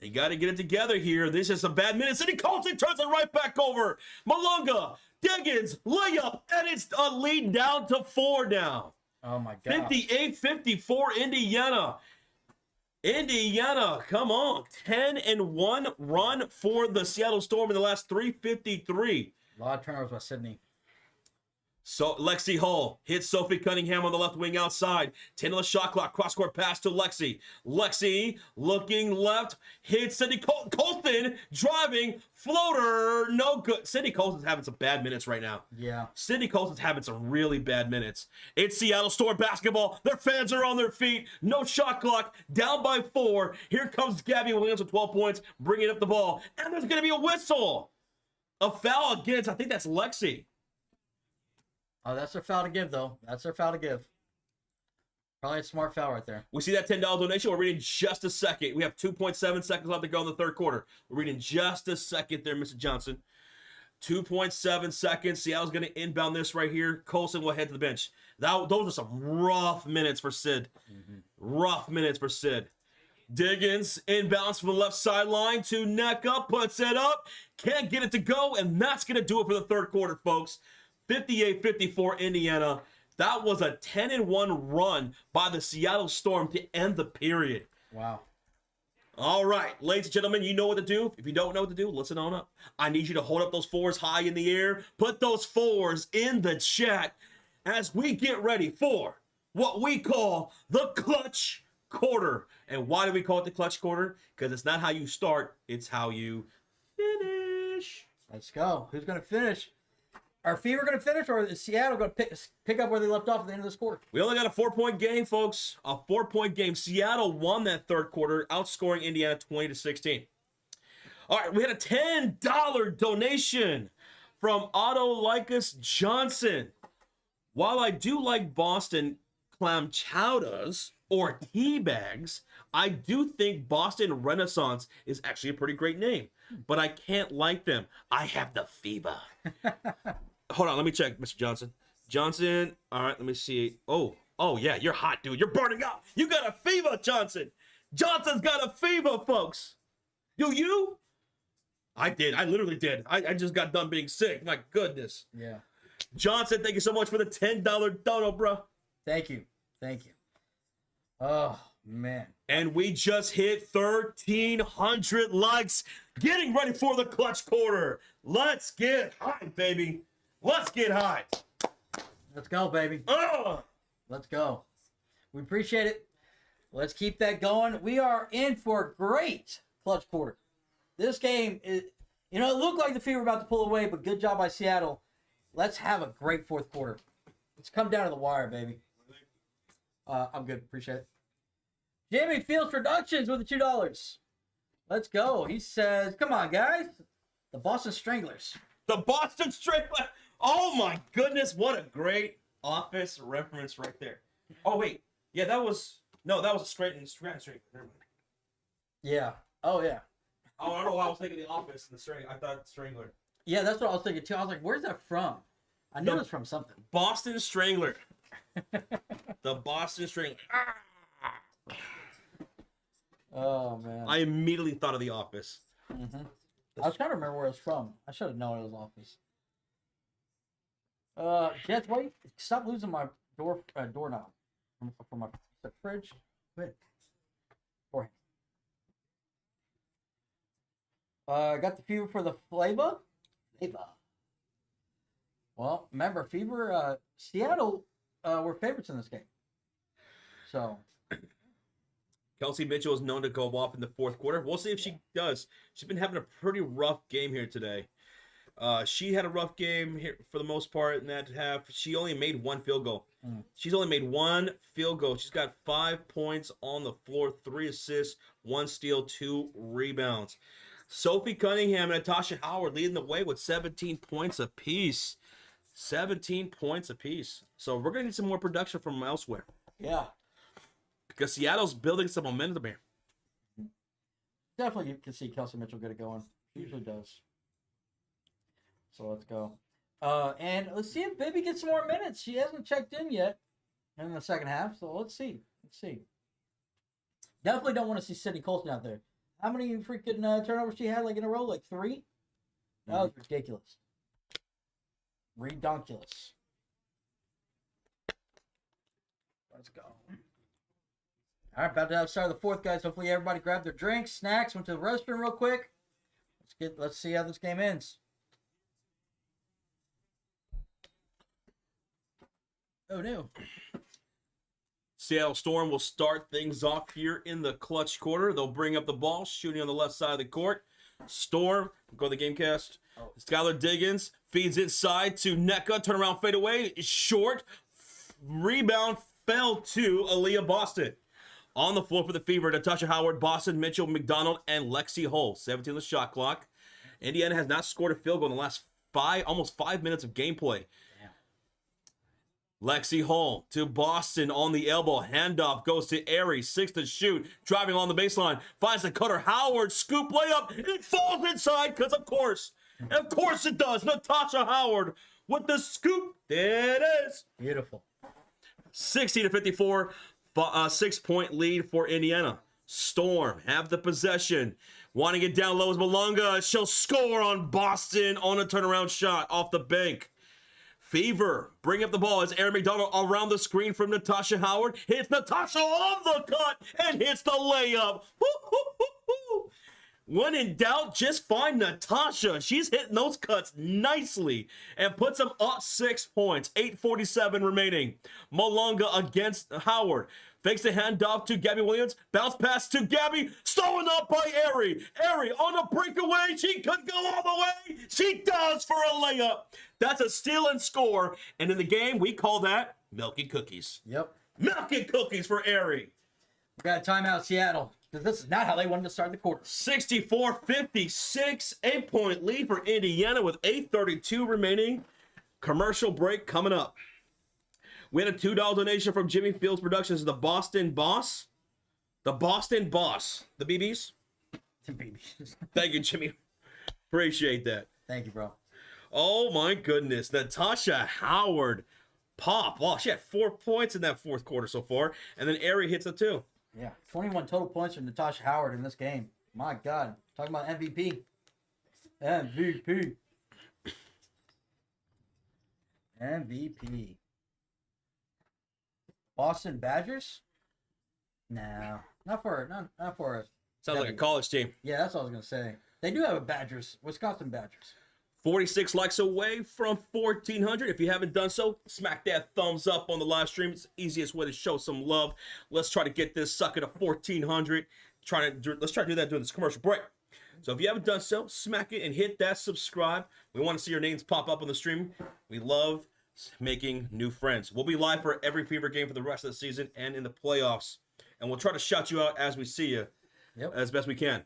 they got to get it together here. This is a bad minute. City Colton turns it right back over. Malunga, Diggins, layup, and it's a lead down to 4 now. Oh, my God. 58-54 Indiana. Indiana, come on. 10-1 run for the Seattle Storm in the last 3:53. A lot of turnovers by Sydney. So Lexi Hall hits Sophie Cunningham on the left wing outside. 10 on the shot clock. Cross-court pass to Lexi. Lexi looking left. Hits Cindy Colston. Driving. Floater. No good. Cindy Colston's having some bad minutes right now. Yeah. Cindy Colston's having some really bad minutes. It's Seattle Storm basketball. Their fans are on their feet. No shot clock. Down by 4. Here comes Gabby Williams with 12 points. Bringing up the ball. And there's going to be a whistle. A foul against, I think that's Lexi. Oh, that's their foul to give, though. That's their foul to give. Probably a smart foul right there. We see that $10 donation. We're reading just a second. We have 2.7 seconds left to go in the third quarter. We're reading just a second there, Mr. Johnson. 2.7 seconds. Seattle's going to inbound this right here. Colson will head to the bench. Those are some rough minutes for Sid. Rough minutes for Sid. Diggins inbounds from the left sideline to NECA. Puts it up. Can't get it to go. And that's going to do it for the third quarter, folks. 58-54 Indiana. That was a 10-1 run by the Seattle Storm to end the period. Wow. All right, ladies and gentlemen, you know what to do. If you don't know what to do, listen on up. I need you to hold up those 4s high in the air. Put those 4s in the chat as we get ready for what we call the clutch quarter. And why do we call it the clutch quarter? Because it's not how you start, it's how you finish. Let's go. Who's going to finish? Are Fever going to finish, or is Seattle going to pick up where they left off at the end of this quarter? We only got a 4-point game, folks. A 4-point game. Seattle won that third quarter, outscoring Indiana 20-16. All right, we had a $10 donation from Autolycus Johnson. While I do like Boston clam chowders or tea bags, I do think Boston Renaissance is actually a pretty great name, but I can't like them. I have the fever. Hold on, let me check, Mr. Johnson. Johnson, all right, let me see. Oh, yeah, you're hot, dude. You're burning up. You got a fever, Johnson. Johnson's got a fever, folks. Do you? I did. I literally did. I just got done being sick. My goodness. Yeah. Johnson, thank you so much for the $10 dono, bro. Thank you. Thank you. Oh, man. And we just hit 1,300 likes. Getting ready for the clutch quarter. Let's get high, baby. Let's get high. Let's go, baby. Let's go. We appreciate it. Let's keep that going. We are in for a great clutch quarter. This game is, it looked like the Fever were about to pull away, but good job by Seattle. Let's have a great fourth quarter. Let's come down to the wire, baby. I'm good. Appreciate it. Jamie Fields Productions with the $2. Let's go. He says, come on, guys. The Boston Stranglers. The Boston Stranglers. Oh, my goodness. What a great Office reference right there. Oh, wait. Yeah, that was a straight. Never mind. Yeah. Oh, yeah. Oh, I don't know why I was thinking The Office and the Strangler. I thought Strangler. Yeah, that's what I was thinking, too. I was like, where's that from? I knew it was from something. Boston Strangler. The Boston Strangler. Oh, man. I immediately thought of The Office. Mm-hmm. I was trying to remember where it was from. I should have known it was Office. Jets, wait. Stop losing my doorknob from my fridge. Quit. Forehand. Got the Fever for the flavor. Well, remember, Fever, Seattle were favorites in this game. So. Kelsey Mitchell is known to go off in the fourth quarter. We'll see if she does. She's been having a pretty rough game here today. She had a rough game here for the most part in that half. She only made one field goal. She's only made one field goal. She's got 5 points on the floor, 3 assists, 1 steal, 2 rebounds. Sophie Cunningham and Natasha Howard leading the way with 17 points apiece. 17 points apiece. So we're going to need some more production from elsewhere. Yeah. Because Seattle's building some momentum here. definitely you can see Kelsey Mitchell get it going. She usually does. So let's go. And let's see if Baby gets some more minutes. She hasn't checked in yet in the second half, so let's see. Let's see. Definitely don't want to see Sydney Colson out there. How many freaking turnovers she had, like in a row? Like 3? That was ridiculous. Redonkulous. Let's go. All right, about to start the fourth, guys. Hopefully everybody grabbed their drinks, snacks, went to the restroom real quick. Let's see how this game ends. Oh no. Seattle Storm will start things off here in the clutch quarter. They'll bring up the ball, shooting on the left side of the court. Storm, go to the Gamecast. Skylar Diggins feeds inside to NECA. Turnaround fadeaway. Short. Rebound fell to Aaliyah Boston. On the floor for the Fever, Natasha Howard, Boston, Mitchell, McDonald, and Lexi Hull. 17 on the shot clock. Indiana has not scored a field goal in the last almost 5 minutes of gameplay. Lexi Hull to Boston on the elbow. Handoff goes to Airy. 6 to shoot. Driving on the baseline. Finds the cutter. Howard. Scoop layup. It falls inside because of course it does. Natasha Howard with the scoop. There it is. Beautiful. 60 to 54. 6-point lead for Indiana. Storm have the possession. Wanting it down low is Malunga. She'll score on Boston on a turnaround shot off the bank. Fever bring up the ball as Aaron McDonald around the screen from Natasha Howard. Hits Natasha on the cut and hits the layup. Woo-hoo-hoo-hoo. When in doubt, just find Natasha. She's hitting those cuts nicely and puts them up 6 points. 8:47 remaining. Malunga against Howard. Fakes the handoff to Gabby Williams. Bounce pass to Gabby. Stolen up by Airy. Airy on a breakaway. She could go all the way. She does for a layup. That's a steal and score. And in the game, we call that milk and cookies. Yep. Milk and cookies for Airy. We got a timeout, Seattle. Because this is not how they wanted to start the quarter. 64-56. 8-point lead for Indiana with 8:32 remaining. Commercial break coming up. We had a $2 donation from Jimmy Fields Productions, the Boston Boss. The Boston Boss. The BBs? The BBs. Thank you, Jimmy. Appreciate that. Thank you, bro. Oh, my goodness. Natasha Howard. Pop. Wow, she had 4 points in that fourth quarter so far. And then Airy hits it too. Yeah. 21 total points from Natasha Howard in this game. My God. Talking about MVP. MVP. MVP. Boston Badgers? No. Not for us. Sounds like a college team. Yeah, that's what I was going to say. They do have a Badgers. Wisconsin Badgers. 46 likes away from 1,400. If you haven't done so, smack that thumbs up on the live stream. It's the easiest way to show some love. Let's try to get this sucker to 1,400. Let's try to do that during this commercial break. So if you haven't done so, smack it and hit that subscribe. We want to see your names pop up on the stream. We love making new friends. We'll be live for every Fever game for the rest of the season and in the playoffs. And we'll try to shout you out as we see you as best we can.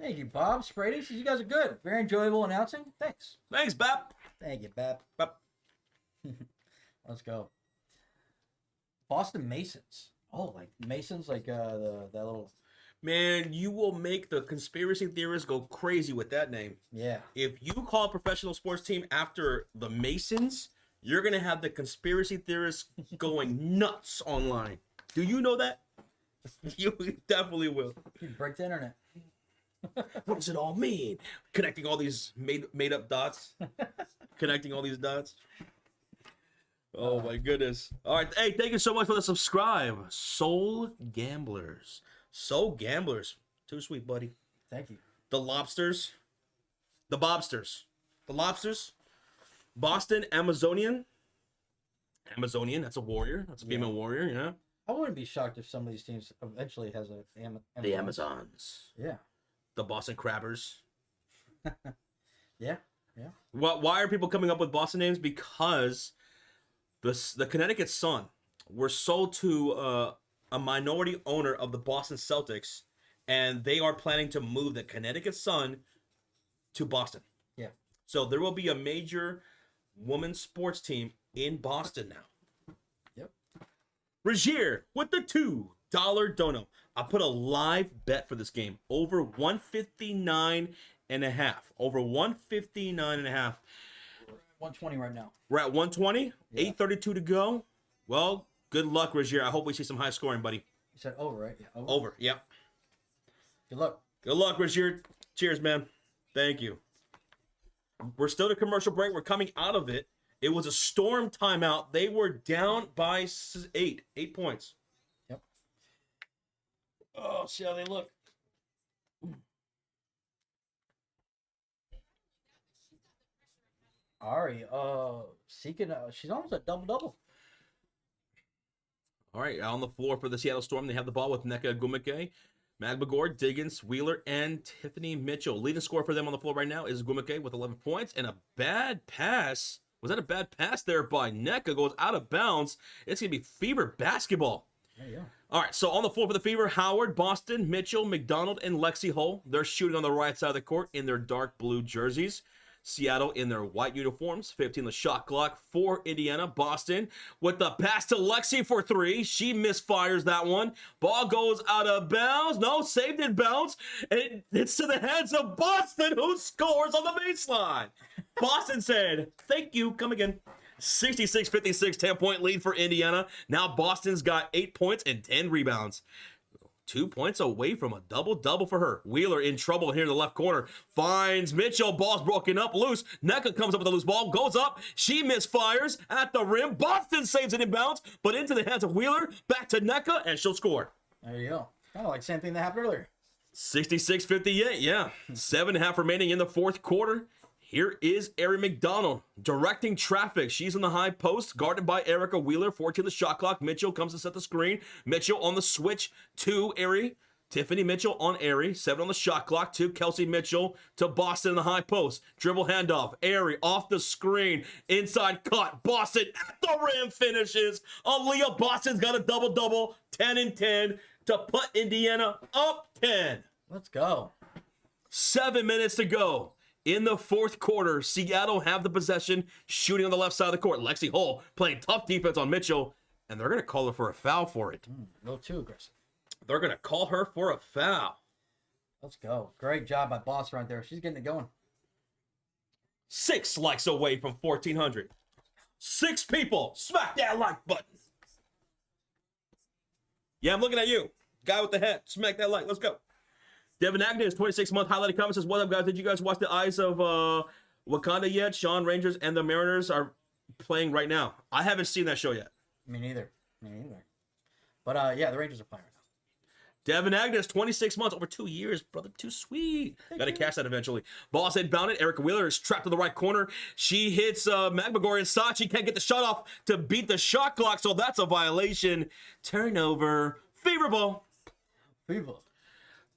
Thank you, Bob. Sprady, you guys are good. Very enjoyable announcing. Thanks. Thanks, Bap. Thank you, Bap. Bap. Let's go. Boston Masons. Oh, like Masons, like that little... Man, you will make the conspiracy theorists go crazy with that name. Yeah. If you call a professional sports team after the Masons, you're going to have the conspiracy theorists going nuts online. Do you know that? You definitely will. You break the internet. What does it all mean? Connecting all these made up dots. Connecting all these dots. Oh my goodness. All right. Hey, thank you so much for the subscribe. Soul Gamblers. Soul Gamblers. Too sweet, buddy. Thank you. The Lobsters. The Bobsters. The Lobsters. Boston Amazonian. Amazonian. That's a warrior. That's a female warrior, you know? I wouldn't be shocked if some of these teams eventually has a The Amazons. Yeah. The Boston Crabbers. Yeah. Why are people coming up with Boston names? Because the Connecticut Sun were sold to a minority owner of the Boston Celtics, and they are planning to move the Connecticut Sun to Boston. Yeah. So there will be a major women's sports team in Boston now. Yep. Regier with the 2 dollar dono. I put a live bet for this game over 159.5. Over 159.5. 120 right now. We're at 120. Yeah. 8:32 to go. Well, good luck, Rozier. I hope we see some high scoring, buddy. You said over, right? Yeah. Over. Yep. Good luck. Good luck, Rozier. Cheers, man. Thank you. We're still at a commercial break. We're coming out of it. It was a storm timeout. They were down by 8 points. Yep. Oh, see how they look. Ari, seeking, she's almost a double-double. All right, on the floor for the Seattle Storm, they have the ball with Nneka Ogwumike, Magbagor, Diggins, Wheeler, and Tiffany Mitchell. Leading scorer for them on the floor right now is Ogwumike with 11 points, and a bad pass. Was that a bad pass there by Nneka? Goes out of bounds. It's going to be Fever basketball. There you go. All right, so on the floor for the Fever, Howard, Boston, Mitchell, McDonald, and Lexi Hull. They're shooting on the right side of the court in their dark blue jerseys. Seattle in their white uniforms. 15 the shot clock for Indiana. Boston with the pass to Lexi for 3. She misfires that one. Ball goes out of bounds. No, saved in bounds. And it's to the hands of Boston, who scores on the baseline. Boston said, thank you. Come again. 66-56, 10-point lead for Indiana. Now Boston's got 8 points and 10 rebounds. 2 points away from a double-double for her. Wheeler in trouble here in the left corner. Finds Mitchell. Ball's broken up, loose. Nneka comes up with a loose ball. Goes up. She misfires at the rim. Boston saves it in bounds, but into the hands of Wheeler. Back to Nneka, and she'll score. There you go. Kind of like the same thing that happened earlier. 66-58, yeah. 7.5 remaining in the fourth quarter. Here is Ari McDonald directing traffic. She's in the high post, guarded by Erica Wheeler. 14 the shot clock. Mitchell comes to set the screen. Mitchell on the switch to Ari. Tiffany Mitchell on Ari. 7 on the shot clock to Kelsey Mitchell to Boston in the high post. Dribble handoff. Ari off the screen. Inside cut. Boston at the rim finishes. Aaliyah Boston's got a double-double. 10 and 10 to put Indiana up 10. Let's go. 7 minutes to go. In the fourth quarter, Seattle have the possession, shooting on the left side of the court. Lexi Hull playing tough defense on Mitchell, and they're going to call her for a foul for it. A little too aggressive. They're going to call her for a foul. Let's go. Great job by Boss right there. She's getting it going. 6 likes away from 1,400. 6 people. Smack that like button. Yeah, I'm looking at you. Guy with the hat. Smack that like. Let's go. Devin Agnew, 26-month highlighted comment, says, what up, guys? Did you guys watch the Eyes of Wakanda yet? Sean, Rangers, and the Mariners are playing right now. I haven't seen that show yet. Me neither. But, yeah, the Rangers are playing right now. Devin Agnes, 26 months, over 2 years, brother. Too sweet. Got to cash that eventually. Ball's inbounded. Erica Wheeler is trapped to the right corner. She hits Magbagor inside. She can't get the shot off to beat the shot clock, so that's a violation. Turnover. Fever ball. Fever.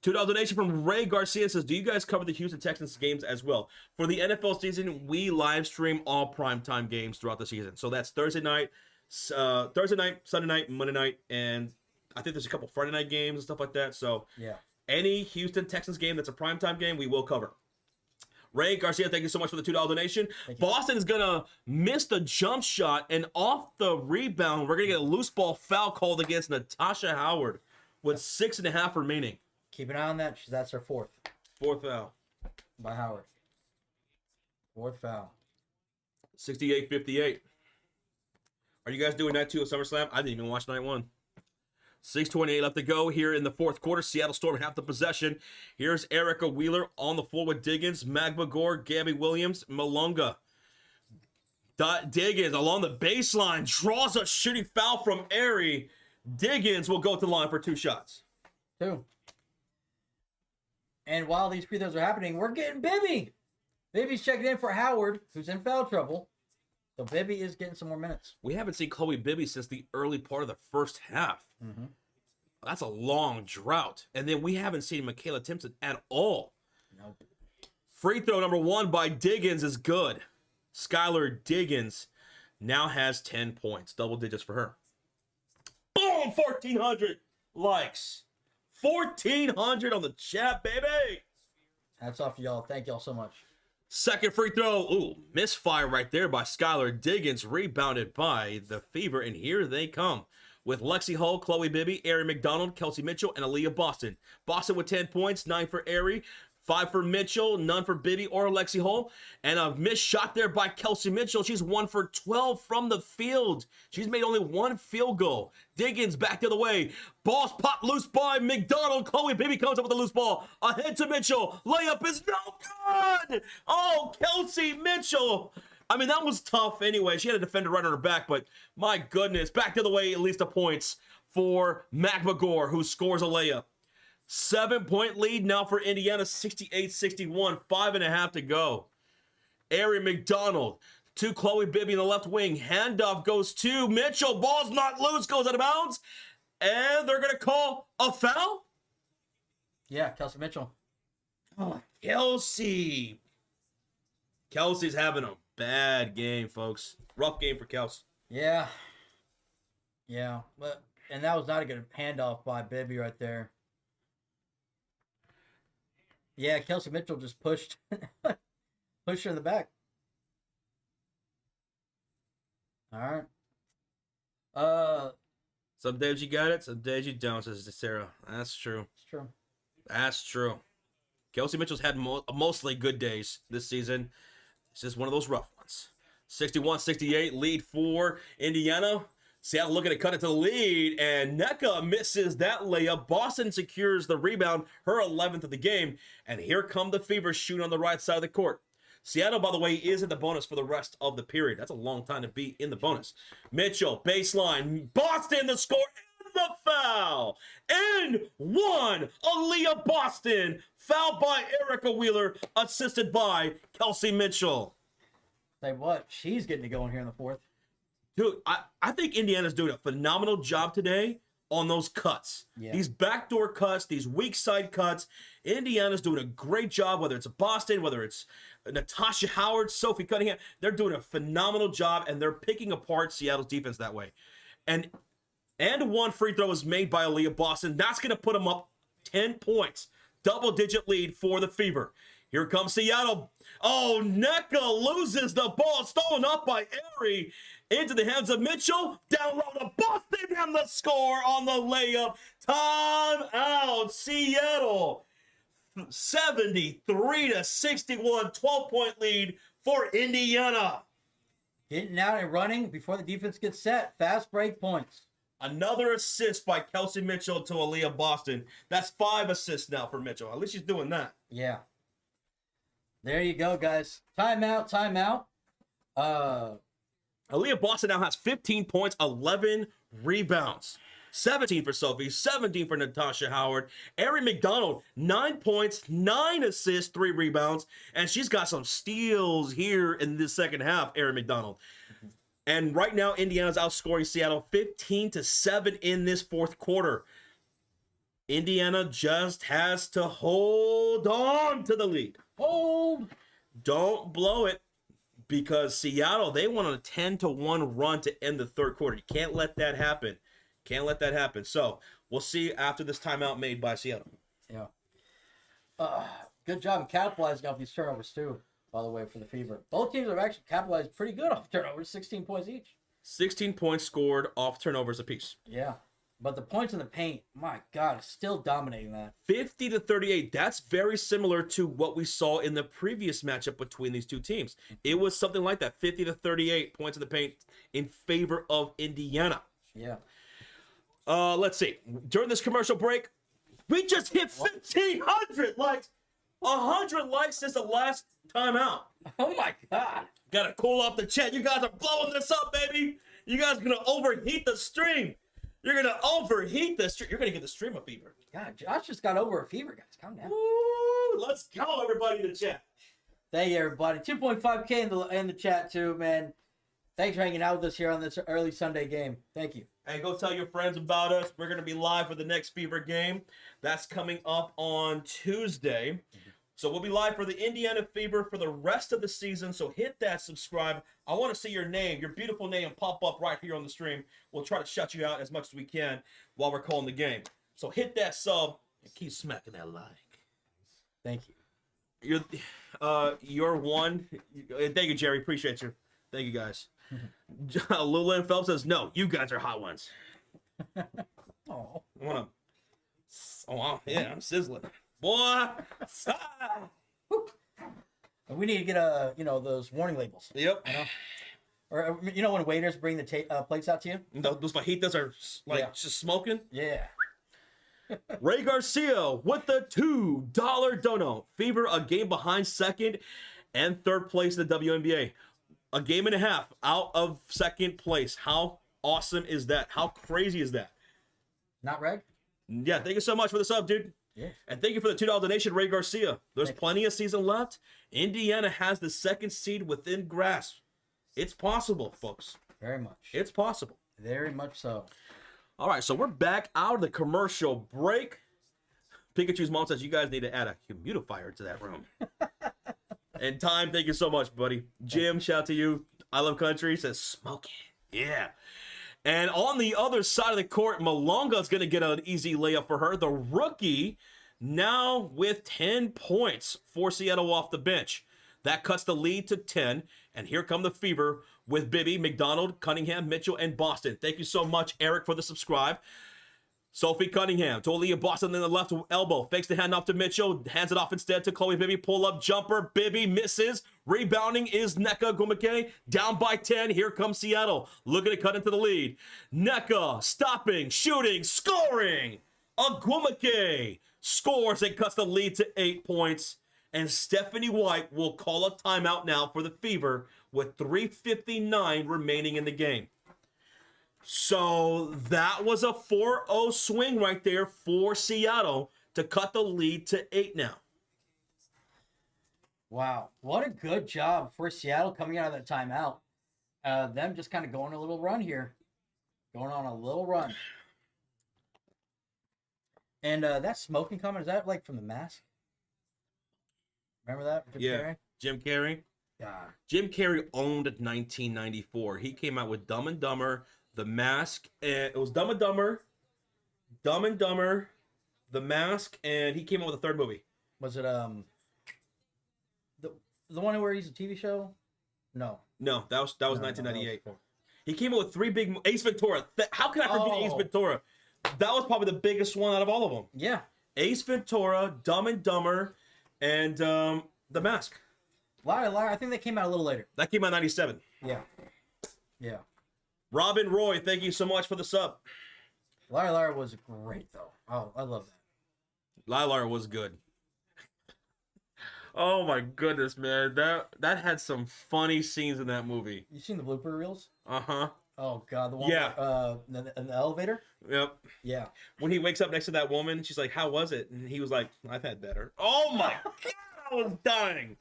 $2 donation from Ray Garcia says, do you guys cover the Houston Texans games as well? For the NFL season, we live stream all primetime games throughout the season. So that's Thursday night, Sunday night, Monday night, and I think there's a couple Friday night games and stuff like that. So yeah, any Houston Texans game that's a primetime game, we will cover. Ray Garcia, thank you so much for the $2 donation. Boston is going to miss the jump shot, and off the rebound, we're going to get a loose ball foul called against Natasha Howard with 6.5 remaining. Keep an eye on that. That's her fourth. Fourth foul. By Howard. Fourth foul. 68-58. Are you guys doing night 2 of SummerSlam? I didn't even watch night 1. 6:28 left to go here in the fourth quarter. Seattle Storm have the possession. Here's Erica Wheeler on the floor with Diggins, Magbagor, Gabby Williams, Malonga. Diggins along the baseline draws a shooting foul from Ari. Diggins will go to the line for 2 shots. 2. And while these free throws are happening, we're getting Bibby. Bibby's checking in for Howard, who's in foul trouble. So Bibby is getting some more minutes. We haven't seen Chloe Bibby since the early part of the first half. Mm-hmm. That's a long drought. And then we haven't seen Michaela Timpson at all. Nope. Free throw number 1 by Diggins is good. Skylar Diggins now has 10 points. Double digits for her. Boom! 1,400 likes. 1,400 on the chat, baby. Hats off to y'all. Thank y'all so much. Second free throw. Ooh, misfire right there by Skylar Diggins. Rebounded by the Fever, and here they come. with Lexi Hull, Chloe Bibby, Ari McDonald, Kelsey Mitchell, and Aaliyah Boston. Boston with 10 points, 9 for Ari, 5 for Mitchell, none for Bibby or Lexi Hull. And a missed shot there by Kelsey Mitchell. She's 1 for 12 from the field. She's made only 1 field goal. Diggins back the other way. Ball's popped loose by McDonald. Chloe Bibby comes up with a loose ball. Ahead to Mitchell. Layup is no good. Oh, Kelsey Mitchell. I mean, that was tough anyway. She had a defender right on her back, but my goodness. Back the other way, at least a points for Mac McGore, who scores a layup. 7-point lead now for Indiana, 68-61, 5.5 to go. Ari McDonald to Chloe Bibby in the left wing. Handoff goes to Mitchell. Ball's not loose, goes out of bounds. And they're going to call a foul? Yeah, Kelsey Mitchell. Oh, Kelsey. Kelsey's having a bad game, folks. Rough game for Kelsey. Yeah. Yeah. And that was not a good handoff by Bibby right there. Yeah, Kelsey Mitchell just pushed her in the back. All right. Some days you got it, some days you don't, says Sarah. That's true. It's true. That's true. Kelsey Mitchell's had mostly good days this season. It's just one of those rough ones. 61-68, lead for Indiana. Seattle looking to cut it to the lead, and NECA misses that layup. Boston secures the rebound, her 11th of the game, and here come the Fever shooting on the right side of the court. Seattle, by the way, is in the bonus for the rest of the period. That's a long time to be in the bonus. Mitchell, baseline. Boston, the score, and the foul. And one, Aaliyah Boston. Fouled by Erica Wheeler, assisted by Kelsey Mitchell. Say what? She's getting it going here in the fourth. Dude, I think Indiana's doing a phenomenal job today on those cuts. Yeah. These backdoor cuts, these weak side cuts. Indiana's doing a great job, whether it's Boston, whether it's Natasha Howard, Sophie Cunningham. They're doing a phenomenal job, and they're picking apart Seattle's defense that way. And one free throw is made by Aaliyah Boston. That's going to put them up 10 points. Double-digit lead for the Fever. Here comes Seattle. Oh, NECA loses the ball. Stolen up by Ari. Into the hands of Mitchell. Down low to Boston. And the score on the layup. Time out. Seattle. 73-61. 12-point lead for Indiana. Getting out and running before the defense gets set. Fast break points. Another assist by Kelsey Mitchell to Aaliyah Boston. That's 5 assists now for Mitchell. At least she's doing that. Yeah. There you go, guys. Timeout, timeout. Aaliyah Boston now has 15 points, 11 rebounds. 17 for Sophie, 17 for Natasha Howard. Ari McDonald, 9 points, 9 assists, 3 rebounds. And she's got some steals here in this second half, Ari McDonald. Mm-hmm. And right now, Indiana's outscoring Seattle 15-7 in this fourth quarter. Indiana just has to hold on to the lead. Hold. Don't blow it. Because Seattle, they went on a 10-1 run to end the third quarter. You can't let that happen. Can't let that happen. So we'll see after this timeout made by Seattle. Yeah. Good job capitalizing off these turnovers too, by the way, for the Fever. Both teams have actually capitalized pretty good off turnovers, 16 points each. 16 points scored off turnovers apiece. Yeah. But the points in the paint, my God, still dominating that. 50-38. That's very similar to what we saw in the previous matchup between these two teams. It was something like that, 50-38 points in the paint in favor of Indiana. Yeah. Let's see. During this commercial break, we just hit 1,500 likes. 100 likes since the last time out. Oh, my God. Gotta cool off the chat. You guys are blowing this up, baby. You guys are gonna overheat the stream. You're going to overheat the stream. You're going to get the stream a fever. God, Josh just got over a fever, guys. Calm down. Woo! Let's go, everybody in the chat. Thank you, everybody. 2.5K in the chat, too, man. Thanks for hanging out with us here on this early Sunday game. Thank you. And go tell your friends about us. We're going to be live for the next Fever game. That's coming up on Tuesday. Mm-hmm. So we'll be live for the Indiana Fever for the rest of the season. So hit that subscribe. I want to see your name, your beautiful name, pop up right here on the stream. We'll try to shut you out as much as we can while we're calling the game. So hit that sub and keep smacking that like. Thank you. You're one. Thank you, Jerry. Appreciate you. Thank you, guys. Lulin Phelps says, no, you guys are hot ones. Oh. I want to. Oh, wow. Yeah, I'm sizzling. Boy. We need to get those warning labels. Yep. You know, or when waiters bring the plates out to you. Those fajitas are like just smoking. Yeah. Ray Garcia with the $2 dono. Fever a game behind second and third place in the WNBA. A game and a half out of second place. How awesome is that? How crazy is that? Not Reg? Yeah, thank you so much for the sub, dude. Yeah. And thank you for the $2 donation, Ray Garcia. There's plenty of season left. Indiana has the second seed within grasp. It's possible, folks. Very much. It's possible. Very much so. All right, so we're back out of the commercial break. Pikachu's mom says you guys need to add a humidifier to that room. And Time, thank you so much, buddy. Jim, shout out to you. I Love Country says smoking. Yeah. And on the other side of the court, Malonga's going to get an easy layup for her. The rookie now with 10 points for Seattle off the bench. That cuts the lead to 10. And here come the Fever with Bibby, McDonald, Cunningham, Mitchell, and Boston. Thank you so much, Eric, for the subscribe. Sophie Cunningham to Aaliyah Boston in the left elbow. Fakes the handoff to Mitchell. Hands it off instead to Chloe Bibby. Pull-up jumper. Bibby misses. Rebounding is Nneka Ogwumike. Down by 10. Here comes Seattle. Looking to cut into the lead. Nneka stopping, shooting, scoring. Ogwumike scores and cuts the lead to 8 points. And Stephanie White will call a timeout now for the Fever with 3:59 remaining in the game. So that was a 4-0 swing right there for Seattle to cut the lead to 8 now. Wow. What a good job for Seattle coming out of that timeout. Them just kind of going a little run here. Going on a little run. And that smoking comment, is that like from The Mask? Remember that? Jim Carrey? Jim Carrey. God. Jim Carrey owned 1994. He came out with Dumb and Dumber, The Mask, and it was Dumb and Dumber, The Mask, and he came out with a third movie. Was it the one where he's a TV show? No. No, that was 1998. That was He came out with three big Ace Ventura. How can I forget Ace Ventura? That was probably the biggest one out of all of them. Yeah. Ace Ventura, Dumb and Dumber, and The Mask. Liar. I think that came out a little later. That came out in 97. Yeah. Yeah. Robin Roy, thank you so much for the sub. Liar was great, though. Oh, I love that. Liar was good. Oh my goodness, man. That had some funny scenes in that movie. You seen the blooper reels? Uh-huh. Oh, God. The one in the elevator? Yep. Yeah. When he wakes up next to that woman, she's like, how was it? And he was like, I've had better. Oh my God, I was dying.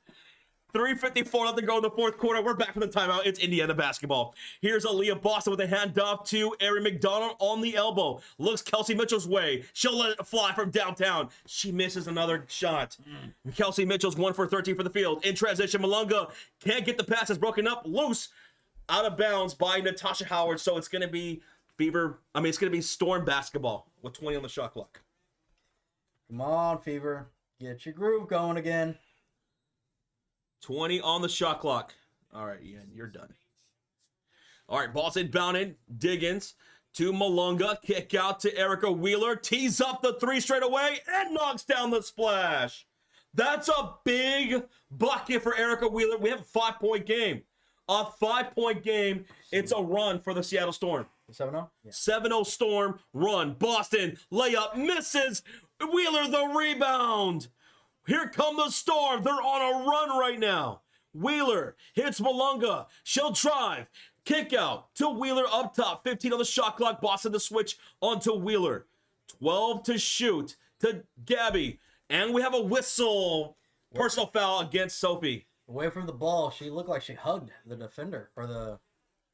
3:54 left to go in the fourth quarter. We're back from the timeout. It's Indiana basketball. Here's Aaliyah Boston with a handoff to Erin McDonald on the elbow. Looks Kelsey Mitchell's way. She'll let it fly from downtown. She misses another shot. Kelsey Mitchell's 1 for 13 for the field. In transition, Malunga can't get the pass. It's broken up. Loose. Out of bounds by Natasha Howard. So it's going to be it's going to be Storm basketball with 20 on the shot clock. Come on, Fever. Get your groove going again. 20 on the shot clock. All right, Ian, you're done. All right, ball's inbounded. Diggins to Malunga. Kick out to Erica Wheeler. Tees up the three straight away and knocks down the splash. That's a big bucket for Erica Wheeler. We have a 5-point game. A 5-point game. It's a run for the Seattle Storm. 7-0? Yeah. 7-0 Storm run. Boston layup misses. Wheeler the rebound. Here come the Storm. They're on a run right now. Wheeler hits Malunga. She'll drive. Kick out to Wheeler up top. 15 on the shot clock. Boston to switch onto Wheeler. 12 to shoot to Gabby. And we have a whistle. Personal foul against Sophie. Away from the ball, she looked like she hugged the defender.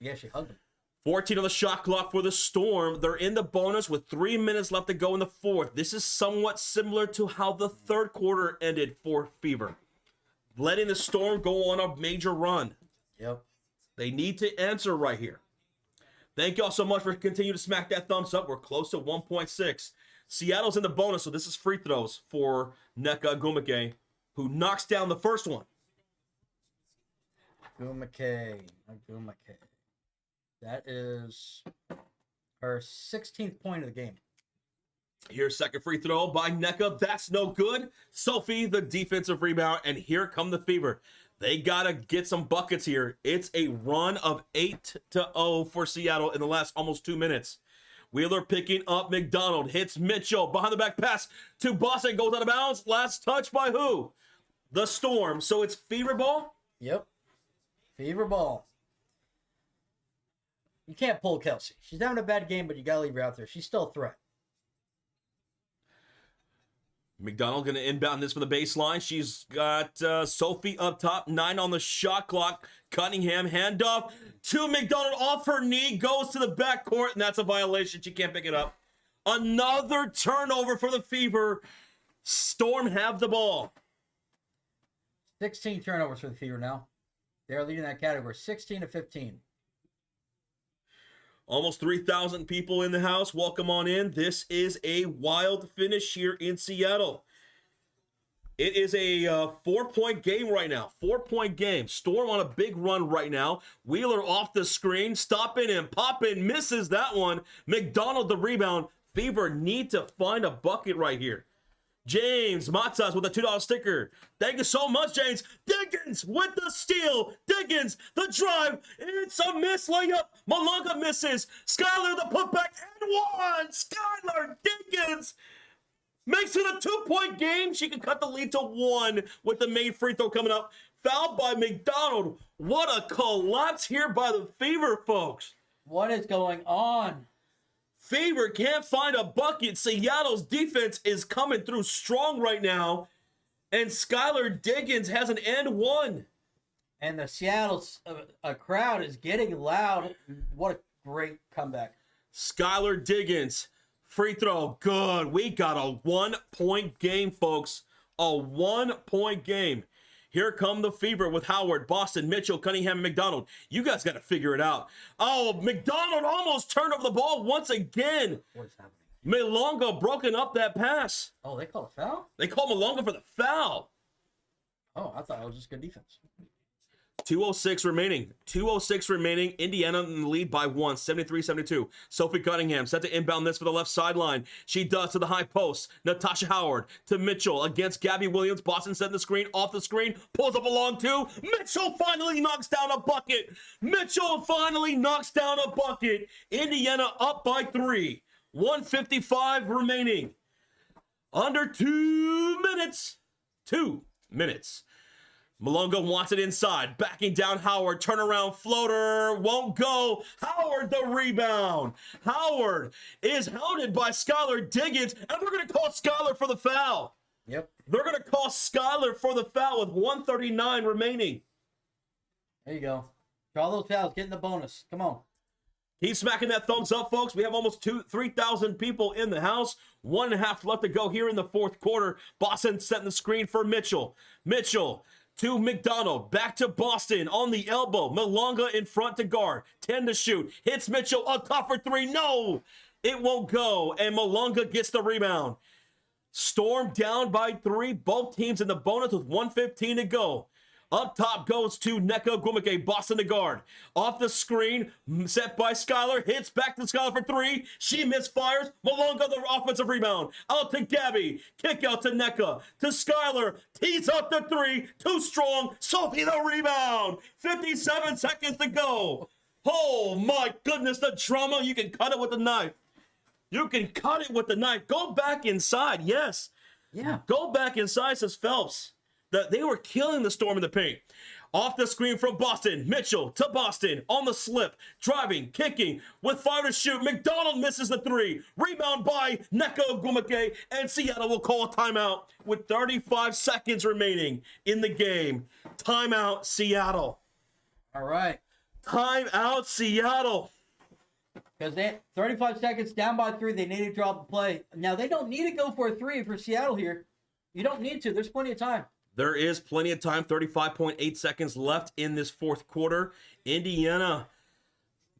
She hugged him. 14 on the shot clock for the Storm. They're in the bonus with 3 minutes left to go in the fourth. This is somewhat similar to how the third quarter ended for Fever. Letting the Storm go on a major run. Yep. They need to answer right here. Thank y'all so much for continuing to smack that thumbs up. We're close to 1.6. Seattle's in the bonus, so this is free throws for Nneka Ogwumike, who knocks down the first one. Ogwumike. That is Her 16th point of the game. Here's second free throw by NECA. That's no good. Sophie, the defensive rebound, and here come the Fever. They got to get some buckets here. It's a run of 8-0 for Seattle in the last almost 2 minutes. Wheeler picking up McDonald. Hits Mitchell. Behind the back pass to Boston. Goes out of bounds. Last touch by who? The Storm. So it's Fever ball? Yep. Fever ball. You can't pull Kelsey. She's having a bad game, but you got to leave her out there. She's still a threat. McDonald going to inbound this from the baseline. She's got Sophie up top, 9 on the shot clock. Cunningham, handoff to McDonald off her knee, goes to the backcourt, and that's a violation. She can't pick it up. Another turnover for the Fever. Storm have the ball. 16 turnovers for the Fever now. They're leading that category, 16-15. Almost 3,000 people in the house. Welcome on in. This is a wild finish here in Seattle. It is a 4-point game right now. 4-point game. Storm on a big run right now. Wheeler off the screen. Stopping and popping. Misses that one. McDonald the rebound. Fever need to find a bucket right here. James Matzas with a $2 sticker. Thank you so much, James. Diggins with the steal. Diggins, the drive. It's a miss layup. Malonga misses. Skylar the putback and one. Skylar Diggins makes it a 2-point game. She can cut the lead to 1 with the main free throw coming up. Fouled by McDonald. What a collapse here by the Fever, folks. What is going on? Fever can't find a bucket. Seattle's defense is coming through strong right now. And Skylar Diggins has an and one. And the Seattle crowd is getting loud. What a great comeback. Skylar Diggins, free throw, good. We got a 1-point game, folks. A 1-point game. Here come the Fever with Howard, Boston, Mitchell, Cunningham, McDonald. You guys got to figure it out. Oh, McDonald almost turned over the ball once again. What is happening? Malonga broken up that pass. Oh, they call a foul? They call Malonga for the foul. Oh, I thought it was just good defense. 2:06 remaining. 2:06 remaining. Indiana in the lead by 1, 73-72. Sophie Cunningham set to inbound this for the left sideline. She does to the high post. Natasha Howard to Mitchell against Gabby Williams. Boston setting the screen, off the screen, pulls up a long 2. Mitchell finally knocks down a bucket. Mitchell finally knocks down a bucket. Indiana up by 3. 1:55 remaining. Under 2 minutes. 2 minutes. Malonga wants it inside. Backing down Howard. Turnaround floater. Won't go. Howard the rebound. Howard is hounded by Skylar Diggins. And they're going to call Skylar for the foul. Yep. They're going to call Skylar for the foul with 1:39 remaining. There you go. Draw those fouls. Get in the bonus. Come on. Keep smacking that thumbs up, folks. We have almost 3,000 people in the house. 1.5 left to go here in the fourth quarter. Boston setting the screen for Mitchell. Mitchell to McDonald, back to Boston on the elbow. Malonga in front to guard. 10 to shoot. Hits Mitchell up top for 3. No, it won't go. And Malonga gets the rebound. Storm down by 3. Both teams in the bonus with 1:15 to go. Up top goes to Nneka Ogwumike, Boston to guard. Off the screen, set by Skylar, hits back to Skylar for 3. She misfires. Malonga the offensive rebound. Out to Gabby. Kick out to Nneka. To Skylar. Tees up the 3. Too strong. Sophie the rebound. 57 seconds to go. Oh my goodness, the drama. You can cut it with a knife. You can cut it with the knife. Go back inside. Yes. Yeah. Go back inside, says Phelps. They were killing the Storm in the paint. Off the screen from Boston. Mitchell to Boston on the slip. Driving, kicking, with 5 to shoot. McDonald misses the 3. Rebound by Nneka Ogwumike. And Seattle will call a timeout with 35 seconds remaining in the game. Timeout, Seattle. All right. Timeout, Seattle. Because they 35 seconds down by 3. They need to drop the play. Now, they don't need to go for a 3 for Seattle here. You don't need to. There's plenty of time. There is plenty of time, 35.8 seconds left in this fourth quarter. Indiana,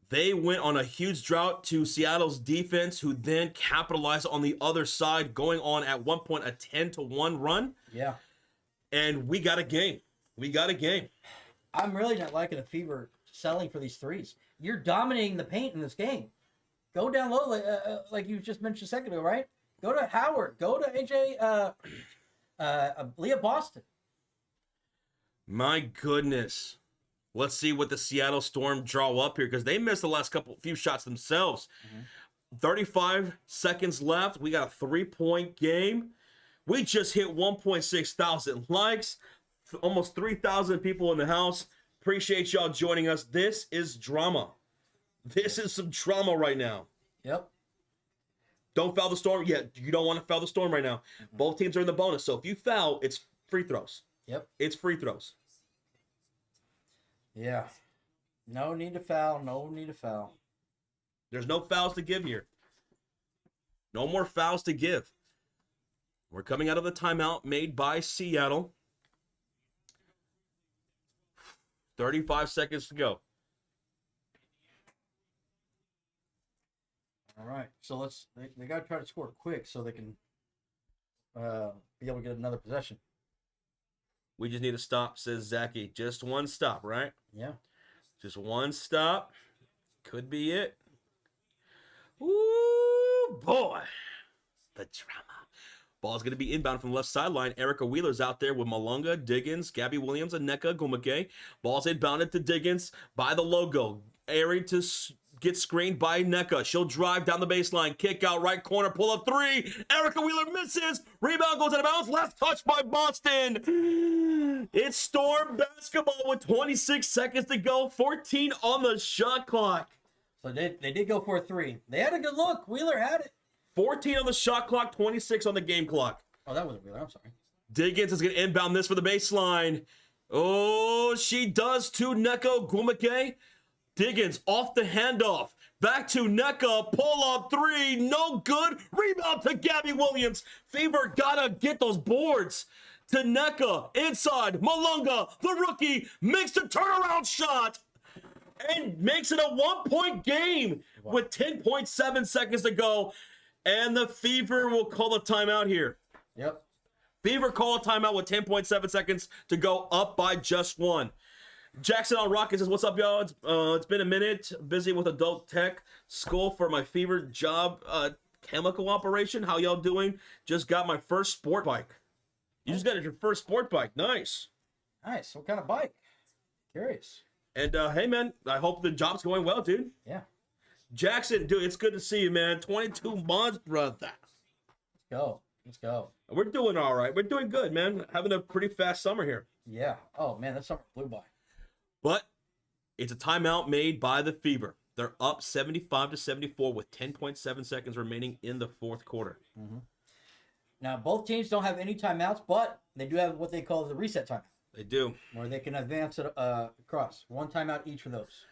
they went on a huge drought to Seattle's defense, who then capitalized on the other side, going on at one point a 10-1 run. Yeah. And we got a game. We got a game. I'm really not liking the Fever selling for these 3s. You're dominating the paint in this game. Go down low, like you just mentioned a second ago, right? Go to Howard. Go to AJ, Leah Boston. My goodness. Let's see what the Seattle Storm draw up here because they missed the last few shots themselves. 35 seconds left. We got a 3-point game. We just hit 1.6 thousand likes. Almost 3,000 people in the house. Appreciate y'all joining us. This is drama. This is some drama right now. Yep. Don't foul the Storm. Yeah, you don't want to foul the Storm right now. Both teams are in the bonus. So if you foul, it's free throws. Yep. It's free throws. Yeah. No need to foul. No need to foul. There's no fouls to give here. No more fouls to give. We're coming out of the timeout made by Seattle. 35 seconds to go. All right. So they got to try to score quick so they can be able to get another possession. We just need a stop, says Zachy. Just one stop, right? Yeah. Just one stop. Could be it. Ooh, boy. The drama. Ball's going to be inbound from the left sideline. Erica Wheeler's out there with Malunga, Diggins, Gabby Williams, and Nneka Ogwumike. Ball's inbounded to Diggins by the logo. Airing to get screened by Nneka. She'll drive down the baseline. Kick out right corner. Pull up three. Erica Wheeler misses. Rebound goes out of bounds. Last touch by Boston. It's Storm basketball with 26 seconds to go. 14 on the shot clock. So they did go for a three. They had a good look. Wheeler had it. 14 on the shot clock, 26 on the game clock. Oh, that wasn't Wheeler. I'm sorry. Diggins is going to inbound this for the baseline. Oh, she does to Nneka Ogwumike. Diggins off the handoff. Back to Nneka. Pull up three. No good. Rebound to Gabby Williams. Fever got to get those boards. To Nneka. Inside. Malunga, the rookie, makes the turnaround shot. And makes it a 1-point game with 10.7 seconds to go. And the Fever will call a timeout here. Yep. Fever call a timeout with 10.7 seconds to go, up by just one. Jackson on Rocket says, what's up, y'all? It's been a minute. Busy with adult tech school for my Fever job chemical operation. How y'all doing? Just got my first sport bike. You just got your first sport bike. Nice. Nice. What kind of bike? Curious. And hey, man, I hope the job's going well, dude. Yeah. Jackson, dude, it's good to see you, man. 22 months, brother. Let's go. Let's go. We're doing all right. We're doing good, man. Having a pretty fast summer here. Yeah. Oh, man, that summer flew by. But it's a timeout made by the Fever. They're up 75-74 with 10.7 seconds remaining in the fourth quarter. Mm-hmm. Now, both teams don't have any timeouts, but they do have what they call the reset timeout. They do. Where they can advance it across. One timeout each for those.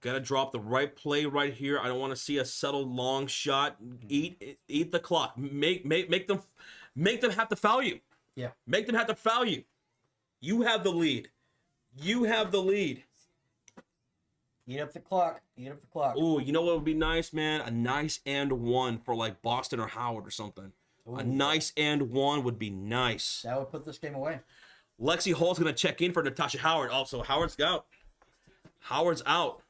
Gotta drop the right play right here. I don't want to see a settled long shot. Eat the clock. Make them have to foul you. Yeah. Make them have to foul you. You have the lead. You have the lead. Eat up the clock. Eat up the clock. Ooh, you know what would be nice, man? A nice and one for like Boston or Howard or something. Ooh. A nice and one would be nice. That would put this game away. Lexi Hall's gonna check in for Natasha Howard. Also, Howard's out. Howard's out.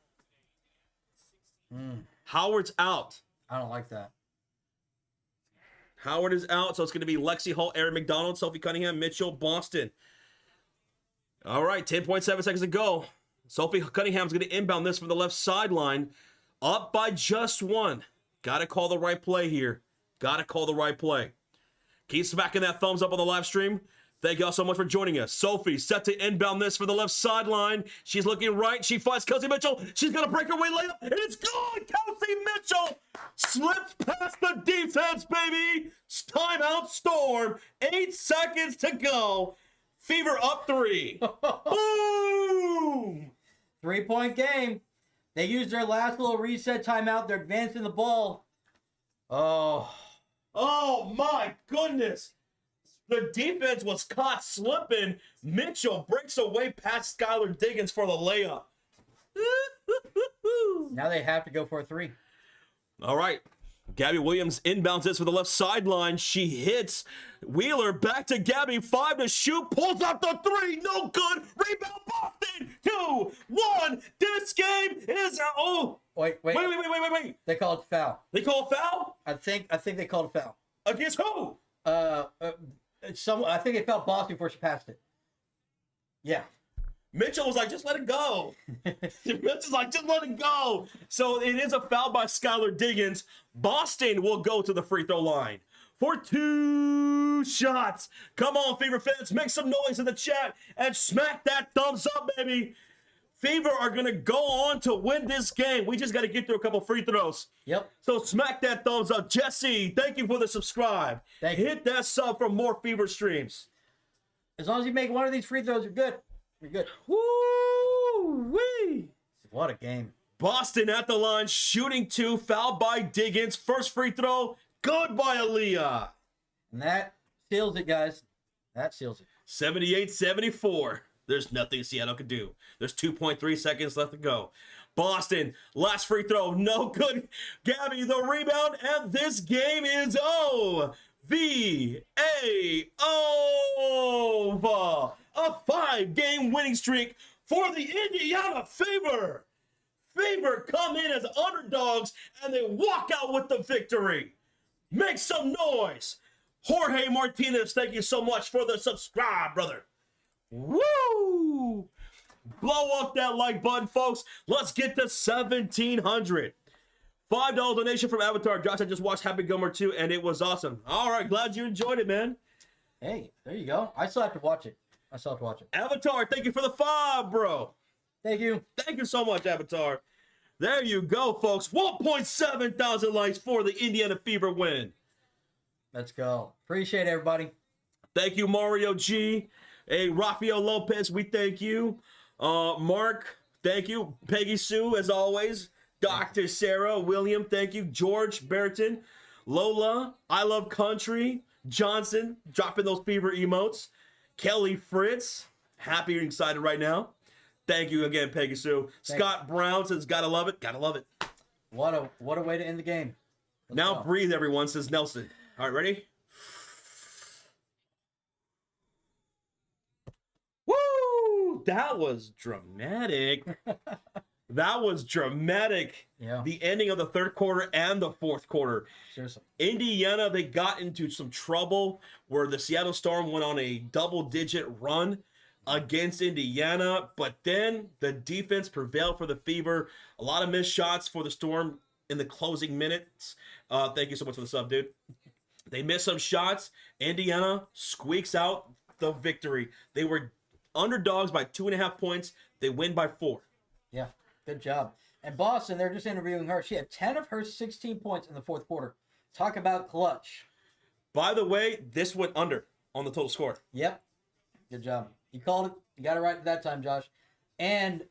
Howard's out. I don't like that. Howard is out, so it's going to be Lexi Hall, Erin McDonald, Sophie Cunningham, Mitchell, Boston. All right, 10.7 seconds to go. Sophie Cunningham's going to inbound this from the left sideline. Up by just one. Got to call the right play here. Got to call the right play. Keep smacking that thumbs up on the live stream. Thank y'all so much for joining us. Sophie set to inbound this for the left sideline. She's looking right. She finds Kelsey Mitchell. She's going to break her way layup, and it's gone. Kelsey Mitchell slips past the defense, baby. Timeout Storm. 8 seconds to go. Fever up 3. Boom! 3-point game. They used their last little reset timeout. They're advancing the ball. Oh my goodness. The defense was caught slipping. Mitchell breaks away past Skylar Diggins for the layup. Now they have to go for a 3. All right. Gabby Williams inbounds this for the left sideline. She hits. Wheeler back to Gabby. 5 to shoot. Pulls up the 3. No good. Rebound Boston. 2-1. This game is... Oh. Wait. Wait. They They called it foul. They call a foul? I think they called a foul. Against who? I think it felt Boston before she passed it. Yeah. Mitchell was like, just let it go. Mitchell's like, just let it go. So it is a foul by Skylar Diggins. Boston will go to the free throw line for 2 shots. Come on, Fever fans, make some noise in the chat and smack that thumbs up, baby. Fever are going to go on to win this game. We just got to get through a couple free throws. Yep. So smack that thumbs up. Jesse, thank you for the subscribe. Thank you. Hit that sub for more Fever streams. As long as you make one of these free throws, you're good. You're good. Woo-wee. What a game. Boston at the line, shooting 2, fouled by Diggins. First free throw, good by Aaliyah. And that seals it, guys. That seals it. 78-74. There's nothing Seattle could do. There's 2.3 seconds left to go. Boston, last free throw, no good. Gabby, the rebound, and this game is over. A 5-game winning streak for the Indiana Fever. Fever come in as underdogs, and they walk out with the victory. Make some noise. Jorge Martinez, thank you so much for the subscribe, brother. Woo! Blow up that like button, folks. Let's get to 1,700. $5 donation from Avatar. Josh, I just watched Happy Gilmore 2, and it was awesome. All right, glad you enjoyed it, man. Hey, there you go. I still have to watch it. Avatar, thank you for the 5, bro. Thank you. Thank you so much, Avatar. There you go, folks. 1.7 thousand likes for the Indiana Fever win. Let's go. Appreciate it, everybody. Thank you, Mario G. Hey, Rafael Lopez, we thank you. Mark, thank you. Peggy Sue, as always. Dr. Sarah, William, thank you. George Barrington, Lola, I Love Country, Johnson, dropping those Fever emotes. Kelly Fritz, happy and excited right now. Thank you again, Peggy Sue. Scott Brown says, gotta love it, gotta love it. What a way to end the game. Now breathe, everyone, says Nelson. All right, ready? Woo! That was dramatic. That was dramatic. Yeah. The ending of the third quarter and the fourth quarter. Seriously. Indiana, they got into some trouble where the Seattle Storm went on a double-digit run against Indiana, but then the defense prevailed for the Fever. A lot of missed shots for the Storm in the closing minutes. Thank you so much for the sub, dude. They missed some shots. Indiana squeaks out the victory. They were underdogs by 2.5 points. They win by 4. Yeah, good job. And Boston, they're just interviewing her. She had 10 of her 16 points in the fourth quarter. Talk about clutch. By the way, this went under on the total score. Yep. Good job. You called it. You got it right that time, Josh. And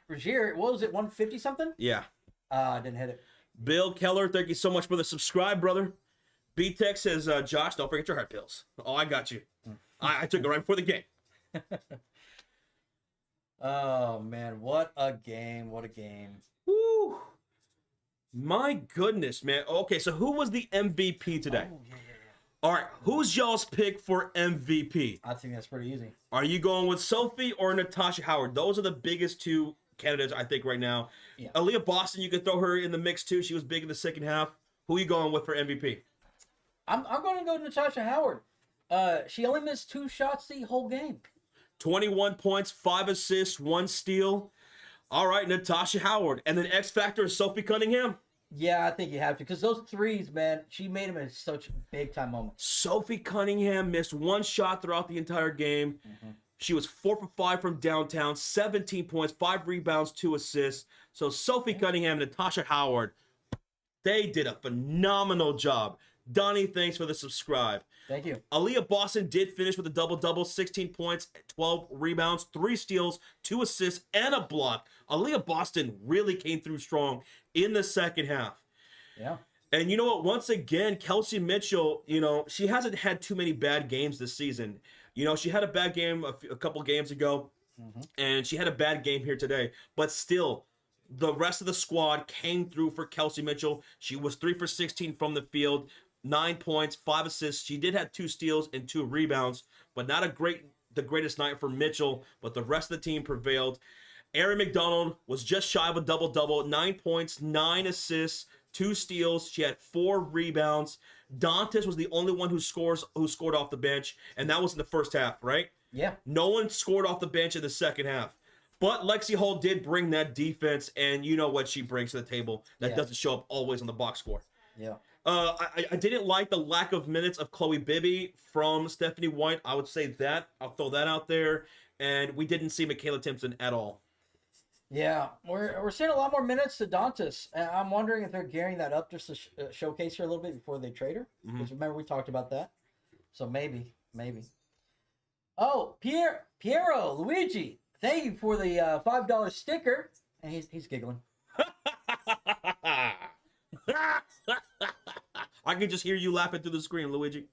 Rozier, what was it, 150 something? Yeah. Didn't hit it. Bill Keller, thank you so much for the subscribe, brother. B-Tech says, Josh, don't forget your heart pills. Oh, I got you. I took it right before the game. Oh, man. What a game. What a game. Woo. My goodness, man. Okay, so who was the MVP today? Oh, yeah. All right, who's y'all's pick for MVP? I think that's pretty easy. Are you going with Sophie or Natasha Howard? Those are the biggest 2 candidates, I think, right now. Yeah. Aaliyah Boston, you could throw her in the mix, too. She was big in the second half. Who are you going with for MVP? I'm going to go to Natasha Howard. She only missed 2 shots the whole game. 21 points, 5 assists, 1 steal. All right, Natasha Howard. And then X Factor is Sophie Cunningham. Yeah, I think you have to. Because those threes, man, she made them in such big-time moments. Sophie Cunningham missed 1 shot throughout the entire game. Mm-hmm. She was 4 for 5 from downtown, 17 points, 5 rebounds, 2 assists. So Sophie Cunningham, Natasha Howard, they did a phenomenal job. Donnie, thanks for the subscribe. Thank you. Aaliyah Boston did finish with a double-double, 16 points, 12 rebounds, 3 steals, 2 assists, and a block. Aaliyah Boston really came through strong in the second half. Yeah. And you know what? Once again, Kelsey Mitchell, she hasn't had too many bad games this season. She had a bad game a couple games ago, and she had a bad game here today. But still, the rest of the squad came through for Kelsey Mitchell. She was 3 for 16 from the field. 9 points, 5 assists. She did have 2 steals and 2 rebounds, but not the greatest night for Mitchell, but the rest of the team prevailed. Aaron McDonald was just shy of a double-double, 9 points, 9 assists, 2 steals. She had 4 rebounds. Dantas was the only one who scored off the bench, and that was in the first half, right? Yeah. No one scored off the bench in the second half. But Lexi Hall did bring that defense, and you know what she brings to the table. That doesn't show up always on the box score. Yeah. I didn't like the lack of minutes of Chloe Bibby from Stephanie White. I would say that. I'll throw that out there. And we didn't see Michaela Timpson at all. Yeah, we're seeing a lot more minutes to Dantas. And I'm wondering if they're gearing that up just to showcase her a little bit before they trade her. Because remember, we talked about that. So maybe. Oh, Piero, Luigi, thank you for the $5 sticker. And he's giggling. I can just hear you laughing through the screen, Luigi.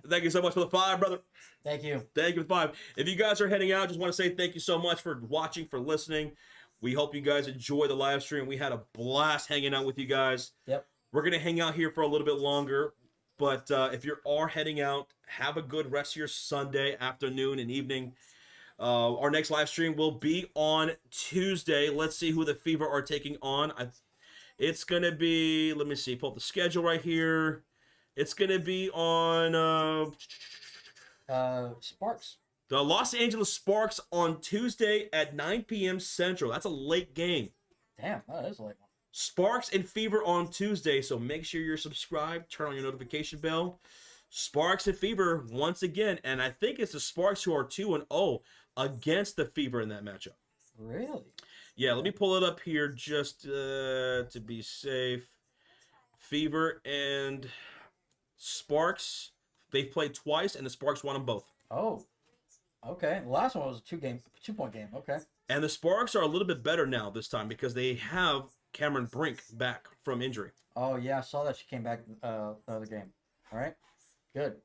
Thank you so much for the 5, brother. Thank you. Thank you for the 5. If you guys are heading out, just want to say thank you so much for watching, for listening. We hope you guys enjoy the live stream. We had a blast hanging out with you guys. Yep. We're going to hang out here for a little bit longer. But if you are heading out, have a good rest of your Sunday afternoon and evening. Our next live stream will be on Tuesday. Let's see who the Fever are taking on. It's going to be, let me see, pull up the schedule right here. It's going to be on Sparks. the Los Angeles Sparks on Tuesday at 9 p.m. Central. That's a late game. Damn, that is a late one. Sparks and Fever on Tuesday, so make sure you're subscribed. Turn on your notification bell. Sparks and Fever once again, and I think it's the Sparks who are 2-0 against the Fever in that matchup. Really? Yeah, let me pull it up here just to be safe. Fever and Sparks, they've played twice, and the Sparks won them both. Oh, okay. The last one was a 2-point game. Okay. And the Sparks are a little bit better now this time because they have Cameron Brink back from injury. Oh yeah, I saw that she came back the other game. All right. Good.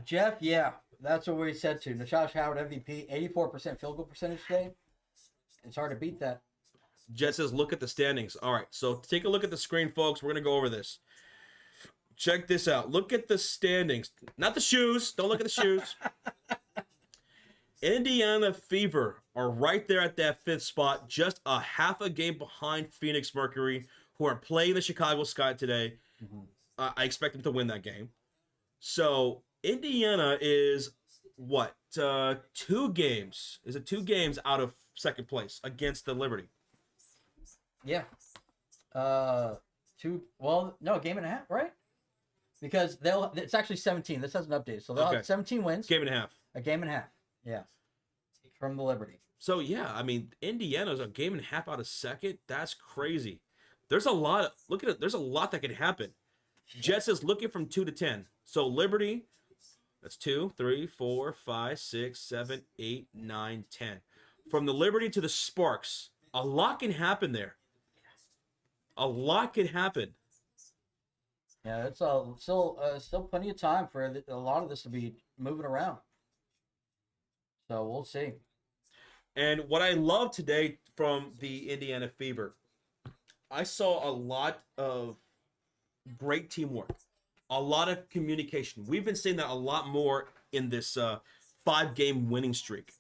Jeff, yeah, that's what we said to. Natasha Howard MVP, 84% field goal percentage today. It's hard to beat that. Jet says, look at the standings. All right, so take a look at the screen, folks. We're going to go over this. Check this out. Look at the standings. Not the shoes. Don't look at the shoes. Indiana Fever are right there at that 5th spot, just a half a game behind Phoenix Mercury, who are playing the Chicago Sky today. I expect them to win that game. So Indiana is what? 2 games. Is it 2 games out of second place against the Liberty? Yeah. 2. Well, no, game and a half, right? Because it's actually 17. This hasn't updated, so they'll have 17 wins. Game and a half. A game and a half. Yeah. From the Liberty. So yeah, I mean, Indiana's a game and a half out of second. That's crazy. There's a lot. Look at it. There's a lot that can happen. Jet says looking from 2 to 10. So Liberty, that's 2, 3, 4, 5, 6, 7, 8, 9, 10. From the Liberty to the Sparks, a lot can happen there. A lot can happen. Yeah, it's still plenty of time for a lot of this to be moving around. So we'll see. And what I love today from the Indiana Fever, I saw a lot of great teamwork, a lot of communication. We've been seeing that a lot more in this 5-game winning streak.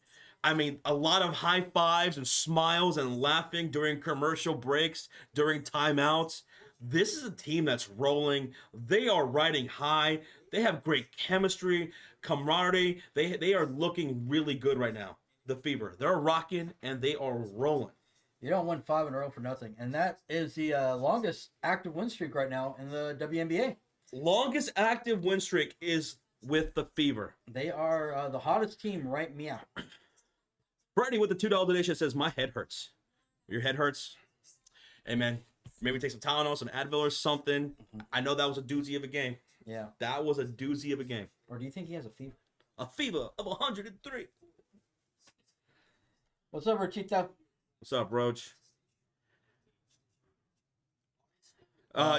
I mean, a lot of high fives and smiles and laughing during commercial breaks, during timeouts. This is a team that's rolling. They are riding high. They have great chemistry, camaraderie. They are looking really good right now. The Fever. They're rocking and they are rolling. You don't win 5 in a row for nothing. And that is the longest active win streak right now in the WNBA. Longest active win streak is with the Fever. They are the hottest team right meow. Brittany with the $2 donation says, my head hurts. Your head hurts? Hey, man, maybe take some Tylenol, some Advil or something. I know that was a doozy of a game. Yeah. That was a doozy of a game. Or do you think he has a fever? A fever of 103. What's up, Rachita? What's up, Roach?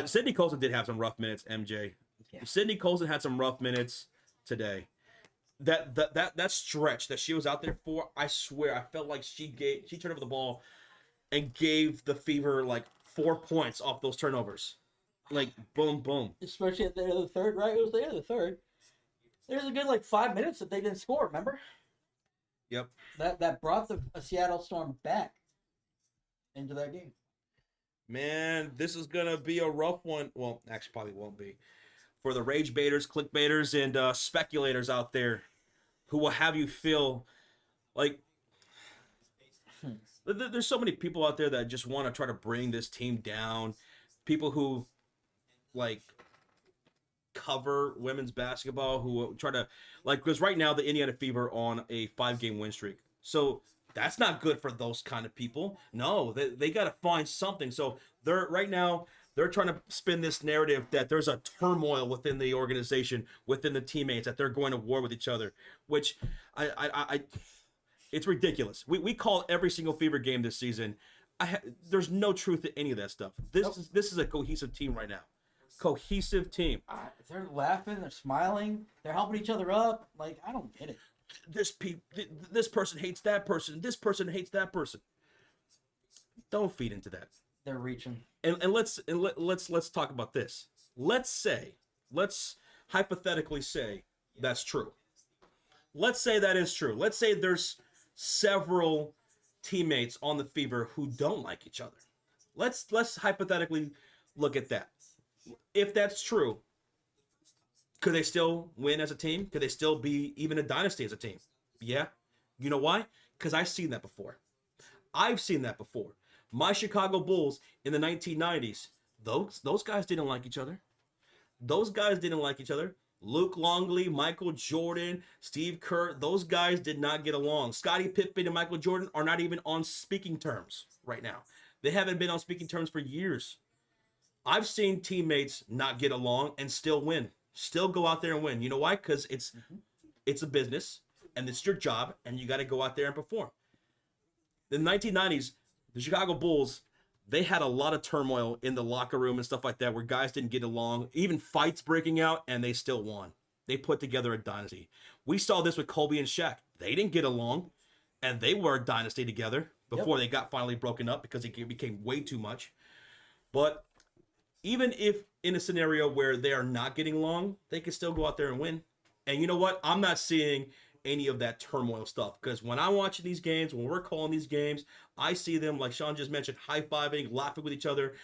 Sydney Colson did have some rough minutes, MJ. Yeah. Sydney Colson had some rough minutes today. That stretch that she was out there for, I swear, I felt like she turned over the ball and gave the Fever like 4 points off those turnovers. Like, boom, boom. Especially at the end of the third, right? It was the end of the third. There's a good, 5 minutes that they didn't score, remember? Yep. That brought the Seattle Storm back into that game. Man, this is gonna be a rough one. Well, actually, probably won't be for the rage baiters, clickbaiters, and speculators out there who will have you feel like there's so many people out there that just want to try to bring this team down. People who like cover women's basketball who try to like because right now the Indiana Fever on a 5-game win streak. So that's not good for those kind of people. No, they got to find something. So they're right now they're trying to spin this narrative that there's a turmoil within the organization, within the teammates, that they're going to war with each other, which I it's ridiculous. We call every single Fever game this season. There's no truth to any of that stuff. This is a cohesive team right now. Cohesive team. They're laughing, they're smiling, they're helping each other up. Like, I don't get it. This person hates that person. This person hates that person. Don't feed into that. They're reaching. And let's talk about this. Let's hypothetically say that's true. Let's say that is true. Let's say there's several teammates on the Fever who don't like each other. Let's hypothetically look at that. If that's true, could they still win as a team? Could they still be even a dynasty as a team? Yeah. You know why? Because I've seen that before. My Chicago Bulls in the 1990s, those guys didn't like each other. Luke Longley, Michael Jordan, Steve Kerr, those guys did not get along. Scottie Pippen and Michael Jordan are not even on speaking terms right now. They haven't been on speaking terms for years. I've seen teammates not get along and still win. Still go out there and win. You know why? Because it's a business and it's your job and you got to go out there and perform. In the 1990s, the Chicago Bulls, they had a lot of turmoil in the locker room and stuff like that where guys didn't get along, even fights breaking out, and they still won. They put together a dynasty. We saw this with Kobe and Shaq. They didn't get along, and they were a dynasty together before they got finally broken up because it became way too much. But even if in a scenario where they are not getting along, they can still go out there and win. And you know what? I'm not seeing any of that turmoil stuff because when I'm watching these games, when we're calling these games, I see them, like Sean just mentioned, high-fiving, laughing with each other,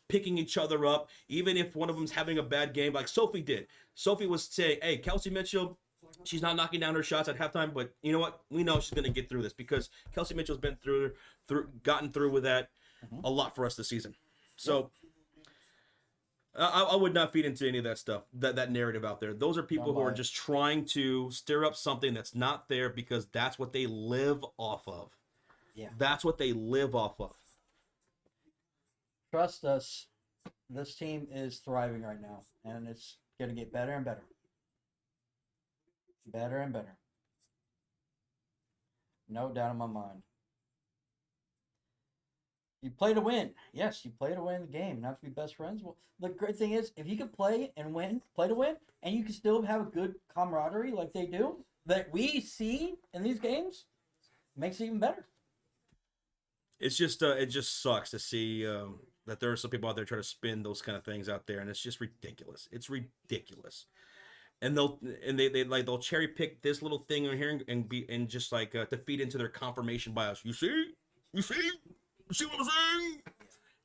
picking each other up, even if one of them's having a bad game, like Sophie did. Sophie was saying, hey, Kelsey Mitchell, she's not knocking down her shots at halftime, but you know what? We know she's going to get through this because Kelsey Mitchell's been gotten through with that a lot for us this season. So I would not feed into any of that stuff, that narrative out there. Those are people who are just trying to stir up something that's not there because that's what they live off of. Yeah. That's what they live off of. Trust us, this team is thriving right now, and it's going to get better and better. Better and better. No doubt in my mind. You play to win. Yes, you play to win the game, not to be best friends. Well, the great thing is, if you can play and win, play to win, and you can still have a good camaraderie like they do, that we see in these games, makes it even better. It's just, it just sucks to see that there are some people out there trying to spin those kind of things out there, and it's just ridiculous. It's ridiculous. And they'll cherry pick this little thing in here and just like to feed into their confirmation bias. You see what I'm saying?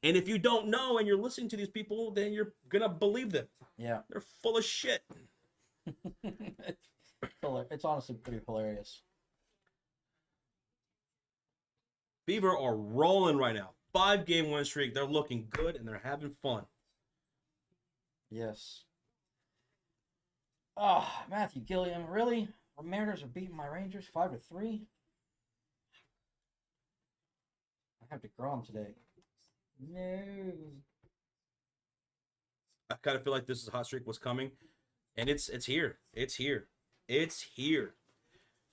And if you don't know and you're listening to these people, then you're gonna believe them. Yeah, they're full of shit. It's honestly pretty hilarious. Fever are rolling right now. 5-game win streak. They're looking good and they're having fun. Yes. Oh, Matthew Gilliam, really? The Mariners are beating my Rangers 5-3. I have to grow them today. No. I kind of feel like this hot streak was coming, and it's here. It's here.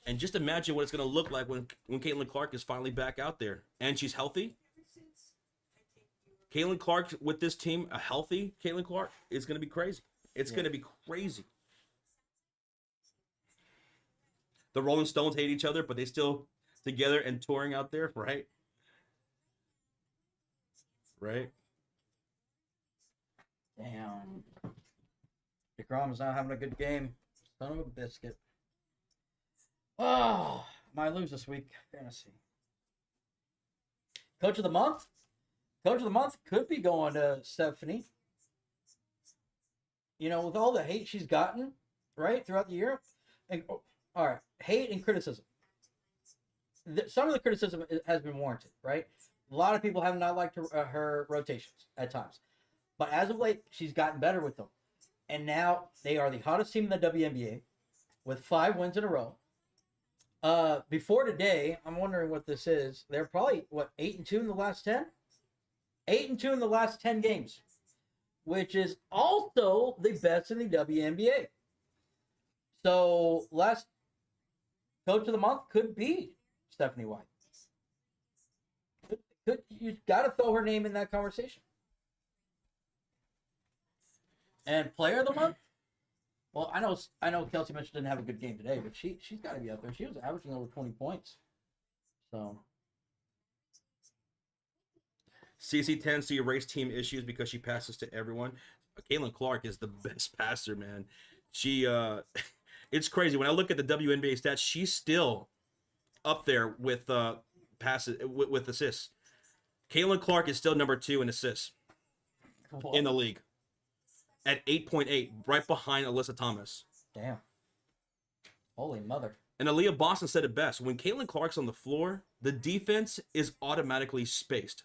And just imagine what it's going to look like when Caitlin Clark is finally back out there and she's healthy. Caitlin Clark with this team, a healthy Caitlin Clark, is going to be crazy. It's going to be crazy. The Rolling Stones hate each other, but they still together and touring out there, right? Right? Damn. DeGrom is not having a good game. Son of a biscuit. Oh, Might lose this week. Fantasy. Coach of the month. Coach of the month could be going to Stephanie. You know, with all the hate she's gotten, right, throughout the year. And all right, hate and criticism. Some of the criticism has been warranted, right? A lot of people have not liked her rotations at times. But as of late, she's gotten better with them. And now they are the hottest team in the WNBA with 5 wins in a row. Before today, I'm wondering what this is. They're probably, 8-2 in the last 10? 8-2 in the last 10 games, which is also the best in the WNBA. So, last coach of the month could be Stephanie White. You got to throw her name in that conversation. And player of the month? Well, I know Kelsey Mitchell didn't have a good game today, but she's got to be up there. She was averaging over 20 points. So CC tends to erase team issues because she passes to everyone. Caitlin Clark is the best passer, man. She it's crazy when I look at the WNBA stats. She's still up there with passes with assists. Caitlin Clark is still number 2 in assists in the league at 8.8, right behind Alyssa Thomas. Damn. Holy mother. And Aaliyah Boston said it best. When Caitlin Clark's on the floor, the defense is automatically spaced,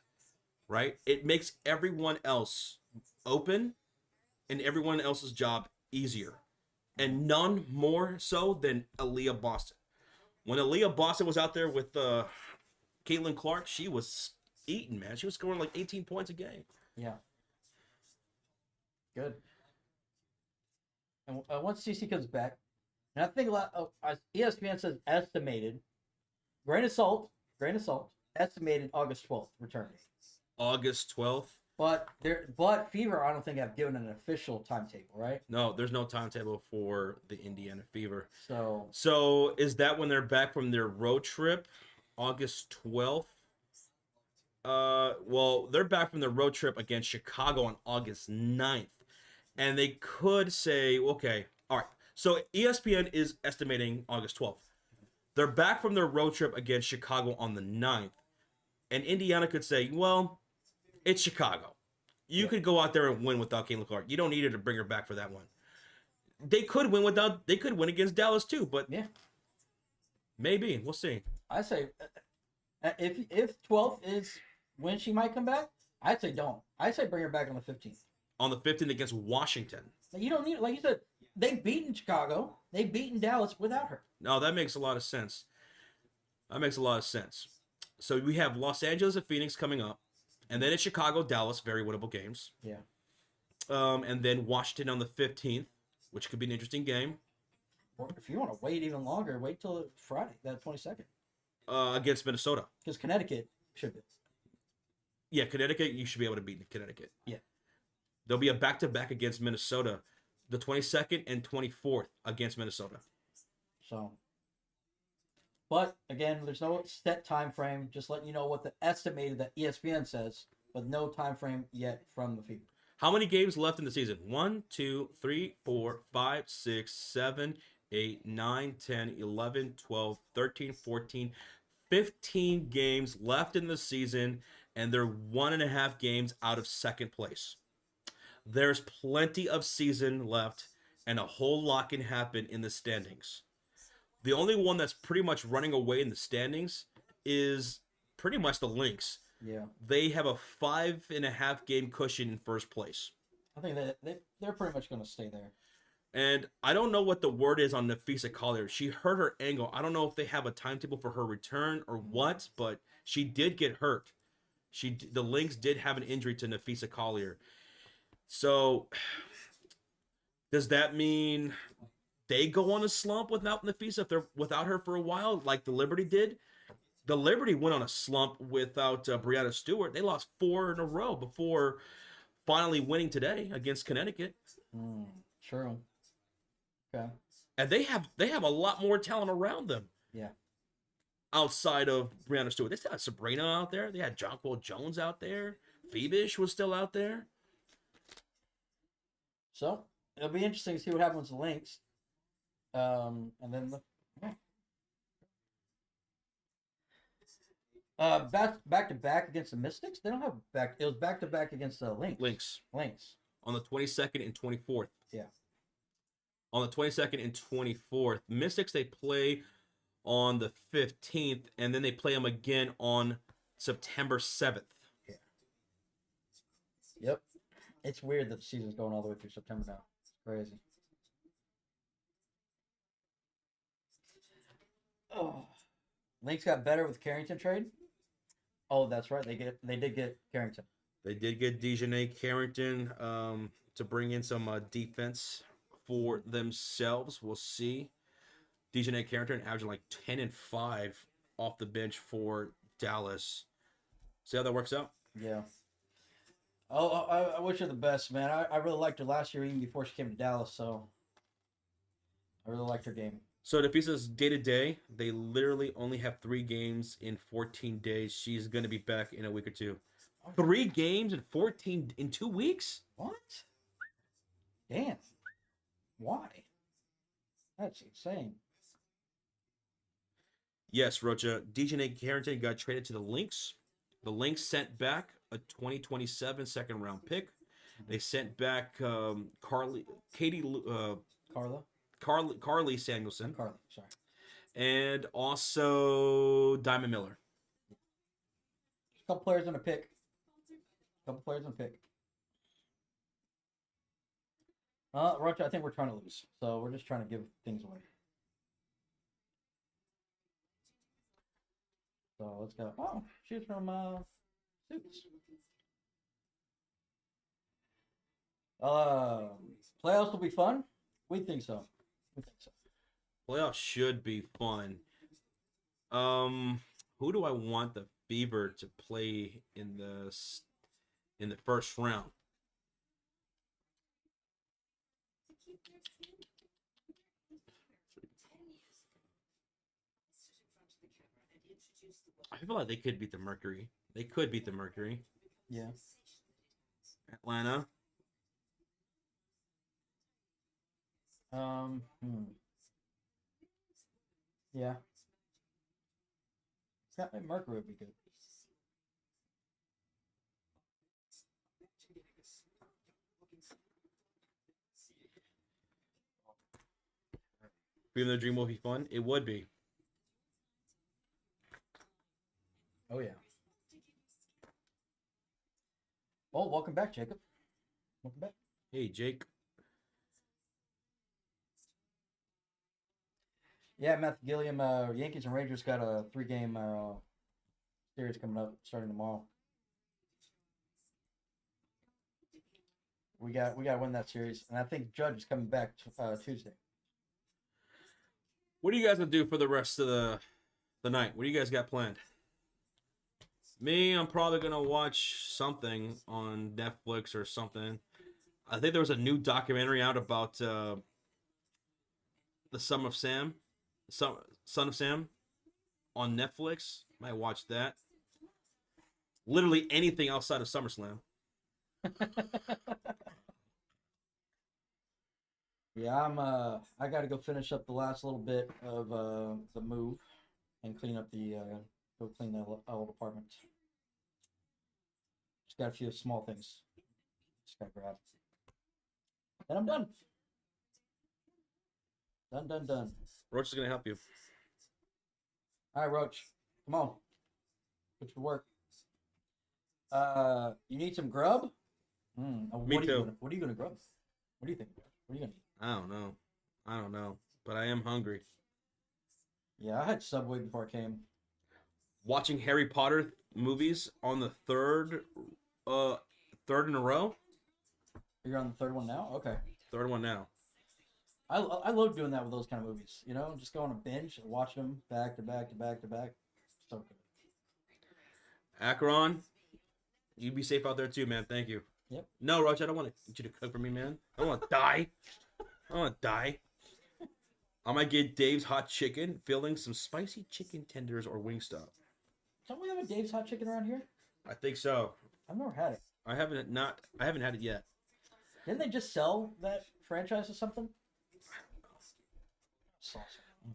right? It makes everyone else open and everyone else's job easier. And none more so than Aaliyah Boston. When Aaliyah Boston was out there with Caitlin Clark, she was eating, man. She was scoring like 18 points a game. Yeah. Good. And once CC comes back, and I think a lot ESPN says estimated, grain of salt, estimated August 12th return date. August 12th. But Fever, I don't think have given an official timetable, right? No, there's no timetable for the Indiana Fever. So is that when they're back from their road trip, August 12th? Well, they're back from their road trip against Chicago on August 9th. And they could say, okay, all right. So ESPN is estimating August 12th. They're back from their road trip against Chicago on the 9th. And Indiana could say, well, it's Chicago. You could go out there and win without Caitlin Clark. You don't need her to bring her back for that one. They could win against Dallas too, but yeah, maybe. We'll see. I say if 12th is when she might come back, I'd say don't. I'd say bring her back on the 15th. On the 15th against Washington. You don't need, like you said, they've beaten Chicago. They've beaten Dallas without her. No, that makes a lot of sense. So we have Los Angeles and Phoenix coming up. And then it's Chicago, Dallas, very winnable games. Yeah. And then Washington on the 15th, which could be an interesting game. Or if you want to wait even longer, wait till Friday, that 22nd. Against Minnesota. Because Connecticut should be. Yeah, Connecticut, you should be able to beat Connecticut. Yeah. There'll be a back-to-back against Minnesota, the 22nd and 24th against Minnesota. So, but again, there's no set time frame. Just letting you know what the estimated that ESPN says, but no time frame yet from the Fever. How many games left in the season? 1, 2, 3, 4, 5, 6, 7, 8, 9, 10, 11, 12, 13, 14, 15 games left in the season, and they're 1.5 games out of second place. There's plenty of season left, and a whole lot can happen in the standings. The only one that's pretty much running away in the standings is pretty much the Lynx. Yeah. They have a 5.5 game cushion in first place. I think that they're pretty much going to stay there. And I don't know what the word is on Nafisa Collier. She hurt her ankle. I don't know if they have a timetable for her return or what, but she did get hurt. The Lynx did have an injury to Nafisa Collier. So, does that mean they go on a slump without Nafisa if they're without her for a while, like the Liberty did? The Liberty went on a slump without Brianna Stewart. They lost 4 in a row before finally winning today against Connecticut. True. Okay. And they have a lot more talent around them. Yeah. Outside of Brianna Stewart, they still had Sabrina out there. They had Jonquil Jones out there. Phoebish was still out there. So it'll be interesting to see what happens with the Lynx. And then Back to back against the Mystics. They don't have back. It was back to back against the Lynx. Lynx. On the 22nd and 24th. Yeah. On the 22nd and 24th. Mystics, they play on the 15th, and then they play them again on September 7th. Yeah. Yep. It's weird that the season's going all the way through September now. It's crazy. Oh. Lynx got better with Carrington trade. Oh, that's right. They did get Carrington. They did get Dejanay Carrington to bring in some defense for themselves. We'll see. Dejanay Carrington averaging like 10 and 5 off the bench for Dallas. See how that works out? Yeah. Oh, I wish her the best, man. I really liked her last year, even before she came to Dallas. So I really liked her game. So the pieces day to day, they literally only have 3 games in 14 days. She's going to be back in a week or two. 3 games in 2 weeks? What? Damn. Why? That's insane. Yes, Rocha. Dejanay Carrington got traded to the Lynx. The Lynx sent back a 2027 second round pick. They sent back Carly Samuelson. Carly, sorry. And also Diamond Miller. A couple players in a pick. Roger, I think we're trying to lose. So we're just trying to give things away. So let's go. Oh, she's from Suits. Playoffs will be fun. We think so. Playoffs should be fun. Who do I want the Fever to play in the first round? I feel like they could beat the Mercury. Yeah. Atlanta. Yeah. Mercury would be good. Even though Dream will be fun, it would be. Oh yeah. Oh, welcome back, Jacob. Welcome back. Hey, Jake. Yeah, Matthew Gilliam. Yankees and Rangers got a 3-game series coming up starting tomorrow. We got to win that series, and I think Judge is coming back Tuesday. What are you guys gonna do for the rest of the night? What do you guys got planned? Me, I'm probably gonna watch something on Netflix or something. I think there was a new documentary out about the Son of Sam on Netflix. Might watch that. Literally anything outside of SummerSlam. Yeah, I got to go finish up the last little bit of the move and clean up go clean the old apartment. Just got a few small things. Just got to grab. Then I'm done. Done. Roach is gonna help you. All right, Roach, come on. Put your work. You need some grub? Me too. What are you gonna grub? What do you think? What are you gonna eat? I don't know, but I am hungry. Yeah, I had Subway before I came. Watching Harry Potter movies on the third in a row. You're on the third one now? Okay. Third one now. I love doing that with those kind of movies. You know, just go on a binge and watch them back to back to back to back. So good. Akron, you be safe out there too, man. Thank you. Yep. No, Roach, I don't want you to cook for me, man. I don't want to die. I might get Dave's Hot Chicken, filling some spicy chicken tenders or Wingstop. Don't we have a Dave's Hot Chicken around here? I think so. I've never had it. I haven't had it yet. Didn't they just sell that franchise or something?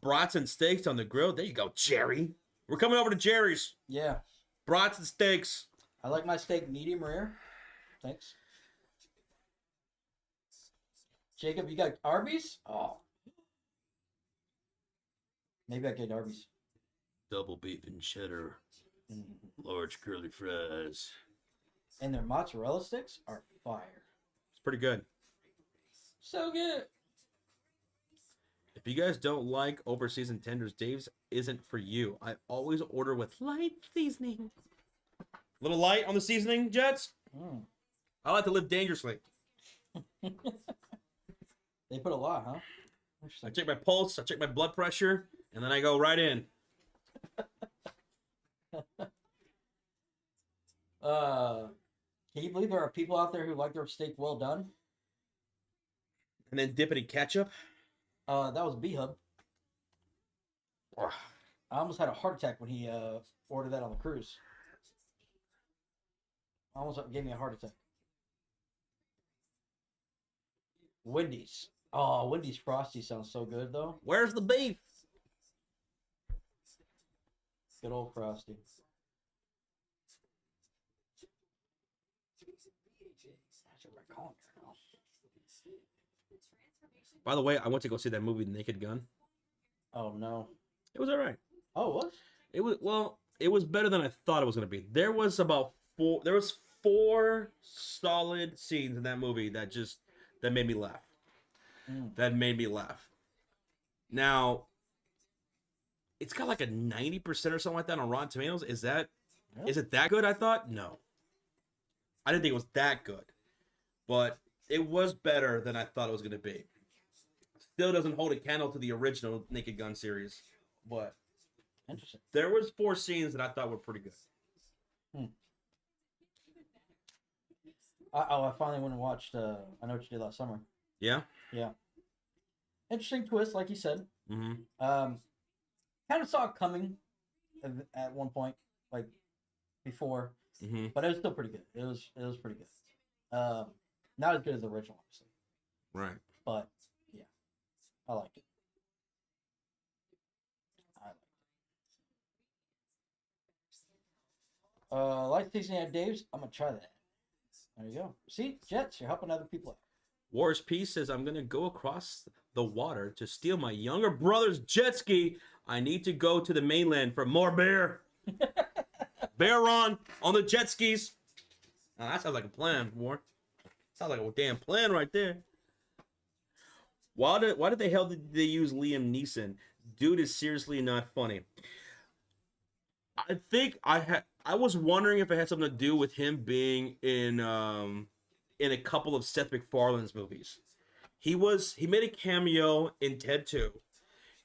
Brats and steaks on the grill. There you go, Jerry. We're coming over to Jerry's. Yeah. Brats and steaks. I like my steak medium rare. Thanks. Jacob, you got Arby's? Oh. Maybe I get Arby's. Double beef and cheddar. Mm. Large curly fries. And their mozzarella sticks are fire. It's pretty good. So good. If you guys don't like overseasoned tenders, Dave's isn't for you. I always order with light seasoning. Little light on the seasoning, Jets? Mm. I like to live dangerously. They put a lot, huh? I check my pulse, I check my blood pressure, and then I go right in. Can you believe there are people out there who like their steak well done? And then dip it in ketchup. That was B-Hub. I almost had a heart attack when he ordered that on the cruise. Almost gave me a heart attack. Wendy's. Oh, Wendy's Frosty sounds so good, though. Where's the beef? Good old Frosty. That's what we're calling her now. By the way, I went to go see that movie, Naked Gun. Oh, no. It was all right. Oh, what? It was better than I thought it was going to be. There was four solid scenes in that movie that made me laugh. That made me laugh. Now, it's got like a 90% or something like that on Rotten Tomatoes. Is it that good? I thought no. I didn't think it was that good, but it was better than I thought it was going to be. Still doesn't hold a candle to the original Naked Gun series, but interesting. There was 4 scenes that I thought were pretty good. I finally went and watched I Know What You Did Last Summer. Yeah? Yeah. Interesting twist, like you said. Mm-hmm. Kind of saw it coming at one point, like before, but it was still pretty good. It was pretty good. Not as good as the original, obviously. Right. But yeah, I liked it. Light tasting at Dave's. I'm gonna try that. There you go. See, Jets, you're helping other people out. Wars Peace says, I'm going to go across the water to steal my younger brother's jet ski. I need to go to the mainland for more beer. Bear run on the jet skis. Now, that sounds like a plan, War. Sounds like a damn plan right there. Why did the hell did they use Liam Neeson? Dude is seriously not funny. I think I was wondering if it had something to do with him being in a couple of Seth MacFarlane's movies. He made a cameo in Ted 2,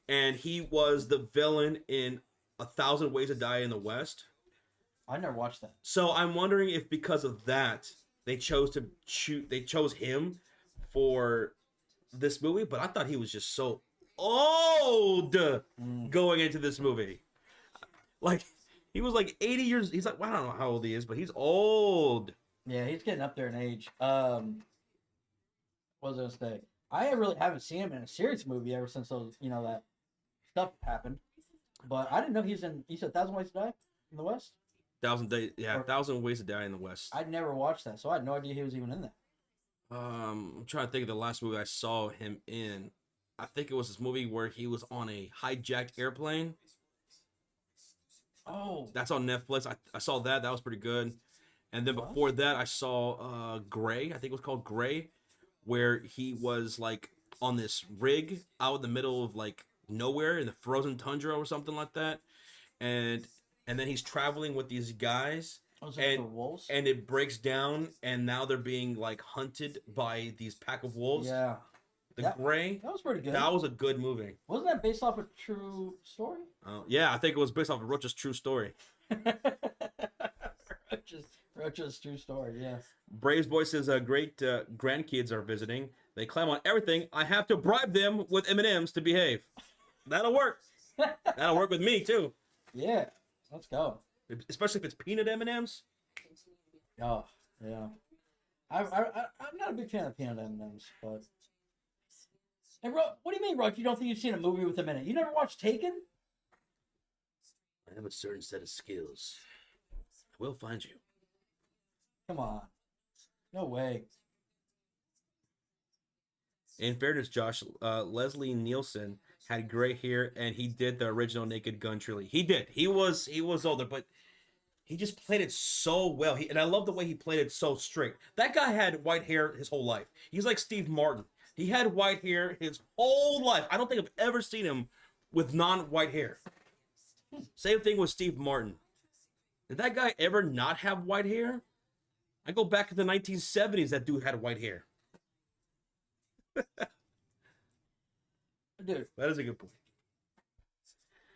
and he was the villain in 1,000 Ways to Die in the West. I never watched that. So I'm wondering if because of that they chose him for this movie, but I thought he was just so old going into this movie. Like he was like 80 years. He's like, well, I don't know how old he is, but he's old. Yeah, he's getting up there in age. What was I gonna say? I really haven't seen him in a serious movie ever since those, that stuff happened. But I didn't know he's in. You said 1,000 Ways to Die in the West. 1,000 Ways to Die in the West. I'd never watched that, so I had no idea he was even in that. I'm trying to think of the last movie I saw him in. I think it was this movie where he was on a hijacked airplane. Oh, that's on Netflix. I saw that. That was pretty good. And then before that, I saw Gray. I think it was called Gray, where he was like on this rig out in the middle of like nowhere in the frozen tundra or something like that, and then he's traveling with these guys. The wolves? And it breaks down, and now they're being like hunted by these pack of wolves. Yeah. Gray. That was pretty good. That was a good movie. Wasn't that based off a true story? Yeah, I think it was based off of Roach's true story. Roach's true story, yeah. Braves Boy says, great grandkids are visiting. They climb on everything. I have to bribe them with M&Ms to behave. That'll work. That'll work with me, too. Yeah, let's go. Especially if it's peanut M&Ms. Oh, yeah. I'm not a big fan of peanut M&Ms, but... And what do you mean, Roach? You don't think you've seen a movie with him in it? You never watched Taken? I have a certain set of skills. will find you. Come on. No way. In fairness, Josh, Leslie Nielsen had gray hair, and he did the original Naked Gun trilogy. He did. He was older, but he just played it so well. And I love the way he played it so straight. That guy had white hair his whole life. He's like Steve Martin. He had white hair his whole life. I don't think I've ever seen him with non-white hair. Same thing with Steve Martin. Did that guy ever not have white hair? I go back to the 1970s. That dude had white hair. Dude, That is a good point.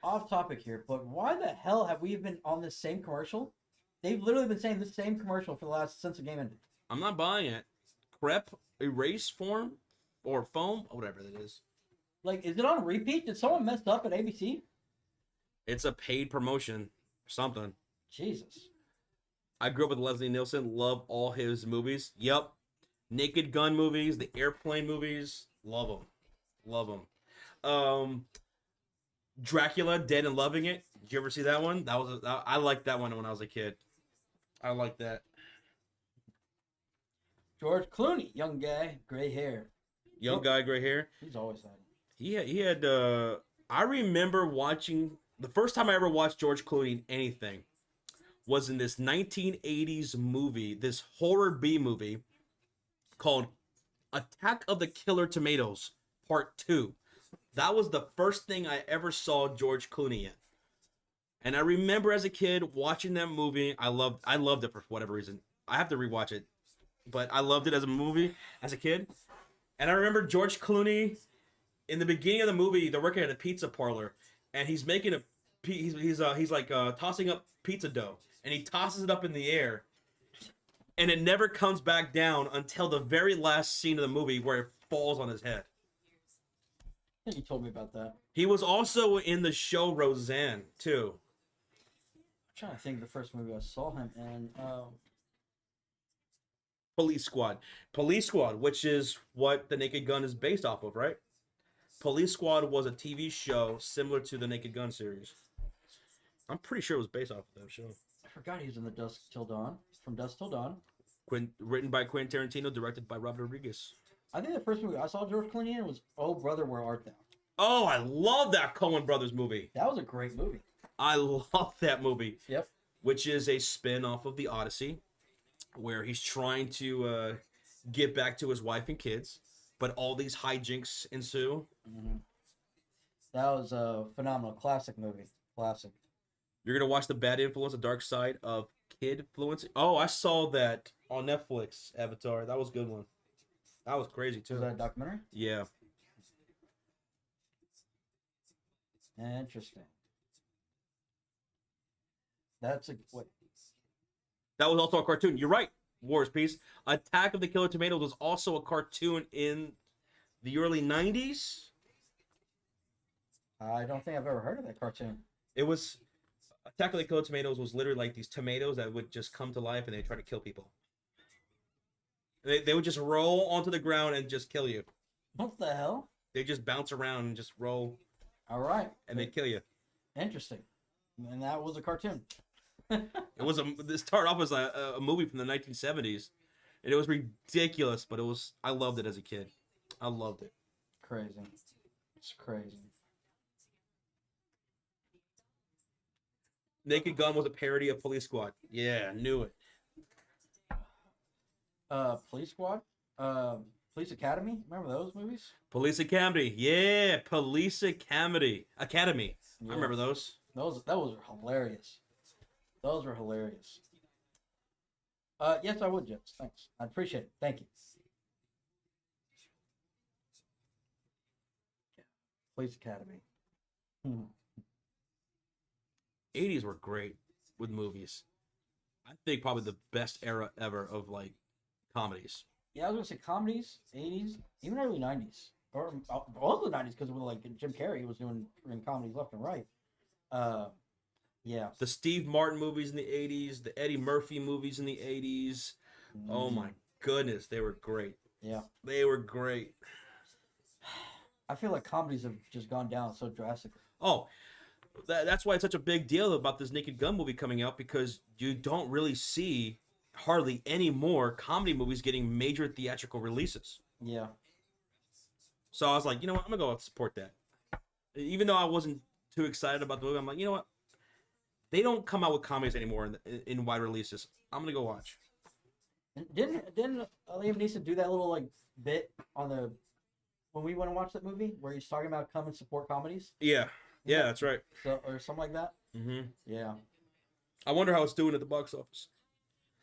off topic here, but why the hell have we been on this same commercial? They've literally been saying this same commercial for the last since the game ended. I'm not buying it. Crep erase form or foam, or whatever that is. Like, is it on repeat? Did someone mess up at ABC? It's a paid promotion or something. Jesus. I grew up with Leslie Nielsen. Love all his movies. Yep. Naked Gun movies, the airplane movies. Love them. Love them. Dracula, Dead and Loving It. Did you ever see that one? I liked that one when I was a kid. I like that. George Clooney, young guy, gray hair. Young guy, gray hair. He's always had it. He had I remember watching the first time I ever watched George Clooney in anything was in this 1980s movie, this horror B movie called Attack of the Killer Tomatoes Part 2. That was the first thing I ever saw George Clooney in. And I remember as a kid watching that movie. I loved it for whatever reason. I have to rewatch it. But I loved it as a movie as a kid. And I remember George Clooney in the beginning of the movie, they're working at a pizza parlor and he's making he's like tossing up pizza dough and he tosses it up in the air and it never comes back down until the very last scene of the movie where it falls on his head. I think you told me about that. He was also in the show Roseanne too. I'm trying to think of the first movie I saw him in. Police Squad, which is what the Naked Gun is based off of, right? Police Squad was a TV show similar to the Naked Gun series. I'm pretty sure it was based off of that show. I forgot he was in the Dusk Till Dawn. From Dusk Till Dawn. Written by Quentin Tarantino, directed by Robert Rodriguez. I think the first movie I saw George Clooney in was Oh Brother, Where Art Thou? Oh, I love that Coen Brothers movie. That was a great movie. I love that movie. Yep. Which is a spin-off of The Odyssey, where he's trying to get back to his wife and kids, but all these hijinks ensue. Mm-hmm. That was a phenomenal classic movie. Classic. You're going to watch The Bad Influence, The Dark Side of Kid Fluency? Oh, I saw that on Netflix, Avatar. That was a good one. That was crazy, too. Was that a documentary? Yeah. Interesting. That's a... What? That was also a cartoon. You're right, Wars Peace. Attack of the Killer Tomatoes was also a cartoon in the early 90s. I don't think I've ever heard of that cartoon. It was... Attack of the Killer Tomatoes was literally like these tomatoes that would just come to life and they try to kill people. They would just roll onto the ground and just kill you. What the hell? They just bounce around and just roll. All right. And they kill you. Interesting. And that was a cartoon. It started off as a movie from the 1970s. And it was ridiculous, but I loved it as a kid. I loved it. Crazy. It's crazy. Naked Gun was a parody of Police Squad. Yeah, knew it. Police Squad? Police Academy? Remember those movies? Police Academy. Yeah, Police Academy. Yeah. I remember those. Those were hilarious. Those were hilarious. Yes, I would, Jets. Thanks. I appreciate it. Thank you. Yeah. Police Academy. 80s were great with movies. I think probably the best era ever of like comedies. Yeah, I was gonna say comedies, 80s, even early 90s, or all the 90s because like Jim Carrey was doing comedies left and right. Yeah. The Steve Martin movies in the 80s, the Eddie Murphy movies in the 80s. Oh my goodness, they were great. Yeah. They were great. I feel like comedies have just gone down so drastically. Oh, That's why it's such a big deal about this Naked Gun movie coming out, because you don't really see hardly any more comedy movies getting major theatrical releases. Yeah. So I was like, you know what, I'm gonna go support that. Even though I wasn't too excited about the movie, I'm like, you know what, they don't come out with comedies anymore in wide releases. I'm gonna go watch. Didn't Liam Neeson do that little like bit on the when we went and watched that movie where he's talking about come and support comedies? Yeah, that's right. So, or something like that. Mm-hmm. Yeah. I wonder how it's doing at the box office.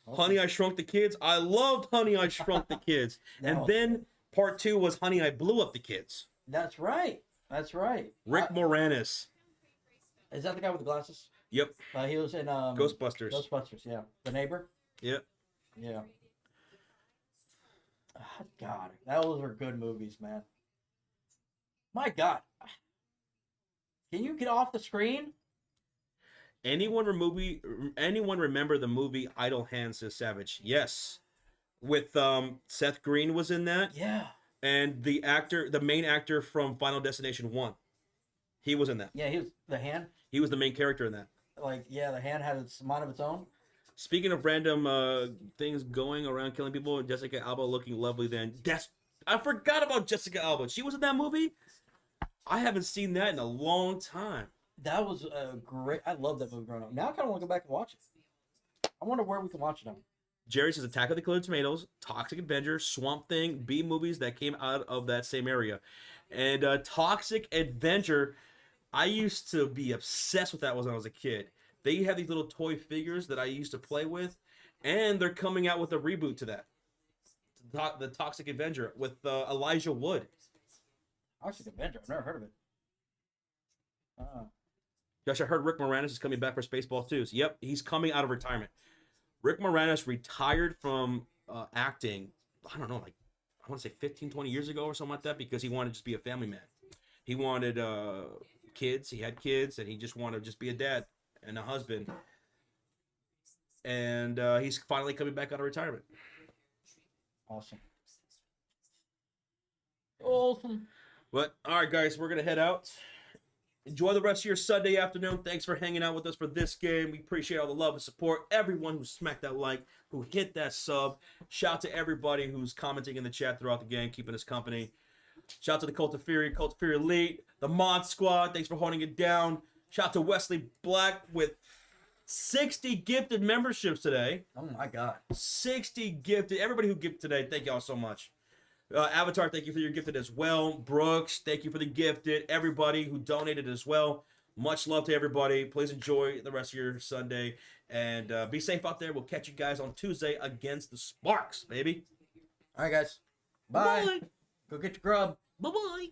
Okay. Honey, I Shrunk the Kids. I loved Honey, I Shrunk the Kids. And then part 2 was Honey, I Blew Up the Kids. That's right. That's right. Rick Moranis. Is that the guy with the glasses? Yep. He was in Ghostbusters. Ghostbusters, yeah. The neighbor? Yep. Yeah. Ah, God, those are good movies, man. My God. Can you get off the screen? Anyone remember the movie Idle Hands is Savage? Yes. With Seth Green was in that. Yeah. And the main actor from Final Destination 1. He was in that. Yeah, he was the hand. He was the main character in that. Like, yeah, the hand had its mind of its own. Speaking of random things going around killing people, Jessica Alba looking lovely then. I forgot about Jessica Alba. She was in that movie? I haven't seen that in a long time. That was a great... I love that movie growing up. Now I kind of want to go back and watch it. I wonder where we can watch it on. Jerry says Attack of the Killer Tomatoes, Toxic Avenger, Swamp Thing, B movies that came out of that same area. And Toxic Avenger, I used to be obsessed with that when I was a kid. They have these little toy figures that I used to play with, and they're coming out with a reboot to that. The Toxic Avenger with Elijah Wood. Toxic Avenger? I've never heard of it. Josh, I heard Rick Moranis is coming back for Spaceballs 2. So, yep, he's coming out of retirement. Rick Moranis retired from acting, I don't know, like, I want to say 15, 20 years ago or something like that, because he wanted to just be a family man. He wanted kids. He had kids, and he just wanted to just be a dad and a husband. And he's finally coming back out of retirement. Awesome. Awesome. But, all right, guys, we're going to head out. Enjoy the rest of your Sunday afternoon. Thanks for hanging out with us for this game. We appreciate all the love and support. Everyone who smacked that like, who hit that sub. Shout out to everybody who's commenting in the chat throughout the game, keeping us company. Shout out to the Cult of Fury Elite, the Mod Squad. Thanks for holding it down. Shout out to Wesley Black with 60 gifted memberships today. Oh, my God. 60 gifted. Everybody who gifted today, thank y'all so much. Avatar, thank you for your gifted as well. Brooks, thank you for the gifted. Everybody who donated as well. Much love to everybody. Please enjoy the rest of your Sunday. And be safe out there. We'll catch you guys on Tuesday against the Sparks, baby. All right, guys. Bye. Bye. Go get your grub. Bye-bye.